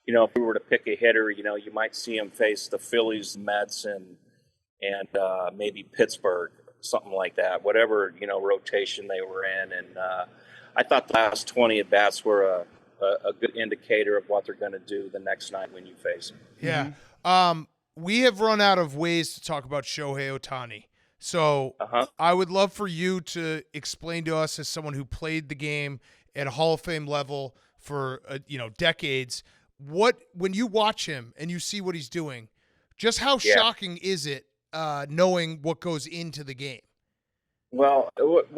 Speaker 8: if we were to pick a hitter, you might see him face the Phillies, the Mets, and maybe Pittsburgh, something like that, whatever, rotation they were in. And I thought the last 20 at-bats were a good indicator of what they're going to do the next night when you face them.
Speaker 1: Yeah. We have run out of ways to talk about Shohei Ohtani. So
Speaker 8: Uh-huh.
Speaker 1: I would love for you to explain to us, as someone who played the game at a Hall of Fame level for decades, when you watch him and you see what he's doing, just how shocking is it knowing what goes into the game?
Speaker 8: Well,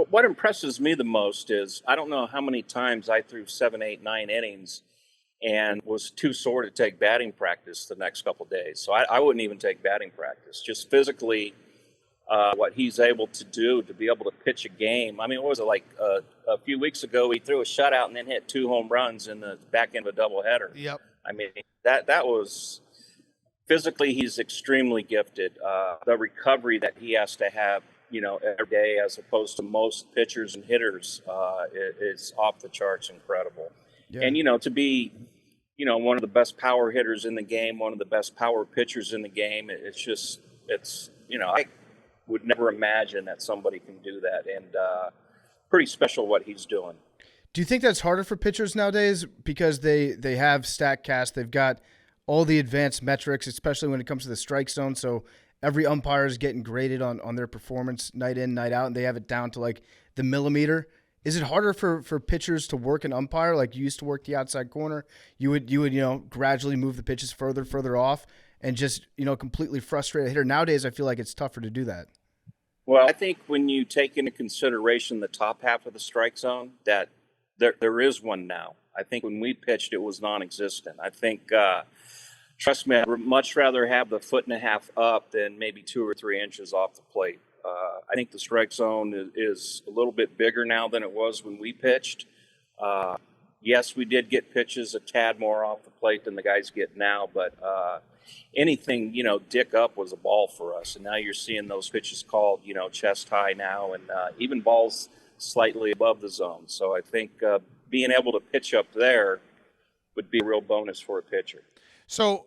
Speaker 8: what impresses me the most is I don't know how many times I threw 7, 8, 9 innings and was too sore to take batting practice the next couple of days. So I wouldn't even take batting practice. Just physically, what he's able to do to be able to pitch a game. I mean, what was it like a few weeks ago? He threw a shutout and then hit 2 home runs in the back end of a doubleheader.
Speaker 1: Yep.
Speaker 8: I mean, that was physically, he's extremely gifted. The recovery that he has to have, every day, as opposed to most pitchers and hitters, is off the charts incredible. Yeah. And, to be, one of the best power hitters in the game, one of the best power pitchers in the game, I would never imagine that somebody can do that. And pretty special what he's doing.
Speaker 3: Do you think that's harder for pitchers nowadays because they have StatCast, they've got all the advanced metrics, especially when it comes to the strike zone, so every umpire is getting graded on their performance night in, night out, and they have it down to like the millimeter? Is it harder for pitchers to work an umpire? Like you used to work the outside corner, you would gradually move the pitches further off and just completely frustrate a hitter. Nowadays, I feel like it's tougher to do that.
Speaker 8: Well, I think when you take into consideration the top half of the strike zone, that there is one now. I think when we pitched, it was non-existent. I think, trust me, I'd much rather have the 1.5 feet up than maybe 2 or 3 inches off the plate. I think the strike zone is a little bit bigger now than it was when we pitched. Yes, we did get pitches a tad more off the plate than the guys get now, but anything, dick up was a ball for us. And now you're seeing those pitches called, chest high now, and even balls slightly above the zone. So I think being able to pitch up there would be a real bonus for a pitcher.
Speaker 1: So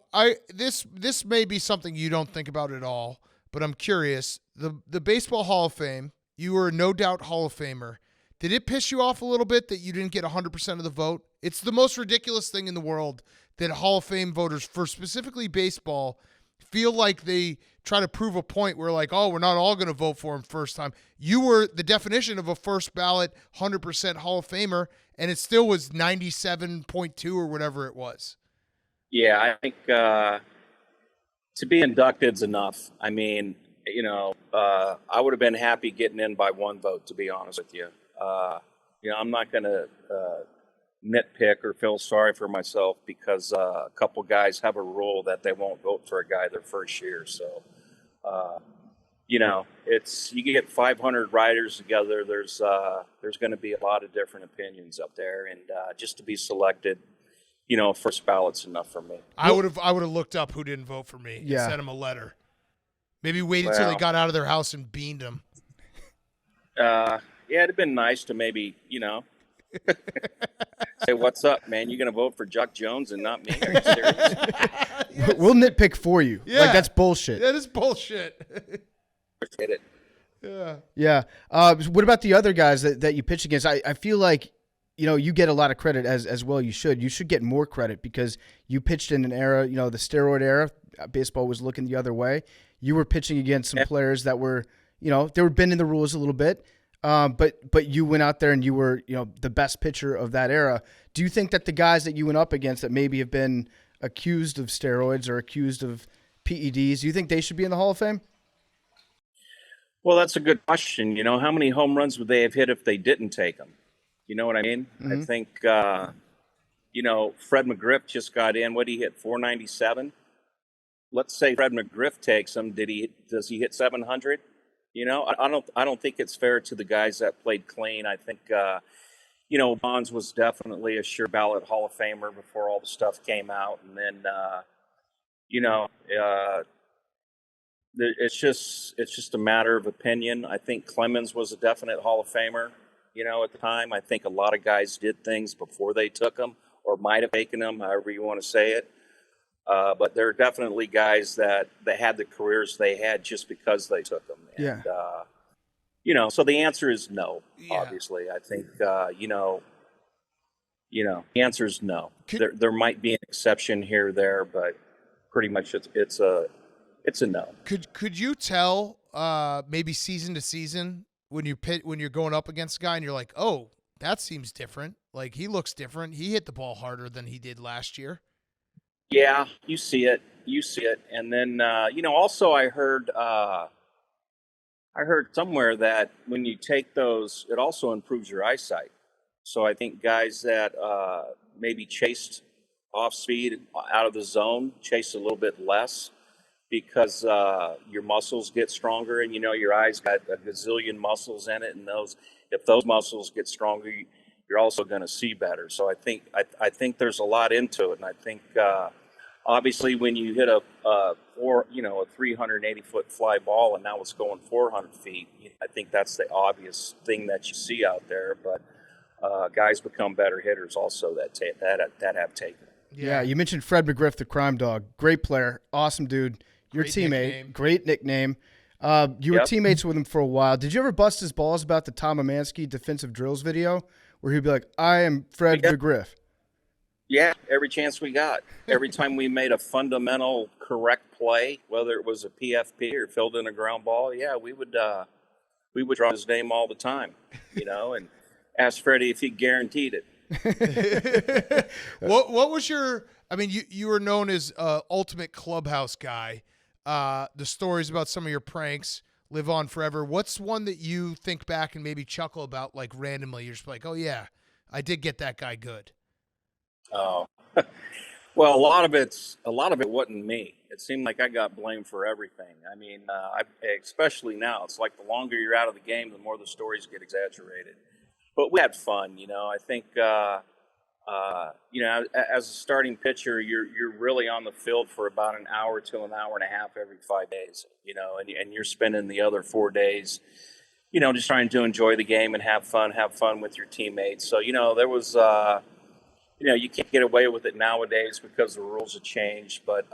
Speaker 1: this may be something you don't think about at all, but I'm curious. The Baseball Hall of Fame, you were no doubt Hall of Famer. Did it piss you off a little bit that you didn't get 100% of the vote? It's the most ridiculous thing in the world that Hall of Fame voters, for specifically baseball, feel like they try to prove a point where like, oh, we're not all going to vote for him first time. You were the definition of a first ballot 100% Hall of Famer, and it still was 97.2 or whatever it was.
Speaker 8: Yeah, I think to be inducted is enough. I mean, I would have been happy getting in by 1 vote, to be honest with you. I'm not going to nitpick or feel sorry for myself because a couple guys have a rule that they won't vote for a guy their first year. So, you get 500 riders together. There's going to be a lot of different opinions up there, and just to be selected, first ballot's enough for me.
Speaker 1: I would have looked up who didn't vote for me and sent them a letter. Maybe wait until they got out of their house and beamed them.
Speaker 8: Yeah, it'd have been nice to maybe, say, what's up, man? You're going to vote for Chuck Jones and not me? Are you serious?
Speaker 3: Yes. We'll nitpick for you. Yeah. Like, that's bullshit.
Speaker 1: That is bullshit.
Speaker 8: Get it.
Speaker 1: Yeah.
Speaker 3: Yeah. What about the other guys that you pitch against? I feel like, you get a lot of credit as well. You should. You should get more credit because you pitched in an era, the steroid era. Baseball was looking the other way. You were pitching against some players that were, they were bending the rules a little bit. But you went out there and you were, the best pitcher of that era. Do you think that the guys that you went up against that maybe have been accused of steroids or accused of PEDs, do you think they should be in the Hall of Fame?
Speaker 8: Well, that's a good question. How many home runs would they have hit if they didn't take them? You know what I mean? Mm-hmm. I think, Fred McGriff just got in. What, he hit 497? Let's say Fred McGriff takes them. Does he hit 700? I don't think it's fair to the guys that played clean. I think, Bonds was definitely a sure ballot Hall of Famer before all the stuff came out. And then, it's just a matter of opinion. I think Clemens was a definite Hall of Famer, at the time. I think a lot of guys did things before they took them or might have taken them, however you want to say it. But there are definitely guys that had the careers they had just because they took them. And, so the answer is no, obviously. I think, the answer is no. There might be an exception here or there, but pretty much it's a no.
Speaker 1: Could you tell maybe season to season when you're going up against a guy and you're like, oh, that seems different. Like he looks different. He hit the ball harder than he did last year.
Speaker 8: Yeah, you see it. And then, also I heard somewhere that when you take those, it also improves your eyesight. So I think guys that maybe chased off speed out of the zone chase a little bit less because your muscles get stronger, and your eyes got a gazillion muscles in it, and if those muscles get stronger, you're also going to see better. So I think there's a lot into it, and I think obviously when you hit a 380-foot fly ball and now it's going 400 feet, I think that's the obvious thing that you see out there. But guys become better hitters also that have taken.
Speaker 3: Yeah, you mentioned Fred McGriff, the crime dog. Great player, awesome dude. Your
Speaker 1: Great
Speaker 3: teammate,
Speaker 1: nickname.
Speaker 3: great nickname. You were teammates with him for a while. Did you ever bust his balls about the Tom Amansky defensive drills video where he'd be like, I am Fred McGriff?
Speaker 8: Yeah, every chance we got. Every time we made a fundamental correct play, whether it was a PFP or filled in a ground ball, we would draw his name all the time, and ask Freddie if he guaranteed it.
Speaker 1: What was your? I mean, you were known as ultimate clubhouse guy. The stories about some of your pranks live on forever. What's one that you think back and maybe chuckle about, like randomly? You're just like, oh yeah, I did get that guy good.
Speaker 8: Oh, well, a lot of it wasn't me. It seemed like I got blamed for everything. I mean, especially now, it's like the longer you're out of the game, the more the stories get exaggerated. But we had fun, I think, as a starting pitcher, you're really on the field for about an hour to an hour and a half every 5 days, and you're spending the other 4 days, just trying to enjoy the game and have fun with your teammates. So, there was, you can't get away with it nowadays because the rules have changed. But,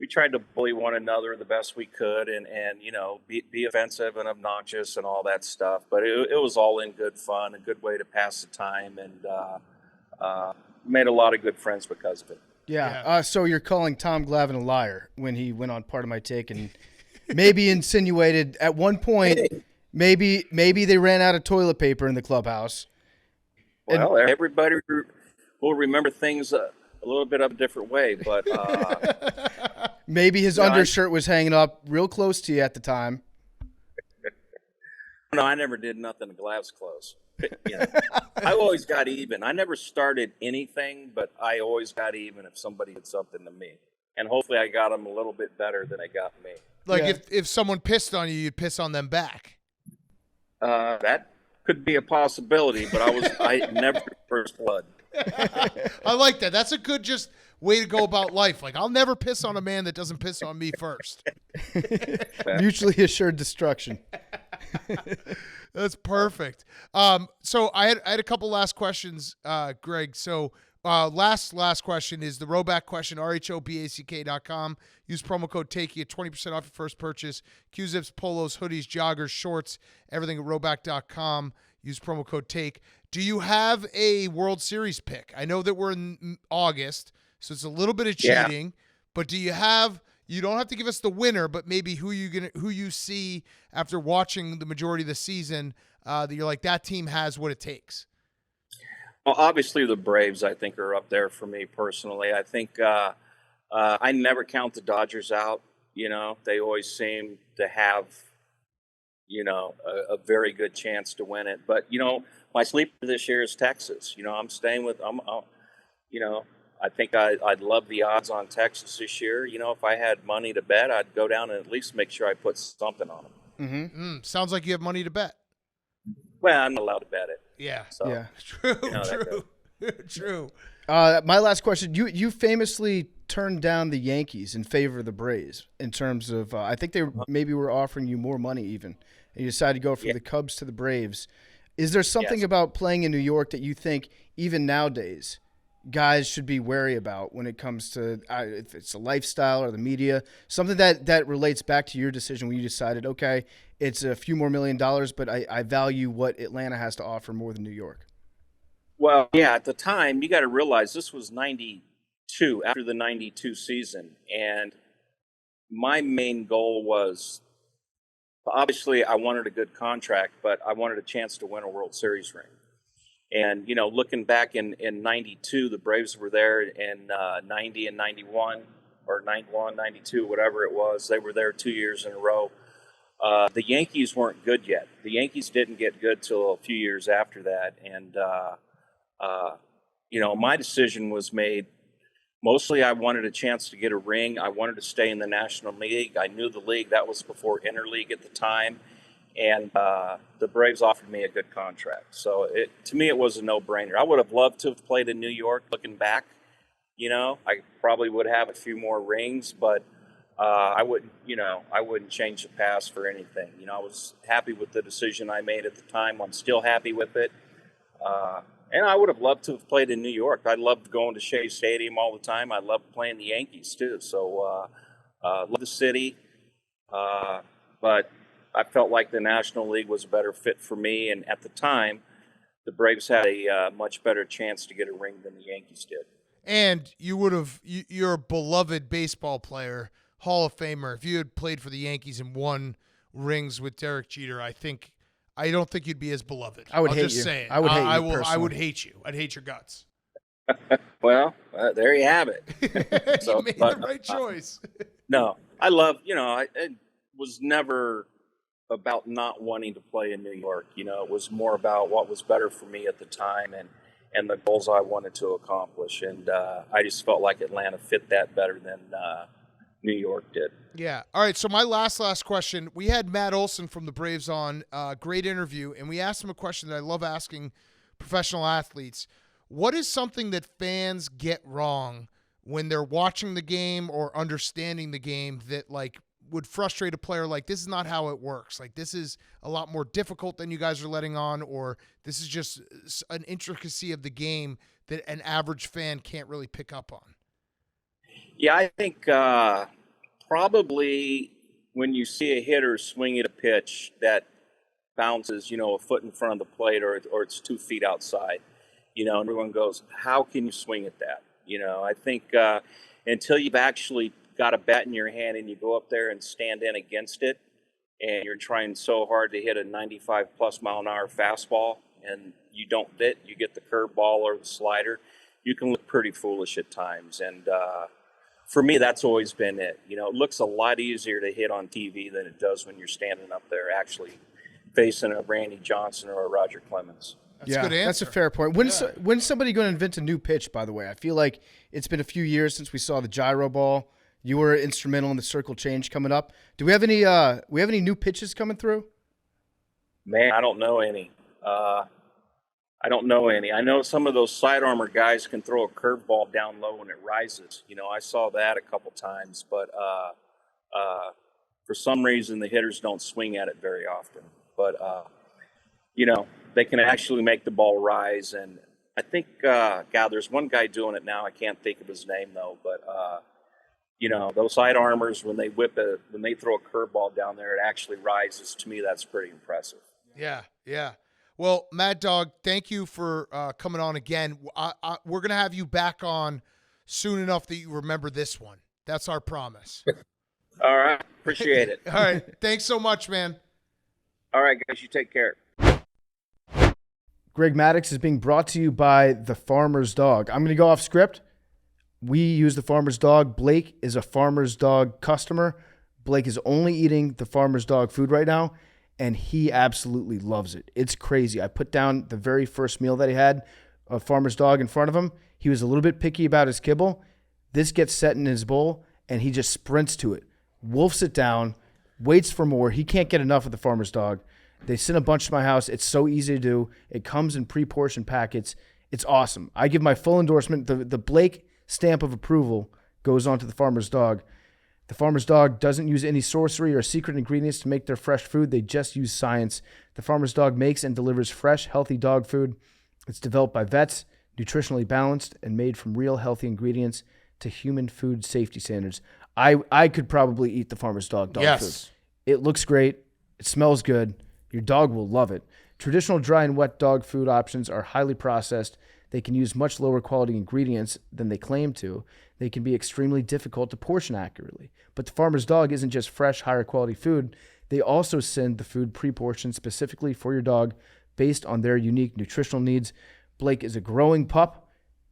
Speaker 8: we tried to bully one another the best we could and be offensive and obnoxious and all that stuff. But it was all in good fun, a good way to pass the time, and made a lot of good friends because of it.
Speaker 3: Yeah. So you're calling Tom Glavine a liar when he went on Part of My Take and maybe insinuated at one point maybe they ran out of toilet paper in the clubhouse.
Speaker 8: Well, everybody will remember things a little bit of a different way, but
Speaker 3: maybe his undershirt was hanging up real close to you at the time.
Speaker 8: No, I never did nothing to Glav's clothes. I always got even. I never started anything, but I always got even if somebody did something to me. And hopefully I got them a little bit better than they got me.
Speaker 1: Like if someone pissed on you, you'd piss on them back.
Speaker 8: That could be a possibility, but I never first blood.
Speaker 1: I like that. That's a good just way to go about life. Like, I'll never piss on a man that doesn't piss on me first.
Speaker 3: Mutually assured destruction.
Speaker 1: That's perfect. So I had a couple last questions, Greg. So last question is the Roback question, rhoback.com. Use promo code TAKE, you get 20% off your first purchase. Q-zips, polos, hoodies, joggers, shorts, everything at roback.com. Use promo code TAKE. Do you have a World Series pick? I know that we're in August, so it's a little bit of cheating, but do you have, you don't have to give us the winner, but maybe who you see after watching the majority of the season that you're like, that team has what it takes?
Speaker 8: Well, obviously the Braves, I think, are up there for me personally. I think I never count the Dodgers out. They always seem to have, a very good chance to win it. But, my sleeper this year is Texas. I'm staying with, I think I'd love the odds on Texas this year. If I had money to bet, I'd go down and at least make sure I put something on them.
Speaker 1: Mm-hmm. Sounds like you have money to bet.
Speaker 8: Well, I'm not allowed to bet it.
Speaker 1: Yeah.
Speaker 8: So,
Speaker 3: yeah.
Speaker 1: True.
Speaker 3: My last question. You famously turned down the Yankees in favor of the Braves in terms of, I think they maybe were offering you more money even, and you decided to go from the Cubs to the Braves. Is there something about playing in New York that you think even nowadays guys should be wary about when it comes to if it's a lifestyle or the media, something that relates back to your decision when you decided, okay, it's a few more $1 million, but I value what Atlanta has to offer more than New York?
Speaker 8: Well, yeah, at the time, you got to realize this was 92, after the 92 season. And my main goal was, obviously I wanted a good contract, but I wanted a chance to win a World Series ring. And, looking back in 92, the Braves were there in 90 and 91, or 91, 92, whatever it was. They were there 2 years in a row. The Yankees weren't good yet. The Yankees didn't get good till a few years after that. And, my decision was made. Mostly I wanted a chance to get a ring. I wanted to stay in the National League. I knew the league. That was before Interleague at the time. And the Braves offered me a good contract. So to me, it was a no-brainer. I would have loved to have played in New York looking back. I probably would have a few more rings, but I wouldn't change the past for anything. I was happy with the decision I made at the time. I'm still happy with it. And I would have loved to have played in New York. I loved going to Shea Stadium all the time. I loved playing the Yankees too. So love the city. But I felt like the National League was a better fit for me. And at the time, the Braves had a much better chance to get a ring than the Yankees did.
Speaker 1: And you're a beloved baseball player, Hall of Famer. If you had played for the Yankees and won rings with Derek Jeter, I don't think you'd be as beloved.
Speaker 3: I would
Speaker 1: I'll
Speaker 3: hate
Speaker 1: just
Speaker 3: you.
Speaker 1: say it.
Speaker 3: I would hate you
Speaker 1: I
Speaker 3: personally.
Speaker 1: would hate you. I'd hate your guts.
Speaker 8: Well, there you have it.
Speaker 1: You made the right choice.
Speaker 8: No, I love, it was never about not wanting to play in New York. It was more about what was better for me at the time and the goals I wanted to accomplish. And I just felt like Atlanta fit that better than New York did.
Speaker 1: Yeah. All right. So my last question. We had Matt Olson from the Braves on. Great interview, and we asked him a question that I love asking professional athletes. What is something that fans get wrong when they're watching the game or understanding the game that would frustrate a player? Like, this is not how it works. Like, this is a lot more difficult than you guys are letting on, or this is just an intricacy of the game that an average fan can't really pick up on.
Speaker 8: Yeah, I think probably when you see a hitter swing at a pitch that bounces, a foot in front of the plate or it's 2 feet outside, and everyone goes, how can you swing at that? I think until you've actually got a bat in your hand and you go up there and stand in against it and you're trying so hard to hit a 95+ mile an hour fastball and you don't hit, you get the curveball or the slider, you can look pretty foolish at times. And for me, that's always been it. It looks a lot easier to hit on TV than it does when you're standing up there actually facing a Randy Johnston or a Roger Clemens.
Speaker 1: That's a good answer.
Speaker 3: That's a fair point. When's somebody going to invent a new pitch, by the way? I feel like it's been a few years since we saw the gyro ball. You were instrumental in the circle change coming up. Do we have any new pitches coming through?
Speaker 8: Man, I don't know any. I know some of those side armor guys can throw a curveball down low when it rises. I saw that a couple times, but for some reason the hitters don't swing at it very often. But they can actually make the ball rise, and I think there's one guy doing it now. I can't think of his name though, but those side armors when they throw a curveball down there, it actually rises. To me, that's pretty impressive.
Speaker 1: Yeah, yeah. Well, Mad Dog, thank you for coming on again. We're going to have you back on soon enough that you remember this one. That's our promise.
Speaker 8: All right. Appreciate it.
Speaker 1: All right. Thanks so much, man.
Speaker 8: All right, guys. You take care.
Speaker 3: Greg Maddux is being brought to you by The Farmer's Dog. I'm going to go off script. We use The Farmer's Dog. Blake is a Farmer's Dog customer. Blake is only eating The Farmer's Dog food right now, and he absolutely loves it. It's crazy. I put down the very first meal that he had, a Farmer's Dog in front of him. He was a little bit picky about his kibble. This gets set in his bowl, and he just sprints to it, wolfs it down, waits for more. He can't get enough of The Farmer's Dog. They send a bunch to my house. It's so easy to do. It comes in pre-portioned packets. It's awesome. I give my full endorsement. The Blake stamp of approval goes on to The Farmer's Dog. The Farmer's Dog doesn't use any sorcery or secret ingredients to make their fresh food. They just use science. The Farmer's Dog makes and delivers fresh, healthy dog food. It's developed by vets, nutritionally balanced, and made from real healthy ingredients to human food safety standards. I could probably eat The Farmer's Dog dog food. It looks great. It smells good. Your dog will love it. Traditional dry and wet dog food options are highly processed. They can use much lower quality ingredients than they claim to. They can be extremely difficult to portion accurately. But the Farmer's Dog isn't just fresh, higher quality food. They also send the food pre-portioned specifically for your dog based on their unique nutritional needs. Blake is a growing pup.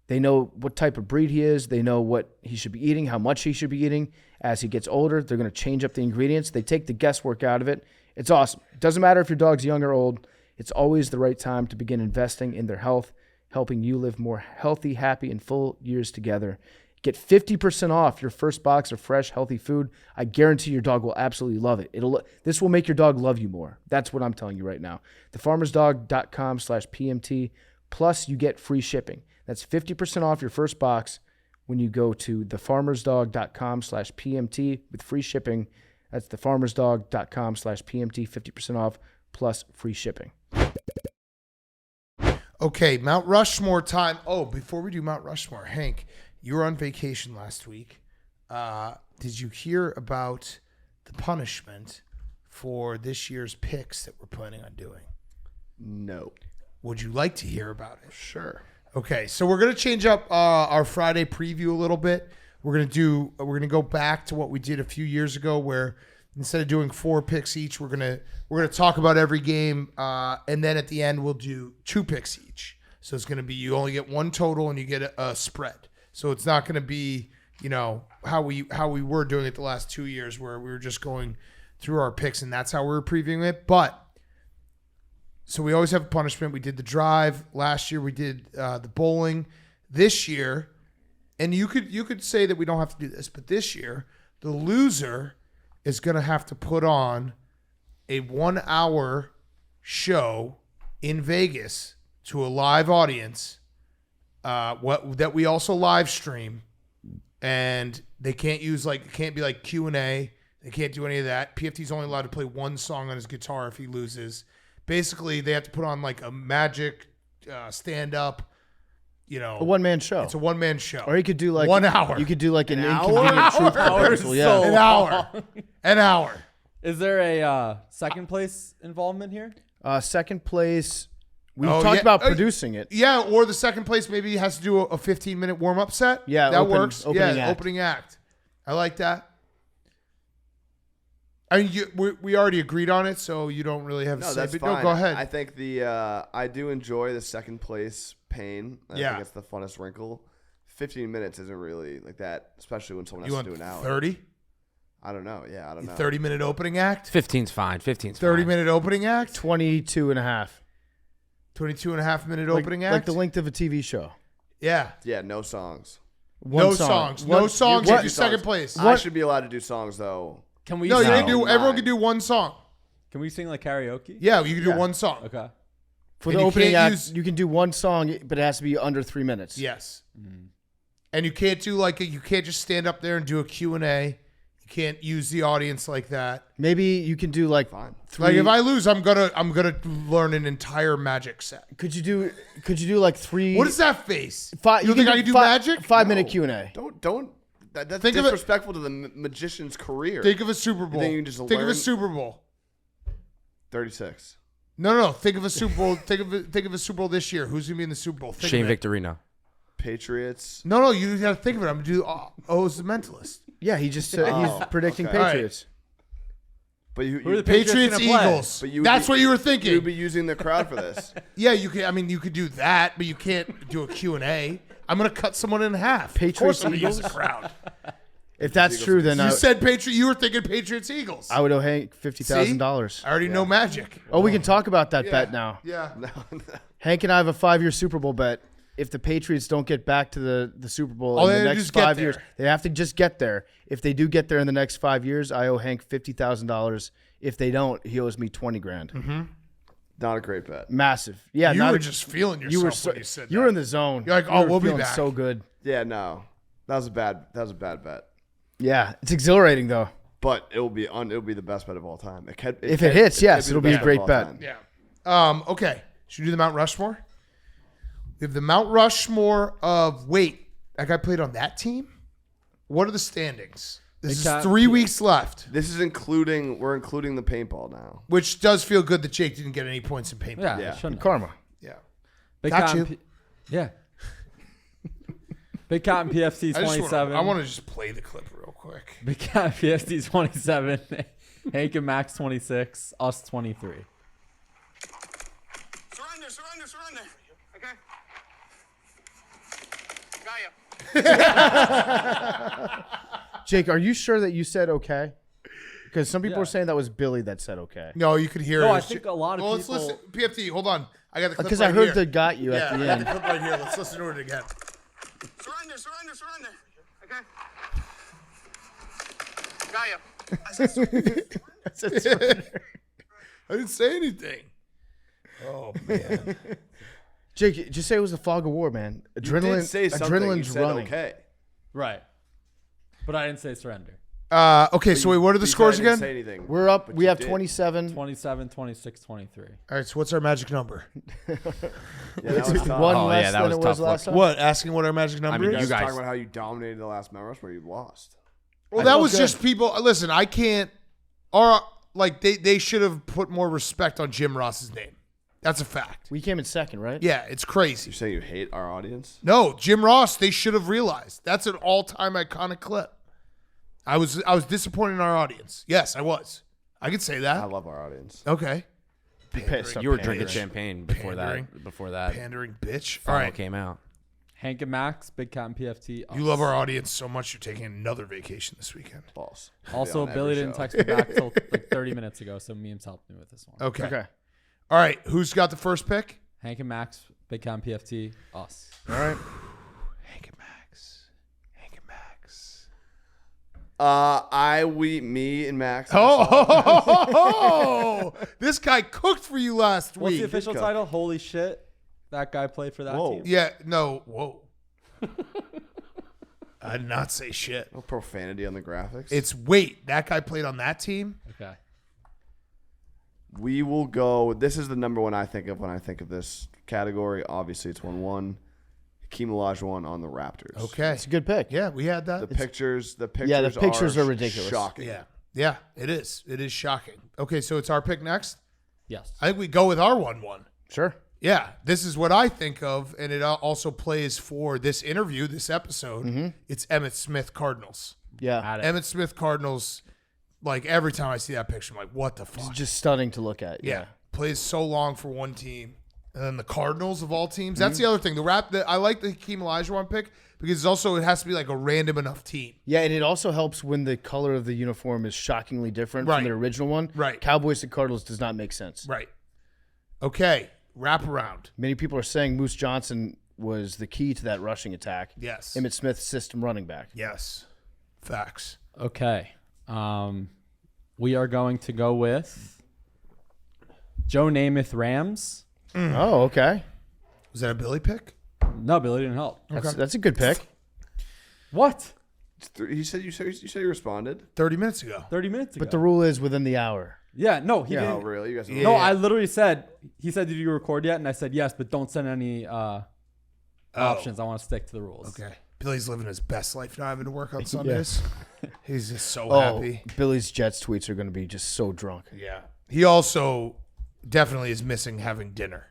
Speaker 3: They know what type of breed he is. They know what he should be eating, how much he should be eating. As he gets older, they're going to change up the ingredients. They take the guesswork out of it. It's awesome. It doesn't matter if your dog's young or old. It's always the right time to begin investing in their health, helping you live more healthy, happy, and full years together. Get 50% off your first box of fresh, healthy food. I guarantee your dog will absolutely love it. This will make your dog love you more. That's what I'm telling you right now. thefarmersdog.com/PMT, plus you get free shipping. That's 50% off your first box when you go to thefarmersdog.com/PMT with free shipping. That's thefarmersdog.com/PMT, 50% off plus free shipping.
Speaker 1: Okay, Mount Rushmore time. Oh, before we do Mount Rushmore, Hank, you were on vacation last week. Did you hear about the punishment for this year's picks that we're planning on doing?
Speaker 4: No.
Speaker 1: Would you like to hear about it?
Speaker 4: Sure.
Speaker 1: Okay, so we're gonna change up our Friday preview a little bit. We're gonna go back to what we did a few years ago, where instead of doing 4 picks each, we're gonna talk about every game, and then at the end we'll do 2 picks each. So it's gonna be you only get one total and you get a spread. So it's not gonna be how we were doing it the last 2 years, where we were just going through our picks and that's how we were previewing it. But so we always have a punishment. We did the drive last year. We did the bowling this year, and you could say that we don't have to do this, but this year the loser is going to have to put on a 1-hour show in Vegas to a live audience. That we also live stream, and they can't use it can't be like Q&A. They can't do any of that. PFT's only allowed to play one song on his guitar if he loses. Basically, they have to put on like a magic stand-up,
Speaker 3: a one-man show.
Speaker 1: It's a one-man show.
Speaker 3: Or you could do like
Speaker 1: 1 hour.
Speaker 3: You could do like an inconvenient truth proposal. Yeah.
Speaker 1: An hour. An hour.
Speaker 5: Is there a second place involvement here?
Speaker 3: Second place, we talked about producing it.
Speaker 1: Yeah, or the second place maybe has to do a 15-minute warm-up set.
Speaker 3: Yeah,
Speaker 1: that works.
Speaker 3: Opening act.
Speaker 1: Opening act. I like that. I mean, we already agreed on it, so you don't really have to say.
Speaker 4: That's
Speaker 1: But
Speaker 4: fine.
Speaker 1: no, go ahead.
Speaker 4: I think I do enjoy the second place pain. I think it's the funnest wrinkle. 15 minutes isn't really like that, especially when someone has to do an hour.
Speaker 1: 30?
Speaker 4: I don't know. Yeah, I don't know.
Speaker 1: 30-minute opening act?
Speaker 2: 15's fine. 15's
Speaker 1: 30-minute opening act?
Speaker 3: 22 and a half.
Speaker 1: 22.5-minute opening act?
Speaker 3: Like the length of a TV show.
Speaker 1: Yeah.
Speaker 4: Yeah, no songs.
Speaker 1: No songs. No songs. You do second place.
Speaker 4: I should be allowed to do songs though.
Speaker 5: Can we?
Speaker 1: No, you
Speaker 5: sing,
Speaker 1: can do. Everyone can do one song.
Speaker 5: Can we sing like karaoke?
Speaker 1: Yeah, you can do one song.
Speaker 5: Okay.
Speaker 3: For
Speaker 1: And
Speaker 3: the
Speaker 1: you
Speaker 3: opening
Speaker 1: can't
Speaker 3: act, you can do one song, but it has to be under 3 minutes.
Speaker 1: Yes. And you can't do you can't just stand up there and do a Q&A. You can't use the audience like that.
Speaker 3: Maybe you can do like three.
Speaker 1: Like if I lose, I'm gonna learn an entire magic set.
Speaker 3: Could you do like 3?
Speaker 1: What is that face?
Speaker 3: Five,
Speaker 1: You think I can do magic?
Speaker 3: 5-minute Q&A.
Speaker 4: Don't. That's
Speaker 1: Think of
Speaker 4: disrespectful to the magician's career.
Speaker 1: Think of a Super Bowl.
Speaker 4: think you can just
Speaker 1: Think of a
Speaker 4: learn?
Speaker 1: Super Bowl.
Speaker 4: 36.
Speaker 1: No. Think of a Super Bowl. Think of a Super Bowl this year. Who's gonna be in the Super Bowl? Think
Speaker 2: Shane
Speaker 1: of it.
Speaker 2: Victorino.
Speaker 4: Patriots.
Speaker 1: No. You gotta think of it. I'm gonna do. It's the mentalist.
Speaker 3: Yeah, he just said he's predicting
Speaker 4: okay.
Speaker 3: Patriots.
Speaker 4: But
Speaker 5: Who are the Patriots
Speaker 1: Patriots,
Speaker 5: gonna play?
Speaker 1: Eagles.
Speaker 4: But you would
Speaker 1: That's
Speaker 4: be-
Speaker 1: what you were thinking.
Speaker 4: You'd be using the crowd for this.
Speaker 1: Yeah, you can. I mean, you could do that, but you can't do a Q&A. I'm gonna cut someone in half.
Speaker 3: Patriots,
Speaker 1: of course, I'm gonna use
Speaker 3: Eagles?
Speaker 1: the crowd.
Speaker 3: If that's true, then
Speaker 1: You said Patriot. You were thinking Patriots, Eagles.
Speaker 3: I would owe Hank $50,000.
Speaker 1: I already know magic.
Speaker 3: Oh, we can talk about that bet now.
Speaker 1: Yeah.
Speaker 3: Hank and I have a 5-year Super Bowl bet. If the Patriots don't get back to the Super Bowl
Speaker 1: Oh,
Speaker 3: in
Speaker 1: they
Speaker 3: the next
Speaker 1: just get
Speaker 3: 5 years,
Speaker 1: there.
Speaker 3: they have to just get there. If they do get there in the next 5 years, I owe Hank $50,000. If they don't, he owes me $20,000.
Speaker 1: Mm-hmm.
Speaker 4: Not a great bet.
Speaker 3: Massive. Yeah,
Speaker 1: You
Speaker 3: not
Speaker 1: were
Speaker 3: a-
Speaker 1: just feeling yourself
Speaker 3: you were
Speaker 1: when you said
Speaker 3: you
Speaker 1: that.
Speaker 3: were in the zone.
Speaker 1: You're like,
Speaker 3: You
Speaker 1: oh,
Speaker 3: were
Speaker 1: we'll be
Speaker 3: feeling
Speaker 1: back.
Speaker 3: so good.
Speaker 4: Yeah, no. That was a bad bet.
Speaker 3: Yeah, it's exhilarating though.
Speaker 4: But it'll be the best bet of all time.
Speaker 3: If it hits, yes, it'll be a
Speaker 4: the best
Speaker 3: great
Speaker 4: of all
Speaker 3: bet.
Speaker 4: time.
Speaker 1: Yeah. Okay. Should we do the Mount Rushmore? We have the Mount Rushmore of that guy played on that team? What are the standings? This is 3 weeks left,
Speaker 4: This is we're including the paintball now.
Speaker 1: which does feel good that Jake didn't get any points in paintball.
Speaker 5: Yeah.
Speaker 4: Yeah.
Speaker 5: Shouldn't.
Speaker 3: Karma.
Speaker 1: Yeah.
Speaker 5: Big
Speaker 1: Got
Speaker 5: time
Speaker 1: you.
Speaker 5: Yeah. Big Cat and PFT 27.
Speaker 1: I want to just play the clip real quick.
Speaker 5: Big Cat and PFT 27. Hank and Max 26. Us 23.
Speaker 6: Surrender. Okay. Got you.
Speaker 3: Jake, are you sure that you said okay? Because some people are saying that was Billy that said okay.
Speaker 1: No, you could hear it.
Speaker 5: No, I think a lot of
Speaker 1: Well,
Speaker 5: people.
Speaker 1: let's listen. PFT, hold on. I got the clip
Speaker 3: Because
Speaker 1: right
Speaker 3: I heard
Speaker 1: here.
Speaker 3: the got you
Speaker 1: Yeah,
Speaker 3: at
Speaker 1: I
Speaker 3: the
Speaker 1: got
Speaker 3: end.
Speaker 1: the clip right here. Let's listen to it again.
Speaker 6: Surrender. Okay. Got you.
Speaker 1: I didn't say anything. Oh, man.
Speaker 3: Jake, just say it was the fog of war, man.
Speaker 4: You did say something. You
Speaker 3: Adrenaline's
Speaker 4: said
Speaker 3: running.
Speaker 4: okay.
Speaker 5: Right. But I didn't say surrender.
Speaker 1: Okay, so wait, what are the
Speaker 4: You
Speaker 1: scores
Speaker 4: said I didn't
Speaker 1: again?
Speaker 4: say anything,
Speaker 3: We're up.
Speaker 4: but
Speaker 3: We
Speaker 4: you
Speaker 3: have
Speaker 4: did.
Speaker 3: 27.
Speaker 5: 27, 26, 23.
Speaker 1: All right, so what's our magic number?
Speaker 4: Yeah, that was tough.
Speaker 3: One
Speaker 2: Oh,
Speaker 3: less
Speaker 2: yeah, that
Speaker 3: than
Speaker 2: was
Speaker 3: it was
Speaker 2: tough
Speaker 3: last time.
Speaker 1: What? Asking what our magic number
Speaker 2: mean,
Speaker 4: You
Speaker 1: is?
Speaker 4: guys
Speaker 2: guys-
Speaker 4: talking about how you dominated the last Mount Rushmore, you lost.
Speaker 1: Well,
Speaker 3: I
Speaker 1: that
Speaker 3: felt
Speaker 1: was
Speaker 3: good.
Speaker 1: just people. Listen, I can't. Or like they should have put more respect on Jim Ross's name. That's a fact.
Speaker 3: We came in second, right?
Speaker 1: Yeah, it's
Speaker 4: You
Speaker 1: crazy.
Speaker 4: say you hate our audience?
Speaker 1: No, Jim Ross. They should have realized that's an all-time iconic clip. I was disappointed in our audience. Yes, I was. I could say
Speaker 4: I
Speaker 1: that.
Speaker 4: love our audience.
Speaker 1: Okay.
Speaker 2: You were drinking
Speaker 1: Pandering.
Speaker 2: champagne before
Speaker 1: Pandering.
Speaker 2: that. Before that
Speaker 1: Pandering bitch. All
Speaker 2: final
Speaker 1: right.
Speaker 2: came out.
Speaker 5: Hank and Max, Big Cat and PFT.
Speaker 1: You love our audience so much. You're taking another vacation this weekend.
Speaker 4: False.
Speaker 5: Also,
Speaker 4: On every
Speaker 5: Billy didn't
Speaker 4: show.
Speaker 5: text me back till like 30 minutes ago, so memes helped me with this one.
Speaker 1: Okay.
Speaker 3: Okay.
Speaker 1: All right. Who's got the first pick?
Speaker 5: Hank and Max, Big Cat and PFT, us.
Speaker 3: All right.
Speaker 1: Hank and Max. Hank and Max.
Speaker 4: Me and Max.
Speaker 1: Oh, this guy cooked for you last
Speaker 5: What's
Speaker 1: week.
Speaker 5: the official title? Holy shit. That guy played for that
Speaker 4: Whoa.
Speaker 5: team.
Speaker 1: Yeah, no, whoa. I did not say shit.
Speaker 4: No profanity on the graphics.
Speaker 1: It's wait, that guy played on that team?
Speaker 5: Okay.
Speaker 4: We will go. This is the number one I think of when I think of this category. Obviously, it's 1-1. Hakeem Olajuwon on the Raptors.
Speaker 1: Okay.
Speaker 3: It's a good pick.
Speaker 1: Yeah, we had that.
Speaker 4: The pictures. The pictures.
Speaker 3: Yeah, the pictures are ridiculous.
Speaker 4: Shocking.
Speaker 1: Yeah. Yeah, it is. It is shocking. Okay, so it's our pick next.
Speaker 5: Yes.
Speaker 1: I think we go with our 1-1.
Speaker 3: Sure.
Speaker 1: Yeah, this is what I think of, and it also plays for this interview, this episode. It's Emmitt Smith Cardinals.
Speaker 3: Yeah.
Speaker 5: Had it.
Speaker 1: Emmitt Smith Cardinals, like every time I see that picture, I'm like, what the fuck?
Speaker 3: It's just stunning to look at.
Speaker 1: Yeah. Plays so long for one team. And then the Cardinals of all teams. That's the other thing. I like the Hakeem Olajuwon pick because it has to be like a random enough team.
Speaker 3: Yeah, and it also helps when the color of the uniform is shockingly different
Speaker 1: Right.
Speaker 3: from the original one.
Speaker 1: Right.
Speaker 3: Cowboys and Cardinals does not make sense.
Speaker 1: Right. Okay. Wrap around.
Speaker 3: Many people are saying Moose Johnson was the key to that rushing attack.
Speaker 1: Yes.
Speaker 3: Emmitt Smith's system running back.
Speaker 1: Yes. Facts.
Speaker 5: Okay. We are going to go with Joe Namath Rams.
Speaker 3: Oh, okay.
Speaker 1: Was that a Billy pick?
Speaker 5: No, Billy didn't help.
Speaker 3: That's a good pick.
Speaker 5: What?
Speaker 4: You said you responded.
Speaker 1: 30 minutes ago.
Speaker 5: 30 minutes ago.
Speaker 3: But the rule is within the hour.
Speaker 5: Yeah, no, he
Speaker 4: Oh,
Speaker 5: didn't.
Speaker 4: really? You guys?
Speaker 5: No, I literally said, he said, did you record yet? And I said, yes, but don't send any options. I want to stick to the rules.
Speaker 1: Okay. Billy's living his best life now having to work on Sundays. He's just so
Speaker 3: Oh,
Speaker 1: happy.
Speaker 3: Billy's Jets tweets are going to be just so drunk.
Speaker 1: Yeah. He also definitely is missing having dinner.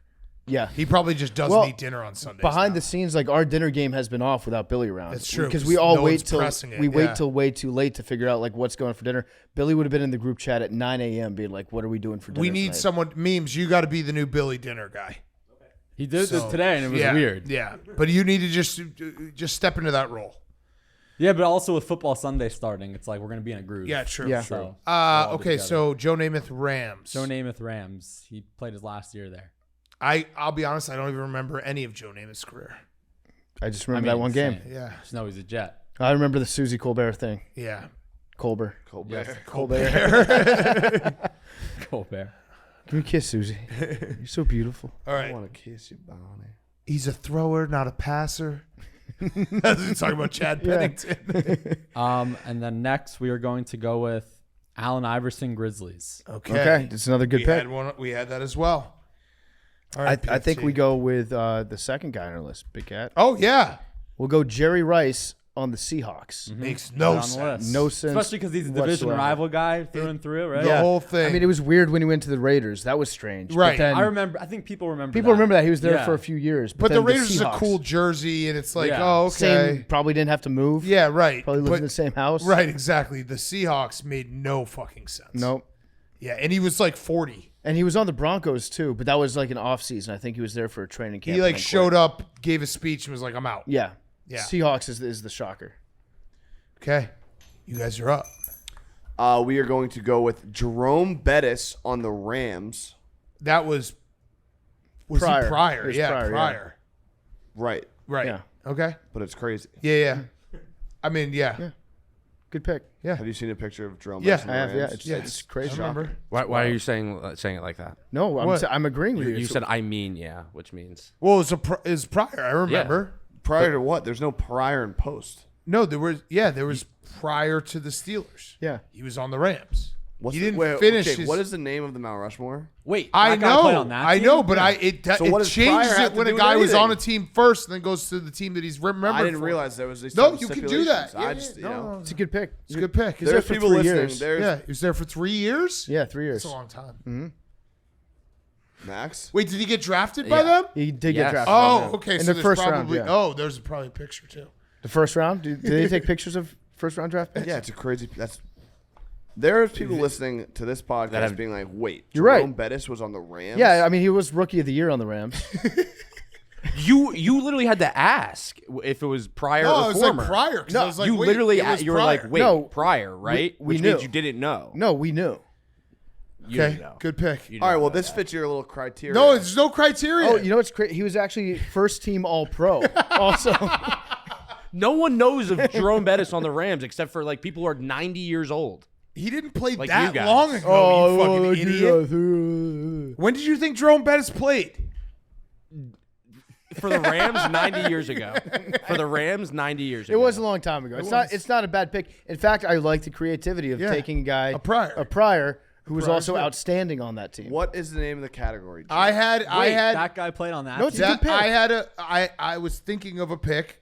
Speaker 3: Yeah.
Speaker 1: He probably just doesn't eat dinner on Sundays.
Speaker 3: Behind
Speaker 1: now.
Speaker 3: the scenes, like our dinner game has been off without Billy around.
Speaker 1: That's true,
Speaker 3: because
Speaker 1: 'cause
Speaker 3: we all
Speaker 1: no
Speaker 3: wait
Speaker 1: one's
Speaker 3: till
Speaker 1: pressing it,
Speaker 3: we
Speaker 1: yeah.
Speaker 3: wait till way too late to figure out like what's going for dinner. Billy would have been in the group chat at 9 a.m. being like, "What are we doing for dinner?"
Speaker 1: We need
Speaker 3: tonight?
Speaker 1: someone, memes, you got to be the new Billy dinner guy.
Speaker 5: He did
Speaker 1: So,
Speaker 5: this today, and it was
Speaker 1: yeah,
Speaker 5: weird.
Speaker 1: Yeah. But you need to just step into that role.
Speaker 5: Yeah, but also with football Sunday starting, it's like we're going to be in a groove.
Speaker 1: Yeah, true.
Speaker 3: Yeah.
Speaker 5: So,
Speaker 1: Okay, so Joe Namath Rams.
Speaker 5: Joe Namath Rams. He played his last year there.
Speaker 1: I'll be honest, I don't even remember any of Joe Namath's career.
Speaker 3: I just remember that one game.
Speaker 5: same.
Speaker 1: Yeah.
Speaker 5: Just know he's a Jet.
Speaker 3: I remember the Susie Colbert thing.
Speaker 1: Yeah.
Speaker 3: Colbert.
Speaker 4: Colbert.
Speaker 5: Colbert.
Speaker 3: Give me a kiss, Susie. You're so beautiful.
Speaker 1: All
Speaker 4: I
Speaker 1: right.
Speaker 4: want to kiss you, Bonnie.
Speaker 1: He's a thrower, not a passer. That's what talking about Chad Pennington.
Speaker 5: And then next we are going to go with Allen Iverson Grizzlies.
Speaker 3: Okay, it's another good pick.
Speaker 1: We had that as well. All right,
Speaker 3: I think
Speaker 1: PFT.
Speaker 3: we go with the second guy on our list, Big Cat.
Speaker 1: Oh yeah.
Speaker 3: We'll go Jerry Rice on the Seahawks.
Speaker 1: Makes no
Speaker 5: On the
Speaker 1: sense.
Speaker 5: list.
Speaker 3: No sense.
Speaker 5: Especially because he's a division
Speaker 3: whatsoever.
Speaker 5: rival guy through and through, right?
Speaker 1: The whole thing.
Speaker 3: I mean, it was weird when he went to the Raiders. That was strange.
Speaker 1: Right.
Speaker 3: But then
Speaker 5: I think people remember
Speaker 3: people remember that he was there
Speaker 5: Yeah.
Speaker 3: for a few years.
Speaker 1: but the
Speaker 3: then
Speaker 1: Raiders is a
Speaker 3: Seahawks,
Speaker 1: cool jersey, and it's like,
Speaker 5: Yeah.
Speaker 1: oh, okay.
Speaker 3: Same, probably didn't have to move.
Speaker 1: Yeah, right.
Speaker 3: Probably lived
Speaker 1: But-
Speaker 3: in the same house.
Speaker 1: Right, exactly. The Seahawks made no fucking sense.
Speaker 3: Nope.
Speaker 1: Yeah, and he was like 40.
Speaker 3: And he was on the Broncos too, but that was like an off season. I think he was there for a training camp.
Speaker 1: He like
Speaker 3: and then
Speaker 1: showed
Speaker 3: quit.
Speaker 1: up, gave a speech, and was like, I'm out.
Speaker 3: Yeah.
Speaker 1: Yeah.
Speaker 3: Seahawks is the shocker.
Speaker 1: Okay. You guys are up.
Speaker 4: We are going to go with Jerome Bettis on the Rams.
Speaker 1: That was
Speaker 3: Pryor.
Speaker 1: he prior?
Speaker 3: It was
Speaker 1: Yeah,
Speaker 3: Pryor,
Speaker 1: prior.
Speaker 4: Right.
Speaker 1: Right.
Speaker 3: Yeah.
Speaker 1: Okay.
Speaker 4: But it's crazy.
Speaker 1: Yeah. I mean, yeah.
Speaker 3: Good pick.
Speaker 4: Have you seen a picture of Jerome
Speaker 1: Yeah,
Speaker 4: Bettis on
Speaker 3: I
Speaker 4: the
Speaker 3: have. Yeah,
Speaker 4: Rams?
Speaker 3: it's crazy.
Speaker 1: I remember.
Speaker 2: Why are you saying it like that?
Speaker 3: No,
Speaker 1: What?
Speaker 3: I'm agreeing with you.
Speaker 2: You
Speaker 3: It's-
Speaker 2: said I mean yeah, which means
Speaker 1: Well, it was prior. I remember.
Speaker 4: Prior to what? There's no prior and post.
Speaker 1: No, there was prior to the Steelers.
Speaker 3: Yeah.
Speaker 1: He was on the Rams. He didn't
Speaker 4: wait,
Speaker 1: finish
Speaker 4: okay,
Speaker 1: his.
Speaker 4: what is the name of the Mount Rushmore?
Speaker 5: Wait,
Speaker 1: I
Speaker 5: that guy played
Speaker 1: know,
Speaker 5: on that
Speaker 1: I
Speaker 5: team?
Speaker 1: know, but
Speaker 5: Yeah.
Speaker 1: it
Speaker 4: So what does
Speaker 1: changes
Speaker 4: prior have
Speaker 1: it
Speaker 4: to
Speaker 1: when
Speaker 4: do
Speaker 1: a
Speaker 4: with
Speaker 1: guy was on a
Speaker 4: anything?
Speaker 1: team first and then goes to the team that he's remembered.
Speaker 4: I didn't
Speaker 1: for.
Speaker 4: realize there was these
Speaker 1: No,
Speaker 4: type of
Speaker 1: you can do that.
Speaker 4: stipulations.
Speaker 1: Yeah,
Speaker 4: I just,
Speaker 1: no,
Speaker 3: It's a good pick.
Speaker 1: it's a good pick.
Speaker 3: there
Speaker 4: There's
Speaker 3: for
Speaker 4: people
Speaker 3: 3
Speaker 4: listening.
Speaker 3: years.
Speaker 4: There's
Speaker 1: Yeah, he was there for 3 years.
Speaker 3: Yeah, 3 years.
Speaker 1: That's a long time.
Speaker 4: Max.
Speaker 1: Wait, did he get drafted by
Speaker 2: Yeah.
Speaker 1: them?
Speaker 3: He did
Speaker 2: Yes.
Speaker 3: get drafted.
Speaker 1: Oh, okay.
Speaker 3: In
Speaker 1: so
Speaker 3: the
Speaker 1: there's
Speaker 3: first round,
Speaker 1: probably,
Speaker 3: yeah.
Speaker 1: Oh, there's probably a picture too.
Speaker 3: The first round? Did they take pictures of first round draft picks?
Speaker 4: Yeah, it's a crazy. There's people listening to this podcast
Speaker 2: have-
Speaker 4: being like, "Wait,
Speaker 3: You're right.
Speaker 4: Jerome Bettis was on the Rams."
Speaker 3: Yeah, I mean, he was rookie of the year on the Rams.
Speaker 2: you literally had to ask if it was prior
Speaker 1: No,
Speaker 2: or
Speaker 1: it was
Speaker 2: former.
Speaker 1: like prior. 'Cause I was like,
Speaker 2: you
Speaker 1: wait,
Speaker 2: literally
Speaker 1: it was
Speaker 2: you were
Speaker 1: prior.
Speaker 2: like, wait,
Speaker 3: No,
Speaker 2: prior, right?
Speaker 3: we
Speaker 2: Which
Speaker 3: knew.
Speaker 2: means you didn't know.
Speaker 3: No, we knew.
Speaker 2: You
Speaker 1: Okay,
Speaker 2: didn't know.
Speaker 1: good pick.
Speaker 2: You
Speaker 4: All right.
Speaker 2: didn't
Speaker 4: Well,
Speaker 2: know
Speaker 4: this
Speaker 2: that.
Speaker 4: fits your little criteria.
Speaker 1: No, there's no criteria.
Speaker 3: Oh, you know what's crazy? He was actually first team All Pro. Also,
Speaker 2: No one knows of Jerome Bettis on the Rams except for like people who are 90 years old.
Speaker 1: He didn't play
Speaker 2: Like
Speaker 1: that
Speaker 2: you guys.
Speaker 1: long ago.
Speaker 3: Oh,
Speaker 1: you fucking idiot. When did you think Jerome Bettis played?
Speaker 2: For the Rams, 90 years ago. For the Rams, 90 years
Speaker 3: it
Speaker 2: ago.
Speaker 3: was a long time ago. It's not a bad pick. In fact, I like the creativity of
Speaker 1: Yeah.
Speaker 3: taking a guy,
Speaker 1: A prior.
Speaker 3: who was
Speaker 1: Prior's
Speaker 3: also
Speaker 1: good.
Speaker 3: outstanding on that team.
Speaker 4: What is the name of the category? Jim?
Speaker 1: I had
Speaker 5: that guy played on that
Speaker 3: No,
Speaker 5: team?
Speaker 3: it's a good pick.
Speaker 1: I was thinking of a pick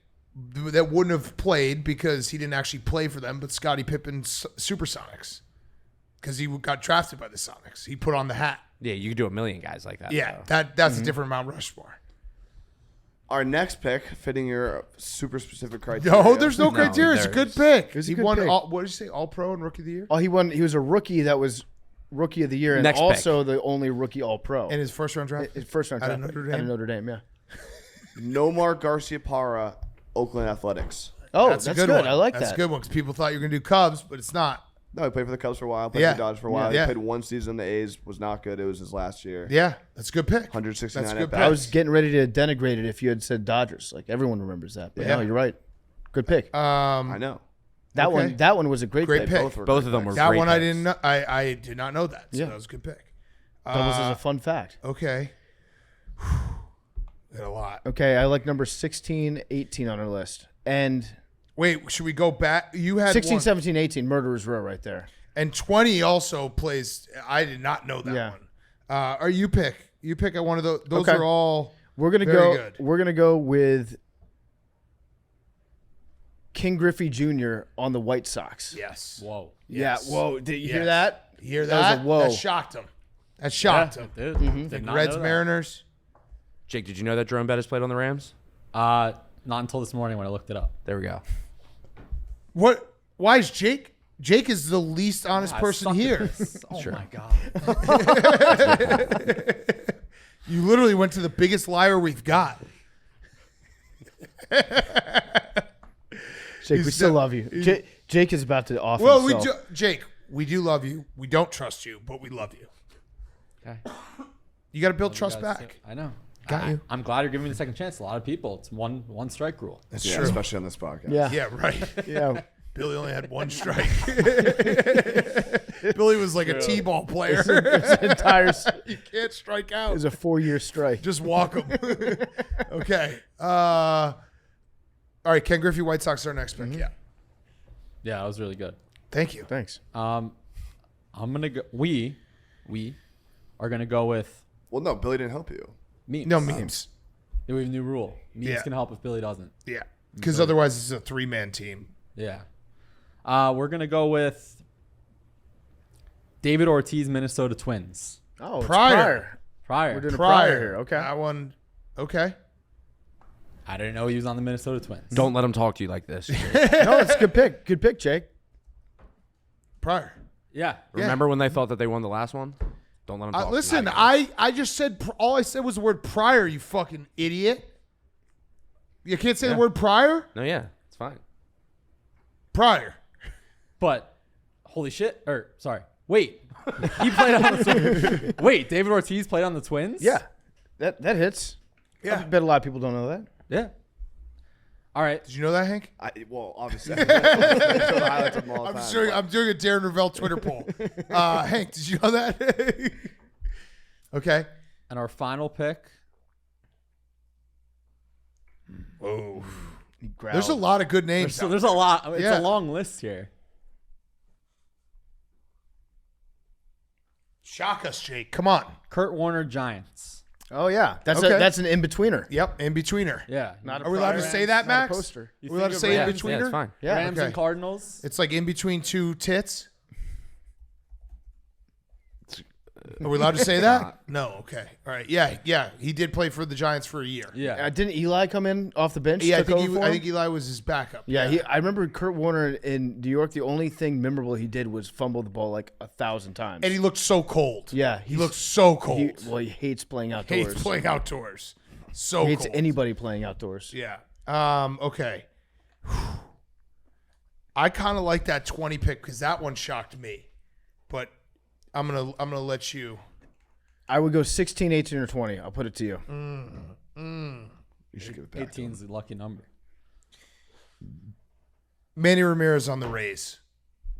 Speaker 1: that wouldn't have played because he didn't actually play for them, but Scottie Pippen's Supersonics. Because he got drafted by the Sonics. He put on the hat.
Speaker 2: Yeah, you could do a million guys like that.
Speaker 1: Yeah,
Speaker 2: though.
Speaker 1: that's a different Mount Rushmore.
Speaker 4: Our next pick, fitting your super specific criteria.
Speaker 1: No, there's no criteria. It's a
Speaker 2: there
Speaker 1: good
Speaker 2: is.
Speaker 1: pick.
Speaker 3: It's a
Speaker 1: He
Speaker 3: good
Speaker 1: won.
Speaker 3: pick.
Speaker 1: What did you say? All Pro and Rookie of the Year.
Speaker 3: Oh, he won. He was a rookie that was rookie of the year, and
Speaker 2: Next
Speaker 3: also the only rookie All Pro.
Speaker 1: And his first round draft.
Speaker 3: His first round
Speaker 1: Out of
Speaker 3: draft
Speaker 1: Notre
Speaker 3: pick. Out of
Speaker 1: Dame?
Speaker 3: Notre Dame, yeah.
Speaker 4: Nomar Garciaparra, Oakland Athletics.
Speaker 3: Oh,
Speaker 1: That's
Speaker 3: that's,
Speaker 1: a good
Speaker 3: good.
Speaker 1: one.
Speaker 3: I like
Speaker 1: That's
Speaker 3: that.
Speaker 1: a good one because people thought you were gonna do Cubs, but it's not.
Speaker 4: No, he played for the Cubs for a while. Played
Speaker 1: Yeah.
Speaker 4: for the Dodgers for a while.
Speaker 1: Yeah.
Speaker 4: He played one season in the A's. Was not good. It was his last year.
Speaker 1: Yeah, that's a good pick.
Speaker 4: 169
Speaker 1: That's a good
Speaker 4: at
Speaker 1: pick.
Speaker 4: bats.
Speaker 3: I was getting ready to denigrate it if you had said Dodgers. Like everyone remembers that. But
Speaker 1: Yeah.
Speaker 3: no, you're right. Good pick.
Speaker 4: I know.
Speaker 3: that
Speaker 1: okay.
Speaker 3: one was a great,
Speaker 1: Great pick.
Speaker 4: were
Speaker 2: Both
Speaker 4: great
Speaker 2: of them were
Speaker 4: picks.
Speaker 1: That
Speaker 2: great
Speaker 1: one I
Speaker 2: picks.
Speaker 1: didn't know. I did not know that. So
Speaker 3: Yeah.
Speaker 1: that was a good pick.
Speaker 3: That was a fun fact.
Speaker 1: Okay. We got a lot.
Speaker 3: Okay, I like number 16, 18 on our list. And
Speaker 1: Wait, should we go back? You had
Speaker 3: 16,
Speaker 1: one.
Speaker 3: 17, 18, Murderer's Row right there.
Speaker 1: And 20 also plays. I did not know that
Speaker 3: Yeah.
Speaker 1: one. Or you pick. You pick at one of those. Those
Speaker 3: Okay.
Speaker 1: are all.
Speaker 3: We're gonna
Speaker 1: Very
Speaker 3: go.
Speaker 1: good.
Speaker 3: We're gonna go with King Griffey Jr. on the White Sox.
Speaker 1: Yes.
Speaker 5: Whoa.
Speaker 1: Yes.
Speaker 3: Yeah. Whoa. Did you hear
Speaker 1: Yes.
Speaker 3: that?
Speaker 1: You hear
Speaker 3: That was
Speaker 1: that?
Speaker 3: a whoa.
Speaker 1: That shocked him. That shocked him.
Speaker 5: Dude,
Speaker 3: Mm-hmm.
Speaker 5: did not
Speaker 1: Reds
Speaker 5: know that.
Speaker 1: Mariners.
Speaker 2: Jake, did you know that Jerome Bettis played on the Rams?
Speaker 5: Not until this morning when I looked it up.
Speaker 2: There we go.
Speaker 1: What? Why is Jake? Jake is the least honest
Speaker 5: I
Speaker 1: person
Speaker 5: suck at
Speaker 1: here.
Speaker 5: this. Oh
Speaker 2: Sure.
Speaker 5: my god.
Speaker 1: You literally went to the biggest liar we've got.
Speaker 3: Jake, we
Speaker 1: He's
Speaker 3: still
Speaker 1: so-
Speaker 3: love you. Jake is about to off
Speaker 1: Well,
Speaker 3: himself.
Speaker 1: Jake, we do love you. We don't trust you, but we love you.
Speaker 2: Okay.
Speaker 1: You got to build trust
Speaker 5: Guys,
Speaker 1: back.
Speaker 5: I know.
Speaker 1: Got you.
Speaker 5: I'm glad you're giving me the second chance. A lot of people. It's one strike rule.
Speaker 1: That's
Speaker 4: Yeah,
Speaker 1: true.
Speaker 4: especially on this podcast.
Speaker 3: Yeah.
Speaker 1: Yeah, right.
Speaker 3: Yeah.
Speaker 1: Billy only had one strike. Billy was like a T-ball player.
Speaker 3: Entire
Speaker 1: You can't strike out.
Speaker 3: is a 4-year strike.
Speaker 1: Just walk them. Okay. All right. Ken Griffey, White Sox are our next pick. Yeah.
Speaker 5: Yeah, that was really good.
Speaker 1: Thank you.
Speaker 3: Thanks.
Speaker 5: I'm gonna go. We are gonna go with
Speaker 4: Well, no, Billy didn't help you.
Speaker 5: memes.
Speaker 1: No memes.
Speaker 5: We have a new rule. Memes
Speaker 1: Yeah.
Speaker 5: can help if Billy doesn't.
Speaker 1: Yeah. Because otherwise, it's a 3-man team.
Speaker 5: Yeah. We're going to go with David Ortiz, Minnesota Twins.
Speaker 3: Oh, it's
Speaker 1: Pryor.
Speaker 5: Pryor.
Speaker 3: We're doing a Pryor here. Okay.
Speaker 1: That one. Okay.
Speaker 5: I didn't know he was on the Minnesota Twins.
Speaker 2: Don't let him talk to you like this.
Speaker 3: No, it's a good pick. Good pick, Jake.
Speaker 1: Pryor.
Speaker 5: Yeah.
Speaker 2: Remember when they thought that they won the last one? Don't let him talk.
Speaker 1: Listen,
Speaker 2: to you.
Speaker 1: I just said, all I said was the word Pryor, you fucking idiot. You can't say the word Pryor?
Speaker 2: No, yeah, it's fine.
Speaker 1: Pryor.
Speaker 5: But, holy shit. Wait. He played on the Twins. Wait, David Ortiz played on the Twins?
Speaker 3: Yeah, that hits.
Speaker 1: Yeah.
Speaker 3: I bet a lot of people don't know that.
Speaker 5: Yeah. All right.
Speaker 1: Did you know that, Hank?
Speaker 4: Well, obviously. I show the highlights of them all the time.
Speaker 1: I'm doing a Darren Ravel Twitter poll. Hank, did you know that? Okay.
Speaker 5: And our final pick.
Speaker 1: Oh.
Speaker 3: Growled.
Speaker 1: There's a lot of good names.
Speaker 5: There's a lot. It's
Speaker 1: Yeah.
Speaker 5: a long list here.
Speaker 1: Shock us, Jake. Come on.
Speaker 5: Kurt Warner Giants.
Speaker 3: Oh yeah, that's
Speaker 1: Okay.
Speaker 3: that's an in-betweener.
Speaker 1: Yep, in-betweener.
Speaker 5: Yeah.
Speaker 1: Are we allowed to say that,
Speaker 3: Not a
Speaker 1: Max?
Speaker 3: poster.
Speaker 5: You
Speaker 1: We're allowed to
Speaker 5: think
Speaker 1: say
Speaker 5: of
Speaker 1: in-betweener?
Speaker 2: Yeah, it's fine.
Speaker 3: Yeah.
Speaker 5: Rams
Speaker 1: Okay.
Speaker 5: and Cardinals.
Speaker 1: It's like in between two tits. Are we allowed to say that? No. Okay. All right. Yeah. He did play for the Giants for a year.
Speaker 5: Yeah.
Speaker 3: Didn't Eli come in off the bench?
Speaker 1: Yeah, I
Speaker 3: took
Speaker 1: think,
Speaker 3: over for him?
Speaker 1: I think Eli was his backup.
Speaker 3: Yeah, I remember Kurt Warner in New York. The only thing memorable he did was fumble the ball like 1,000 times.
Speaker 1: And he looked so cold.
Speaker 3: Yeah,
Speaker 1: He looked so cold.
Speaker 3: He hates playing outdoors.
Speaker 1: Hates playing outdoors. So
Speaker 3: Hates
Speaker 1: cold.
Speaker 3: anybody playing outdoors.
Speaker 1: Yeah. Okay. I kind of like that 20 pick because that one shocked me. But I'm gonna let you.
Speaker 3: I would go 16, 18, or 20. I'll put it to you.
Speaker 4: You should give it back.
Speaker 5: 18 is the lucky number.
Speaker 1: Manny Ramirez on the Rays.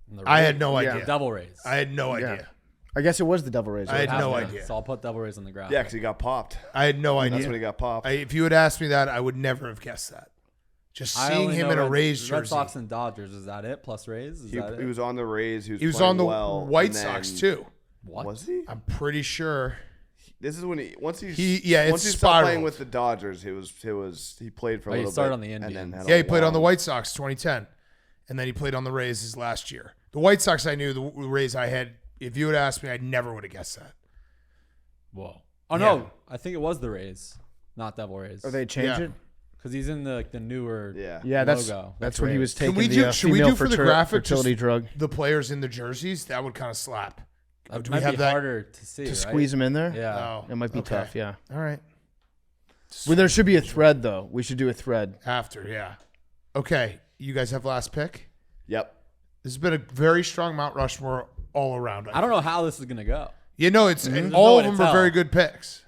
Speaker 5: And the
Speaker 1: I
Speaker 5: Rays-
Speaker 1: had no
Speaker 3: Yeah.
Speaker 1: idea.
Speaker 5: Devil Rays.
Speaker 1: I had no
Speaker 3: Yeah.
Speaker 1: idea.
Speaker 3: I guess it was the Devil Rays.
Speaker 1: I had
Speaker 3: right?
Speaker 1: no
Speaker 5: Yeah,
Speaker 1: idea.
Speaker 5: So I'll put Devil Rays on the ground.
Speaker 4: Yeah, because he got popped.
Speaker 1: I had no idea.
Speaker 4: That's when he got popped.
Speaker 1: If you had asked me that, I would never have guessed that. Just
Speaker 5: I
Speaker 1: seeing
Speaker 5: only
Speaker 1: him
Speaker 5: know
Speaker 1: in a
Speaker 5: Red-
Speaker 1: Rays
Speaker 5: Red
Speaker 1: jersey.
Speaker 5: Sox and Dodgers. Is that it? Plus Rays? Is
Speaker 4: He
Speaker 5: that it?
Speaker 4: was on the Rays. He
Speaker 1: He was
Speaker 4: playing
Speaker 1: on the
Speaker 4: well,
Speaker 1: White
Speaker 4: and
Speaker 1: Sox
Speaker 4: then-
Speaker 1: too.
Speaker 5: What?
Speaker 4: Was he?
Speaker 1: I'm pretty sure.
Speaker 4: This is when he once
Speaker 1: It
Speaker 4: once he stopped
Speaker 1: spiraled.
Speaker 4: playing with the Dodgers, he played for a
Speaker 5: Oh, he
Speaker 4: little
Speaker 5: started
Speaker 4: bit.
Speaker 5: on the
Speaker 4: and then
Speaker 5: Indians.
Speaker 4: had
Speaker 1: Yeah,
Speaker 4: a
Speaker 1: he played on the
Speaker 4: long-
Speaker 1: White Sox 2010, and then he played on the Rays his last year. The White Sox I knew, the Rays I had. If you had asked me, I never would have guessed that.
Speaker 5: Whoa. Oh,
Speaker 1: Yeah.
Speaker 5: no. I think it was the Rays, not Devil Rays.
Speaker 3: Or they changed
Speaker 1: Yeah.
Speaker 3: it?
Speaker 5: Because he's in the newer
Speaker 4: Yeah.
Speaker 3: Yeah, that's
Speaker 5: logo.
Speaker 3: that's when he was
Speaker 1: Can
Speaker 3: taking
Speaker 1: we
Speaker 3: the
Speaker 1: do? Should we
Speaker 3: female
Speaker 1: do for the graphic
Speaker 3: fertility
Speaker 1: just
Speaker 3: drug
Speaker 1: the players in the jerseys? That would kind of slap.
Speaker 5: That
Speaker 1: Do
Speaker 5: might
Speaker 1: we have
Speaker 5: be
Speaker 1: that?
Speaker 5: harder to see,
Speaker 3: to
Speaker 5: right?
Speaker 3: squeeze them in there.
Speaker 5: Yeah.
Speaker 1: Oh,
Speaker 3: It might be
Speaker 1: okay.
Speaker 3: tough. Yeah.
Speaker 1: All right.
Speaker 3: Well, there should be a thread though. We should do a thread.
Speaker 1: After, yeah. Okay, you guys have last pick.
Speaker 4: Yep.
Speaker 1: This has been a very strong Mount Rushmore all around.
Speaker 5: I don't know how this is going to go.
Speaker 1: You know, it's and
Speaker 5: There's
Speaker 1: all
Speaker 5: no
Speaker 1: of
Speaker 5: way to
Speaker 1: them are
Speaker 5: tell.
Speaker 1: very good picks.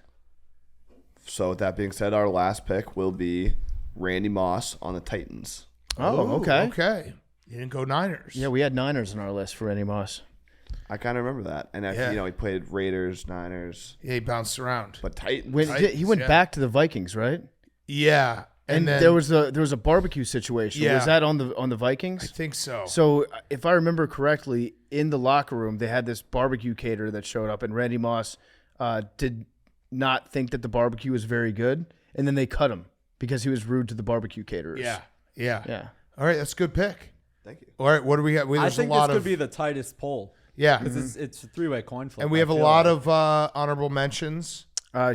Speaker 4: So with that being said, our last pick will be Randy Moss on the Titans.
Speaker 3: Oh,
Speaker 1: Ooh,
Speaker 3: okay.
Speaker 1: Okay. You didn't go Niners.
Speaker 3: Yeah, we had Niners on our list for Randy Moss.
Speaker 4: I kind of remember that, and
Speaker 1: Yeah.
Speaker 4: he played Raiders, Niners,
Speaker 1: Yeah, he bounced around.
Speaker 4: but Titans.
Speaker 3: He went
Speaker 1: yeah.
Speaker 3: back to the Vikings, right?
Speaker 1: Yeah.
Speaker 3: And
Speaker 1: then
Speaker 3: there was a barbecue situation.
Speaker 1: Yeah.
Speaker 3: Was that on the
Speaker 1: I
Speaker 3: Vikings?
Speaker 1: think so.
Speaker 3: So if I remember correctly, in the locker room they had this barbecue caterer that showed up, and Randy Moss did not think that the barbecue was very good, and then they cut him because he was rude to the barbecue caterers.
Speaker 1: Yeah.
Speaker 3: Yeah.
Speaker 1: All right, that's a good pick.
Speaker 4: Thank you.
Speaker 1: All right, what do we got?
Speaker 5: I
Speaker 1: There's
Speaker 5: think
Speaker 1: a lot
Speaker 5: this could
Speaker 1: of
Speaker 5: be the tightest poll.
Speaker 1: yeah,
Speaker 5: Because it's a three-way coin flip.
Speaker 1: and we
Speaker 5: I
Speaker 1: have a
Speaker 5: feel
Speaker 1: lot
Speaker 5: like.
Speaker 1: of honorable mentions.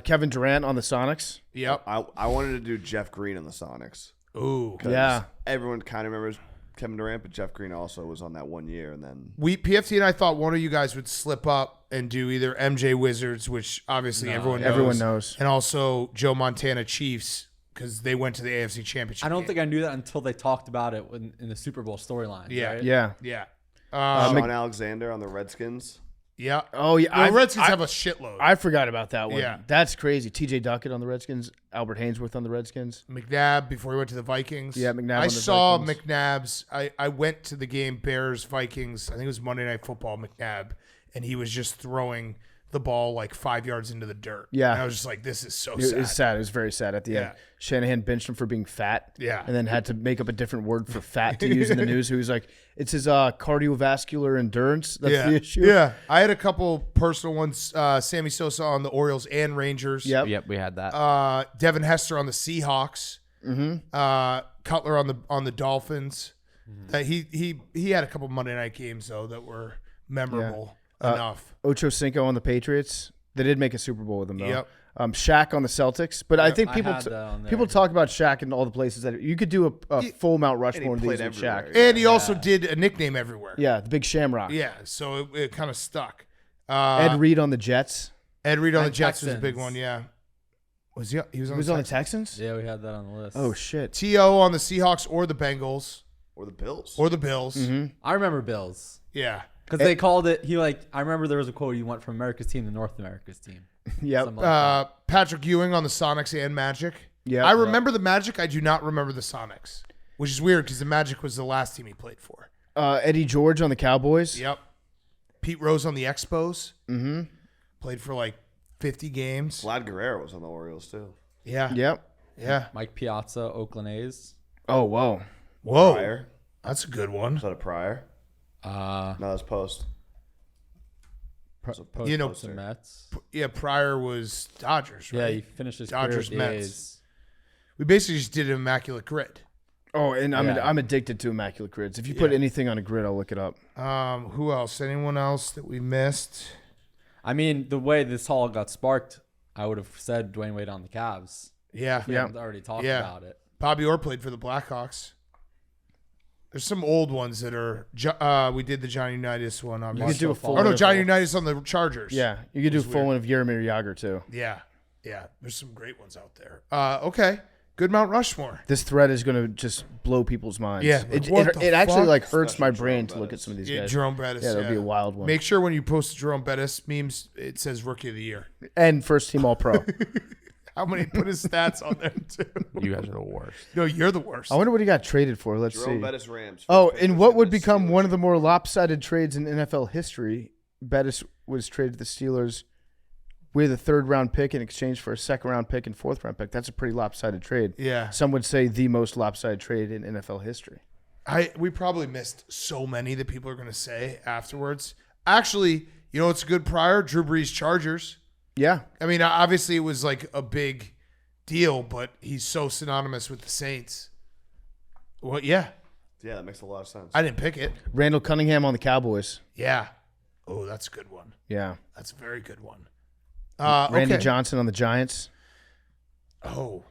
Speaker 3: Kevin Durant on the Sonics.
Speaker 1: Yep.
Speaker 4: I wanted to do Jeff Green on the Sonics.
Speaker 1: Ooh.
Speaker 4: 'Cause
Speaker 3: Yeah.
Speaker 4: Everyone kind of remembers Kevin Durant, but Jeff Green also was on that 1 year, and then
Speaker 1: PFT and I thought one of you guys would slip up and do either MJ Wizards, which obviously everyone knows, and also Joe Montana Chiefs because they went to the AFC Championship.
Speaker 5: I don't
Speaker 1: game.
Speaker 5: think I knew that until they talked about it in the Super Bowl storyline.
Speaker 1: Yeah.
Speaker 5: Right?
Speaker 3: Yeah.
Speaker 1: Yeah.
Speaker 4: Sean Alexander on the Redskins.
Speaker 1: Yeah.
Speaker 3: Oh yeah.
Speaker 1: The Redskins have a shitload.
Speaker 3: I forgot about that one.
Speaker 1: Yeah.
Speaker 3: That's crazy. TJ Duckett on the Redskins. Albert Hainsworth on the Redskins.
Speaker 1: McNabb before he went to the Vikings.
Speaker 3: Yeah, McNabb
Speaker 1: I
Speaker 3: on the
Speaker 1: saw
Speaker 3: Vikings.
Speaker 1: McNabb's. I went to the game Bears Vikings. I think it was Monday Night Football. McNabb, and he was just throwing the ball like 5 yards into the dirt.
Speaker 3: Yeah.
Speaker 1: And I was just like, this is so
Speaker 3: It
Speaker 1: sad.
Speaker 3: was sad. It was very sad at the end.
Speaker 1: Yeah.
Speaker 3: Shanahan benched him for being fat.
Speaker 1: Yeah.
Speaker 3: And then had to make up a different word for fat to use in the news. He was like, it's his cardiovascular endurance. That's
Speaker 1: yeah.
Speaker 3: the issue.
Speaker 1: Yeah. I had a couple personal ones. Sammy Sosa on the Orioles and Rangers.
Speaker 3: Yep.
Speaker 2: Yep, we had that.
Speaker 1: Devin Hester on the Seahawks. Mm-hmm. Cutler on the Dolphins. He had a couple Monday night games though that were memorable enough.
Speaker 3: Ocho Cinco on the Patriots. They did make a Super Bowl with him though.
Speaker 1: Yep.
Speaker 3: Shaq on the Celtics, but I think
Speaker 5: I
Speaker 3: people
Speaker 5: had that on there.
Speaker 3: people talk about Shaq in all the places that you could do a full Mount Rushmore of these
Speaker 4: played
Speaker 3: with Shaq.
Speaker 4: everywhere.
Speaker 1: And he also did a nickname everywhere.
Speaker 3: Yeah, the Big Shamrock.
Speaker 1: Yeah, so it kind of stuck.
Speaker 3: Ed Reed on the Jets.
Speaker 1: Ed Reed on the
Speaker 5: And
Speaker 1: Jets was a big
Speaker 5: Texans.
Speaker 1: one. Yeah, was he? He was
Speaker 3: He
Speaker 1: on
Speaker 3: was
Speaker 1: the
Speaker 3: on the
Speaker 1: Texans?
Speaker 3: Texans.
Speaker 5: Yeah, we had that on the list.
Speaker 3: Oh shit.
Speaker 1: T.O. on the Seahawks or the Bengals
Speaker 4: Or the Bills.
Speaker 1: or the Bills.
Speaker 5: I remember Bills
Speaker 1: Yeah,
Speaker 5: because they called it. I remember there was a quote. You went from America's team to North America's team.
Speaker 3: Yep.
Speaker 5: Something like that.
Speaker 1: Patrick Ewing on the Sonics and Magic.
Speaker 3: Yep.
Speaker 1: I remember the Magic. I do not remember the Sonics, which is weird because the Magic was the last team he played for.
Speaker 3: Eddie George on the Cowboys.
Speaker 1: Yep. Pete Rose on the Expos. Mm-hmm. Played for like 50 games.
Speaker 4: Vlad Guerrero was on the Orioles too.
Speaker 1: Yeah.
Speaker 3: Yep.
Speaker 1: Yeah.
Speaker 5: Mike Piazza, Oakland A's.
Speaker 3: Oh whoa.
Speaker 1: Whoa.
Speaker 4: Pryor.
Speaker 1: That's a good one.
Speaker 4: Was that a Pryor? No, that's post.
Speaker 1: You know,
Speaker 5: Post and Mets.
Speaker 1: Yeah, Pryor was Dodgers, right?
Speaker 5: Yeah, he finished his
Speaker 1: Dodgers,
Speaker 5: career at the
Speaker 1: Mets.
Speaker 5: A's.
Speaker 1: We basically just did an immaculate grid.
Speaker 3: Oh, and
Speaker 5: Yeah.
Speaker 3: I'm addicted to immaculate grids. If you put anything on a grid, I'll look it up.
Speaker 1: Who else? Anyone else that we missed?
Speaker 5: I mean, the way this all got sparked, I would have said Dwayne Wade on the Cavs.
Speaker 1: Yeah.
Speaker 5: We haven't already talked about it.
Speaker 1: Bobby Orr played for the Blackhawks. There's some old ones that are. We did the Johnny Unitas one,
Speaker 3: You
Speaker 1: obviously.
Speaker 3: could do a full.
Speaker 1: Oh no,
Speaker 3: one of-
Speaker 1: Johnny Unitas on the Chargers.
Speaker 3: Yeah, you could do a full one of Jaromir Jagr too.
Speaker 1: Yeah. There's some great ones out there. Okay, good Mount Rushmore.
Speaker 3: This thread is going to just blow people's minds.
Speaker 1: Yeah,
Speaker 3: it,
Speaker 1: what
Speaker 3: it,
Speaker 1: the
Speaker 3: it actually
Speaker 1: fuck?
Speaker 3: like hurts my
Speaker 4: Especially
Speaker 3: brain
Speaker 4: Jerome
Speaker 3: to look at
Speaker 4: Bettis.
Speaker 3: some of these
Speaker 1: Yeah,
Speaker 3: guys.
Speaker 1: Jerome Bettis.
Speaker 3: Yeah, that'll be a wild one.
Speaker 1: Make sure when you post Jerome Bettis memes, it says Rookie of the Year.
Speaker 3: And first team All Pro.
Speaker 1: How many put his stats on there too?
Speaker 2: You guys are the worst.
Speaker 1: No, you're the worst.
Speaker 3: I wonder what he got traded for. Let's
Speaker 4: Jerome
Speaker 3: see.
Speaker 4: Bettis Rams.
Speaker 3: Oh,
Speaker 4: First
Speaker 3: and
Speaker 4: pick
Speaker 3: what
Speaker 4: was
Speaker 3: would
Speaker 4: in the
Speaker 3: become one of the
Speaker 4: Steelers.
Speaker 3: more lopsided trades in NFL history? Bettis was traded to the Steelers with a 3rd round pick in exchange for a 2nd round pick and 4th round pick. That's a pretty lopsided trade.
Speaker 1: Yeah.
Speaker 3: Some would say the most lopsided trade in NFL history.
Speaker 1: We probably missed so many that people are going to say afterwards. Actually, you know what's a good prior? Drew Brees Chargers.
Speaker 3: Yeah.
Speaker 1: I mean, obviously it was like a big deal, but he's so synonymous with the Saints. Well, yeah.
Speaker 4: Yeah, that makes a lot of sense.
Speaker 1: I didn't pick it.
Speaker 3: Randall Cunningham on the Cowboys.
Speaker 1: Yeah. Oh, that's a good one.
Speaker 3: Yeah.
Speaker 1: That's a very good one.
Speaker 3: Randy
Speaker 1: okay.
Speaker 3: Johnson on the Giants.
Speaker 1: Oh.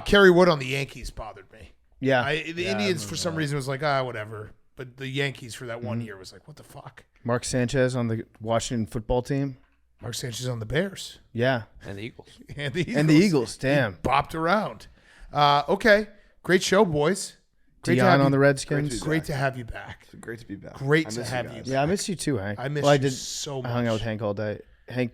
Speaker 1: Kerry Wood on the Yankees bothered me.
Speaker 3: Yeah.
Speaker 1: The Indians, for some reason, was like, whatever. But the Yankees for that 1 year was like, what the fuck?
Speaker 3: Mark Sanchez on the Washington football team.
Speaker 1: Mark Sanchez on the Bears.
Speaker 3: Yeah.
Speaker 2: And the Eagles.
Speaker 1: And the Eagles.
Speaker 3: And the Eagles. Damn.
Speaker 1: Bopped around. Okay. Great show, boys. Great to have
Speaker 3: Deion
Speaker 1: you-
Speaker 3: on the Redskins.
Speaker 1: Great to have you back.
Speaker 4: It's great to be back.
Speaker 1: Great
Speaker 4: I
Speaker 1: to
Speaker 4: miss
Speaker 1: have
Speaker 4: guys.
Speaker 1: you.
Speaker 3: Yeah, I miss you too, Hank.
Speaker 1: I miss
Speaker 3: well,
Speaker 1: you
Speaker 3: I did.
Speaker 1: so much.
Speaker 3: I hung out with Hank all day. Hank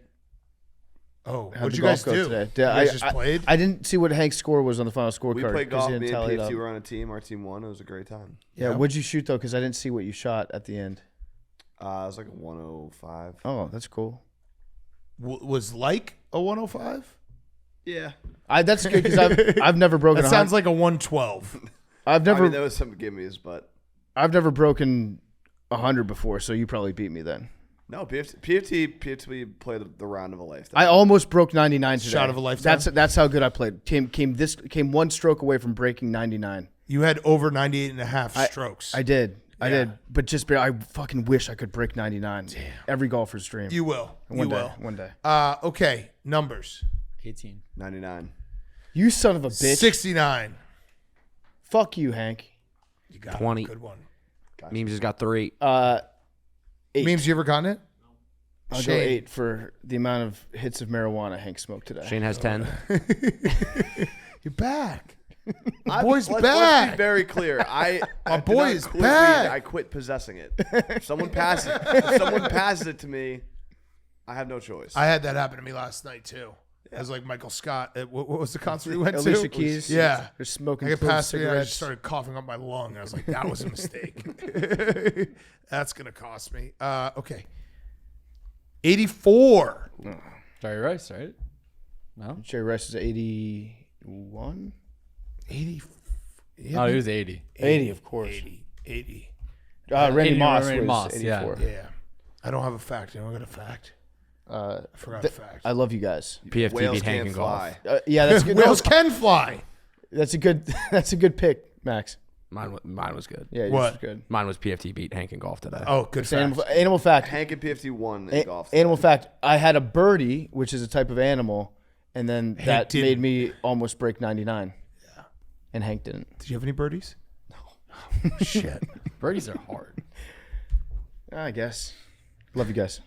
Speaker 1: Oh,
Speaker 3: had
Speaker 1: what'd
Speaker 3: the
Speaker 1: you
Speaker 3: golf
Speaker 1: guys
Speaker 3: go
Speaker 1: do?
Speaker 3: today.
Speaker 1: You
Speaker 3: I
Speaker 1: guys just played?
Speaker 3: I didn't see what Hank's score was on the final scorecard.
Speaker 4: We played
Speaker 3: 'cause
Speaker 4: golf.
Speaker 3: he
Speaker 4: Me
Speaker 3: didn't
Speaker 4: and
Speaker 3: tally it
Speaker 4: PFT
Speaker 3: up.
Speaker 4: were on a team. Our team won. It was a great time.
Speaker 3: Yeah,
Speaker 1: Yeah.
Speaker 3: what'd you shoot though? Because I didn't see what you shot at the end.
Speaker 4: It was like a 105.
Speaker 3: Oh, that's cool.
Speaker 1: Was like a 105?
Speaker 4: Yeah.
Speaker 3: That's good because I've never broken.
Speaker 1: That sounds like a 112.
Speaker 3: I've
Speaker 4: I
Speaker 3: never
Speaker 4: mean, there was some gimmies, but
Speaker 3: I've never broken 100 before, so you probably beat me then.
Speaker 4: no. PFT played the round of a lifetime.
Speaker 3: I almost broke 99 today.
Speaker 1: Shot of a lifetime?
Speaker 3: That's how good I played. Came one stroke away from breaking 99.
Speaker 1: You had over 98 and a half strokes.
Speaker 3: I did. I
Speaker 1: Yeah.
Speaker 3: did. But just I fucking wish I could break 99. Damn. Every golfer's dream.
Speaker 1: You will.
Speaker 3: One
Speaker 1: you
Speaker 3: day.
Speaker 1: will.
Speaker 3: One day.
Speaker 1: Okay, numbers.
Speaker 5: 18.
Speaker 4: 99.
Speaker 3: You son of a bitch.
Speaker 1: 69.
Speaker 3: Fuck you, Hank.
Speaker 1: You got
Speaker 2: 20.
Speaker 1: it. Good one.
Speaker 2: Memes has got 3.
Speaker 3: 8.
Speaker 1: Memes, you ever gotten it?
Speaker 3: I'll go
Speaker 1: Shane.
Speaker 3: 8 for the amount of hits of marijuana Hank smoked today.
Speaker 2: Shane has 10.
Speaker 1: You're back.
Speaker 4: My
Speaker 1: boy's
Speaker 4: let's
Speaker 1: back.
Speaker 4: be very clear. I
Speaker 1: My
Speaker 4: did
Speaker 1: boy
Speaker 4: not
Speaker 1: is
Speaker 4: quit
Speaker 1: back.
Speaker 4: weed. I quit possessing it. If someone passes it to me, I have no choice.
Speaker 1: I had that happen to me last night, too. It was like Michael Scott. What was the concert we went to?
Speaker 3: Alicia Keys.
Speaker 1: Yeah.
Speaker 3: They're smoking
Speaker 1: I get
Speaker 3: clove
Speaker 1: past me and I
Speaker 3: cigarettes.
Speaker 1: just started coughing up my lung. I was like, that was a mistake. That's going to cost me. Okay. 84.
Speaker 5: Jerry Rice, right? No?
Speaker 3: Jerry Rice is 81?
Speaker 1: 80.
Speaker 5: Oh, he was 80.
Speaker 3: 80, of course.
Speaker 1: 80.
Speaker 3: Randy
Speaker 5: 80,
Speaker 3: Moss
Speaker 5: Randy
Speaker 3: was
Speaker 5: Moss,
Speaker 3: 84.
Speaker 1: Yeah. I don't have a fact. You know, I got a fact. I forgot a fact.
Speaker 3: I love you guys.
Speaker 2: PFT
Speaker 4: Whales
Speaker 2: beat Hank
Speaker 4: can't
Speaker 2: in golf.
Speaker 4: fly.
Speaker 3: Yeah, that's good.
Speaker 1: Whales can fly.
Speaker 3: That's a good pick, Max.
Speaker 2: Mine was good.
Speaker 3: Yeah, yours
Speaker 1: What?
Speaker 3: was good.
Speaker 2: Mine was PFT beat Hank and golf today.
Speaker 1: Oh, good fact.
Speaker 3: Animal fact.
Speaker 4: Hank and PFT won in golf.
Speaker 3: Animal fact. I had a birdie, which is a type of animal, and then that
Speaker 1: didn't.
Speaker 3: made me almost break 99. Yeah. And Hank didn't.
Speaker 1: Did you have any birdies? No. Shit.
Speaker 2: Birdies are hard.
Speaker 3: I guess. Love you guys.